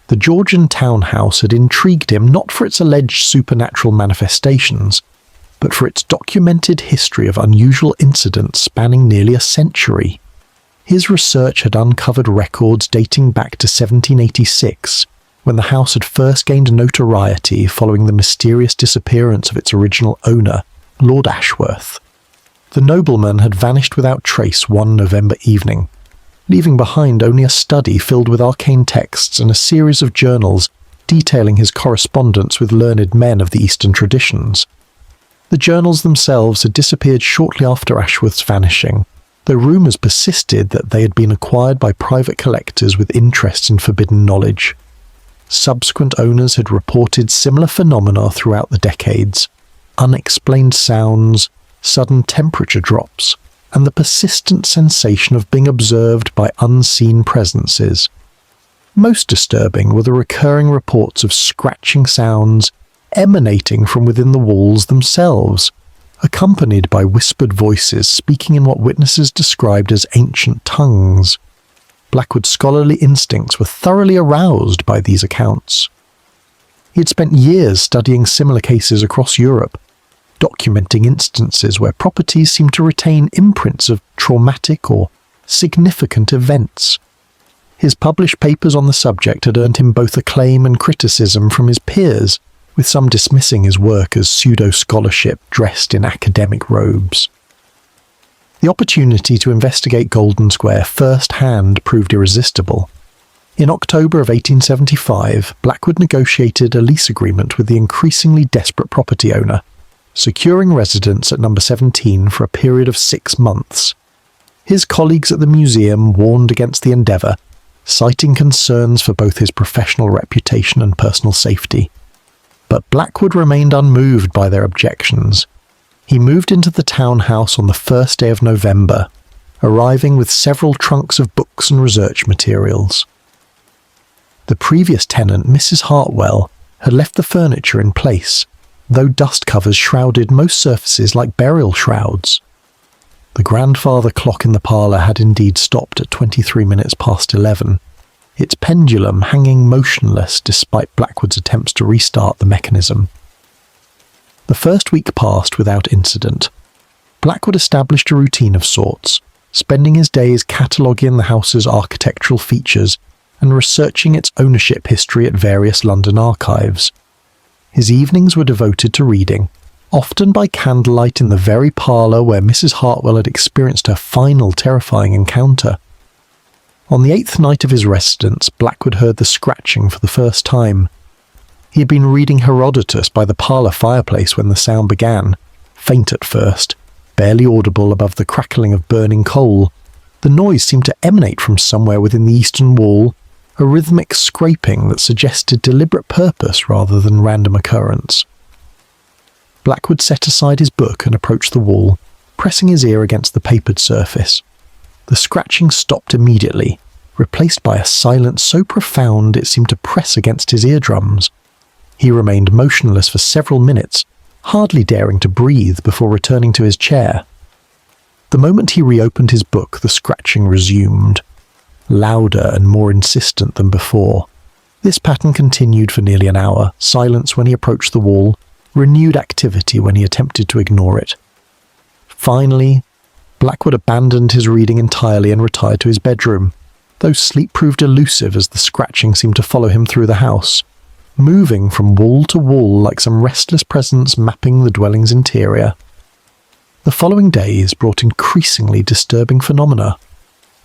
S1: The Georgian townhouse had intrigued him not for its alleged supernatural manifestations, but for its documented history of unusual incidents spanning nearly a century. His research had uncovered records dating back to 1786, when the house had first gained notoriety following the mysterious disappearance of its original owner, Lord Ashworth. The nobleman had vanished without trace one November evening, leaving behind only a study filled with arcane texts and a series of journals detailing his correspondence with learned men of the Eastern traditions. The journals themselves had disappeared shortly after Ashworth's vanishing, though rumours persisted that they had been acquired by private collectors with interests in forbidden knowledge. Subsequent owners had reported similar phenomena throughout the decades: unexplained sounds, sudden temperature drops, and the persistent sensation of being observed by unseen presences. Most disturbing were the recurring reports of scratching sounds emanating from within the walls themselves, accompanied by whispered voices speaking in what witnesses described as ancient tongues. Blackwood's scholarly instincts were thoroughly aroused by these accounts. He had spent years studying similar cases across Europe, documenting instances where properties seemed to retain imprints of traumatic or significant events. His published papers on the subject had earned him both acclaim and criticism from his peers, with some dismissing his work as pseudo-scholarship dressed in academic robes. The opportunity to investigate Golden Square first-hand proved irresistible. In October of 1875, Blackwood negotiated a lease agreement with the increasingly desperate property owner, securing residence at number 17 for a period of 6 months. His colleagues at the museum warned against the endeavour, citing concerns for both his professional reputation and personal safety. But Blackwood remained unmoved by their objections. He moved into the townhouse on the first day of November, arriving with several trunks of books and research materials. The previous tenant, Mrs. Hartwell, had left the furniture in place, though dust covers shrouded most surfaces like burial shrouds. The grandfather clock in the parlour had indeed stopped at 23 minutes past 11, its pendulum hanging motionless despite Blackwood's attempts to restart the mechanism. The first week passed without incident. Blackwood established a routine of sorts, spending his days cataloguing the house's architectural features and researching its ownership history at various London archives. His evenings were devoted to reading, often by candlelight in the very parlour where Mrs. Hartwell had experienced her final terrifying encounter. On the 8th night of his residence, Blackwood heard the scratching for the first time. He had been reading Herodotus by the parlour fireplace when the sound began, faint at first, barely audible above the crackling of burning coal. The noise seemed to emanate from somewhere within the eastern wall, a rhythmic scraping that suggested deliberate purpose rather than random occurrence. Blackwood set aside his book and approached the wall, pressing his ear against the papered surface. The scratching stopped immediately, replaced by a silence so profound it seemed to press against his eardrums. He remained motionless for several minutes, hardly daring to breathe before returning to his chair. The moment he reopened his book, the scratching resumed, louder and more insistent than before. This pattern continued for nearly an hour, silence when he approached the wall, renewed activity when he attempted to ignore it. Finally, Blackwood abandoned his reading entirely and retired to his bedroom, though sleep proved elusive as the scratching seemed to follow him through the house, moving from wall to wall like some restless presence mapping the dwelling's interior. The following days brought increasingly disturbing phenomena.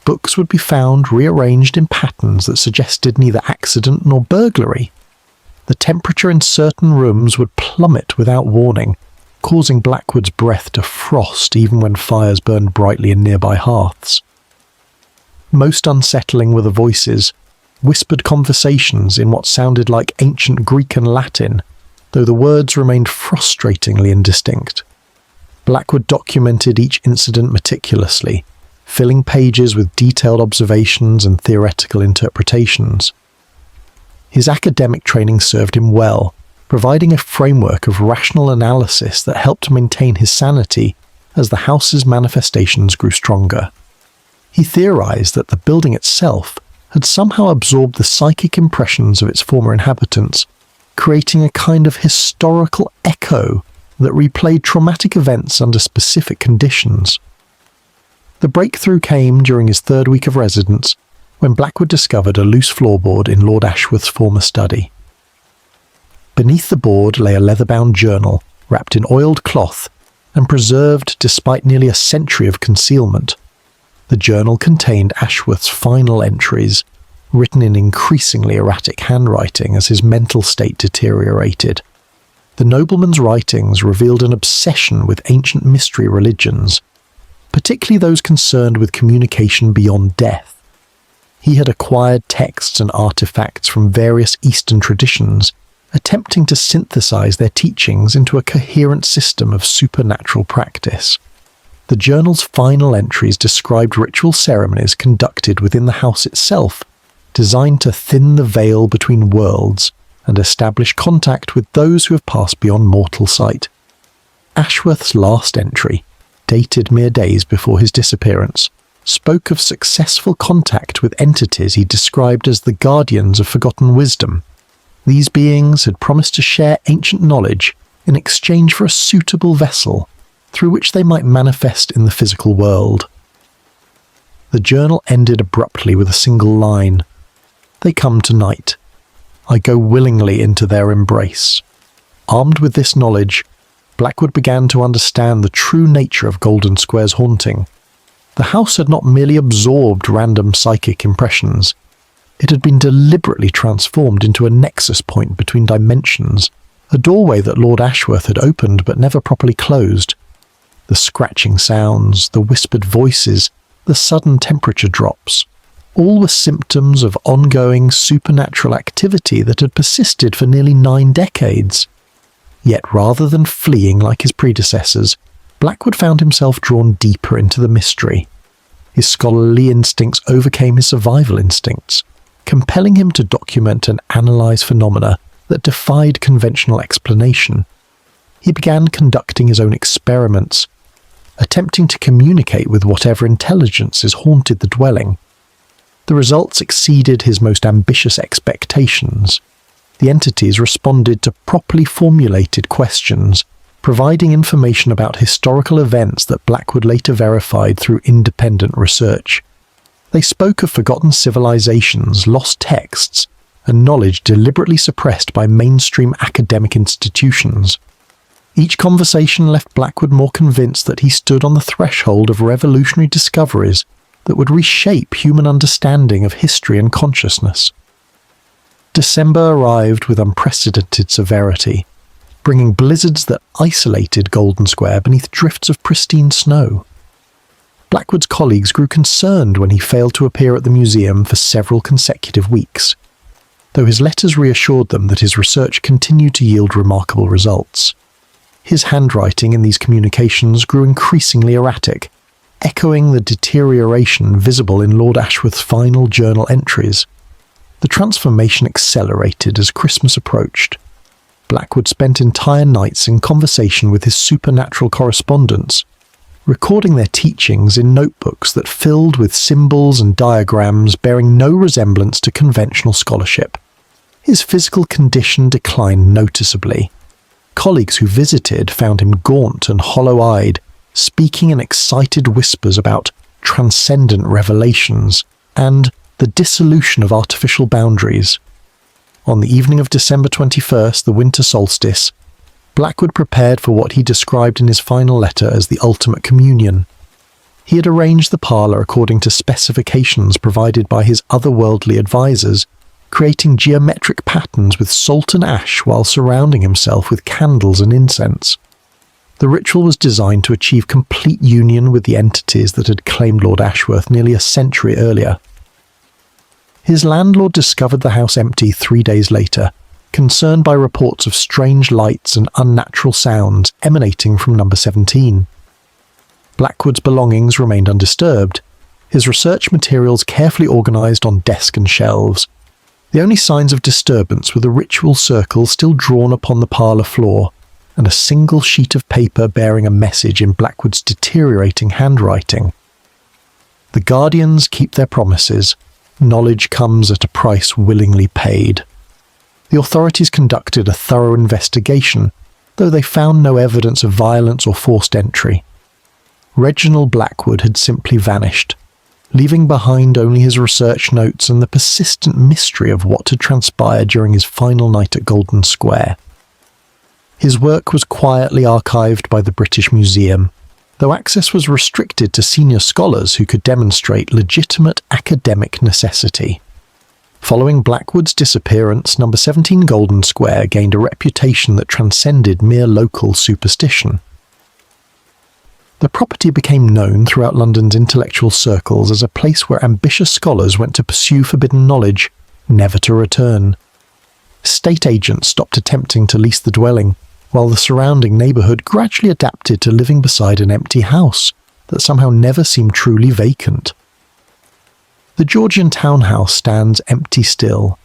S1: Books would be found rearranged in patterns that suggested neither accident nor burglary. The temperature in certain rooms would plummet without warning, causing Blackwood's breath to frost even when fires burned brightly in nearby hearths. Most unsettling were the voices, whispered conversations in what sounded like ancient Greek and Latin, though the words remained frustratingly indistinct. Blackwood documented each incident meticulously, filling pages with detailed observations and theoretical interpretations. His academic training served him well, providing a framework of rational analysis that helped maintain his sanity as the house's manifestations grew stronger. He theorized that the building itself had somehow absorbed the psychic impressions of its former inhabitants, creating a kind of historical echo that replayed traumatic events under specific conditions. The breakthrough came during his third week of residence, when Blackwood discovered a loose floorboard in Lord Ashworth's former study. Beneath the board lay a leather-bound journal, wrapped in oiled cloth and preserved despite nearly a century of concealment. The journal contained Ashworth's final entries, written in increasingly erratic handwriting as his mental state deteriorated. The nobleman's writings revealed an obsession with ancient mystery religions, particularly those concerned with communication beyond death. He had acquired texts and artifacts from various Eastern traditions, attempting to synthesize their teachings into a coherent system of supernatural practice. The journal's final entries described ritual ceremonies conducted within the house itself, designed to thin the veil between worlds and establish contact with those who have passed beyond mortal sight. Ashworth's last entry, dated mere days before his disappearance, spoke of successful contact with entities he described as the guardians of forgotten wisdom. These beings had promised to share ancient knowledge in exchange for a suitable vessel through which they might manifest in the physical world. The journal ended abruptly with a single line: "They come tonight. I go willingly into their embrace." Armed with this knowledge, Blackwood began to understand the true nature of Golden Square's haunting. The house had not merely absorbed random psychic impressions. It had been deliberately transformed into a nexus point between dimensions, a doorway that Lord Ashworth had opened but never properly closed. The scratching sounds, the whispered voices, the sudden temperature drops, all were symptoms of ongoing supernatural activity that had persisted for nearly 9 decades. Yet rather than fleeing like his predecessors, Blackwood found himself drawn deeper into the mystery. His scholarly instincts overcame his survival instincts, compelling him to document and analyze phenomena that defied conventional explanation. He began conducting his own experiments, attempting to communicate with whatever intelligences haunted the dwelling. The results exceeded his most ambitious expectations. The entities responded to properly formulated questions, providing information about historical events that Blackwood later verified through independent research. They spoke of forgotten civilizations, lost texts, and knowledge deliberately suppressed by mainstream academic institutions. Each conversation left Blackwood more convinced that he stood on the threshold of revolutionary discoveries that would reshape human understanding of history and consciousness. December arrived with unprecedented severity, bringing blizzards that isolated Golden Square beneath drifts of pristine snow. Blackwood's colleagues grew concerned when he failed to appear at the museum for several consecutive weeks, though his letters reassured them that his research continued to yield remarkable results. His handwriting in these communications grew increasingly erratic, echoing the deterioration visible in Lord Ashworth's final journal entries. The transformation accelerated as Christmas approached. Blackwood spent entire nights in conversation with his supernatural correspondents, recording their teachings in notebooks that filled with symbols and diagrams bearing no resemblance to conventional scholarship. His physical condition declined noticeably. Colleagues who visited found him gaunt and hollow-eyed, speaking in excited whispers about transcendent revelations and the dissolution of artificial boundaries. On the evening of December 21st, the winter solstice, Blackwood prepared for what he described in his final letter as the ultimate communion. He had arranged the parlour according to specifications provided by his otherworldly advisors, creating geometric patterns with salt and ash while surrounding himself with candles and incense. The ritual was designed to achieve complete union with the entities that had claimed Lord Ashworth nearly a century earlier. His landlord discovered the house empty 3 days later, concerned by reports of strange lights and unnatural sounds emanating from number 17. Blackwood's belongings remained undisturbed, his research materials carefully organised on desk and shelves. The only signs of disturbance were the ritual circle still drawn upon the parlour floor, and a single sheet of paper bearing a message in Blackwood's deteriorating handwriting. The guardians keep their promises. Knowledge comes at a price willingly paid. The authorities conducted a thorough investigation, though they found no evidence of violence or forced entry. Reginald Blackwood had simply vanished, leaving behind only his research notes and the persistent mystery of what had transpired during his final night at Golden Square. His work was quietly archived by the British Museum, though access was restricted to senior scholars who could demonstrate legitimate academic necessity. Following Blackwood's disappearance, number 17 Golden Square gained a reputation that transcended mere local superstition. The property became known throughout London's intellectual circles as a place where ambitious scholars went to pursue forbidden knowledge, never to return. Estate agents stopped attempting to lease the dwelling, while the surrounding neighbourhood gradually adapted to living beside an empty house that somehow never seemed truly vacant. The Georgian townhouse stands empty still,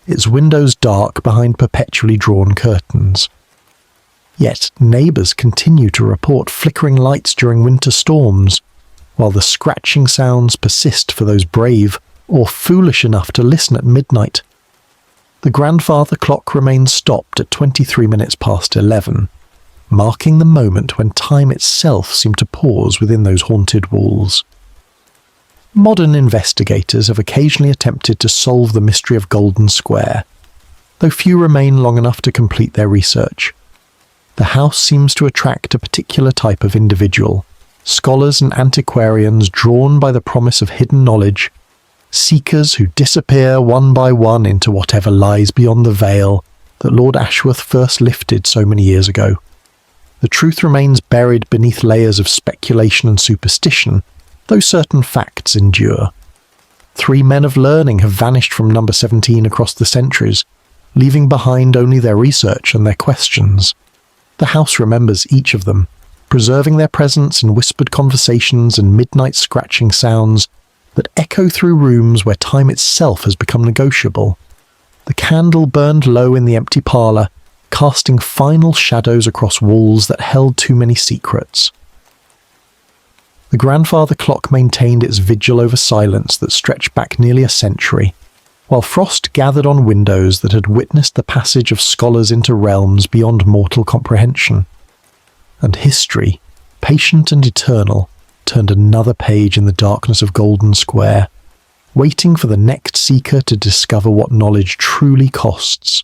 S1: its windows dark behind perpetually drawn curtains. Yet neighbours continue to report flickering lights during winter storms, while the scratching sounds persist for those brave or foolish enough to listen at midnight. The grandfather clock remains stopped at 23 minutes past 11, marking the moment when time itself seemed to pause within those haunted walls. Modern investigators have occasionally attempted to solve the mystery of Golden Square, though few remain long enough to complete their research. The house seems to attract a particular type of individual, scholars and antiquarians drawn by the promise of hidden knowledge, seekers who disappear one by one into whatever lies beyond the veil that Lord Ashworth first lifted so many years ago. The truth remains buried beneath layers of speculation and superstition, though certain facts endure. 3 men of learning have vanished from number 17 across the centuries, leaving behind only their research and their questions. The house remembers each of them, preserving their presence in whispered conversations and midnight scratching sounds that echo through rooms where time itself has become negotiable. The candle burned low in the empty parlour, casting final shadows across walls that held too many secrets. The grandfather clock maintained its vigil over silence that stretched back nearly a century, while frost gathered on windows that had witnessed the passage of scholars into realms beyond mortal comprehension. And history, patient and eternal, turned another page in the darkness of Golden Square, waiting for the next seeker to discover what knowledge truly costs.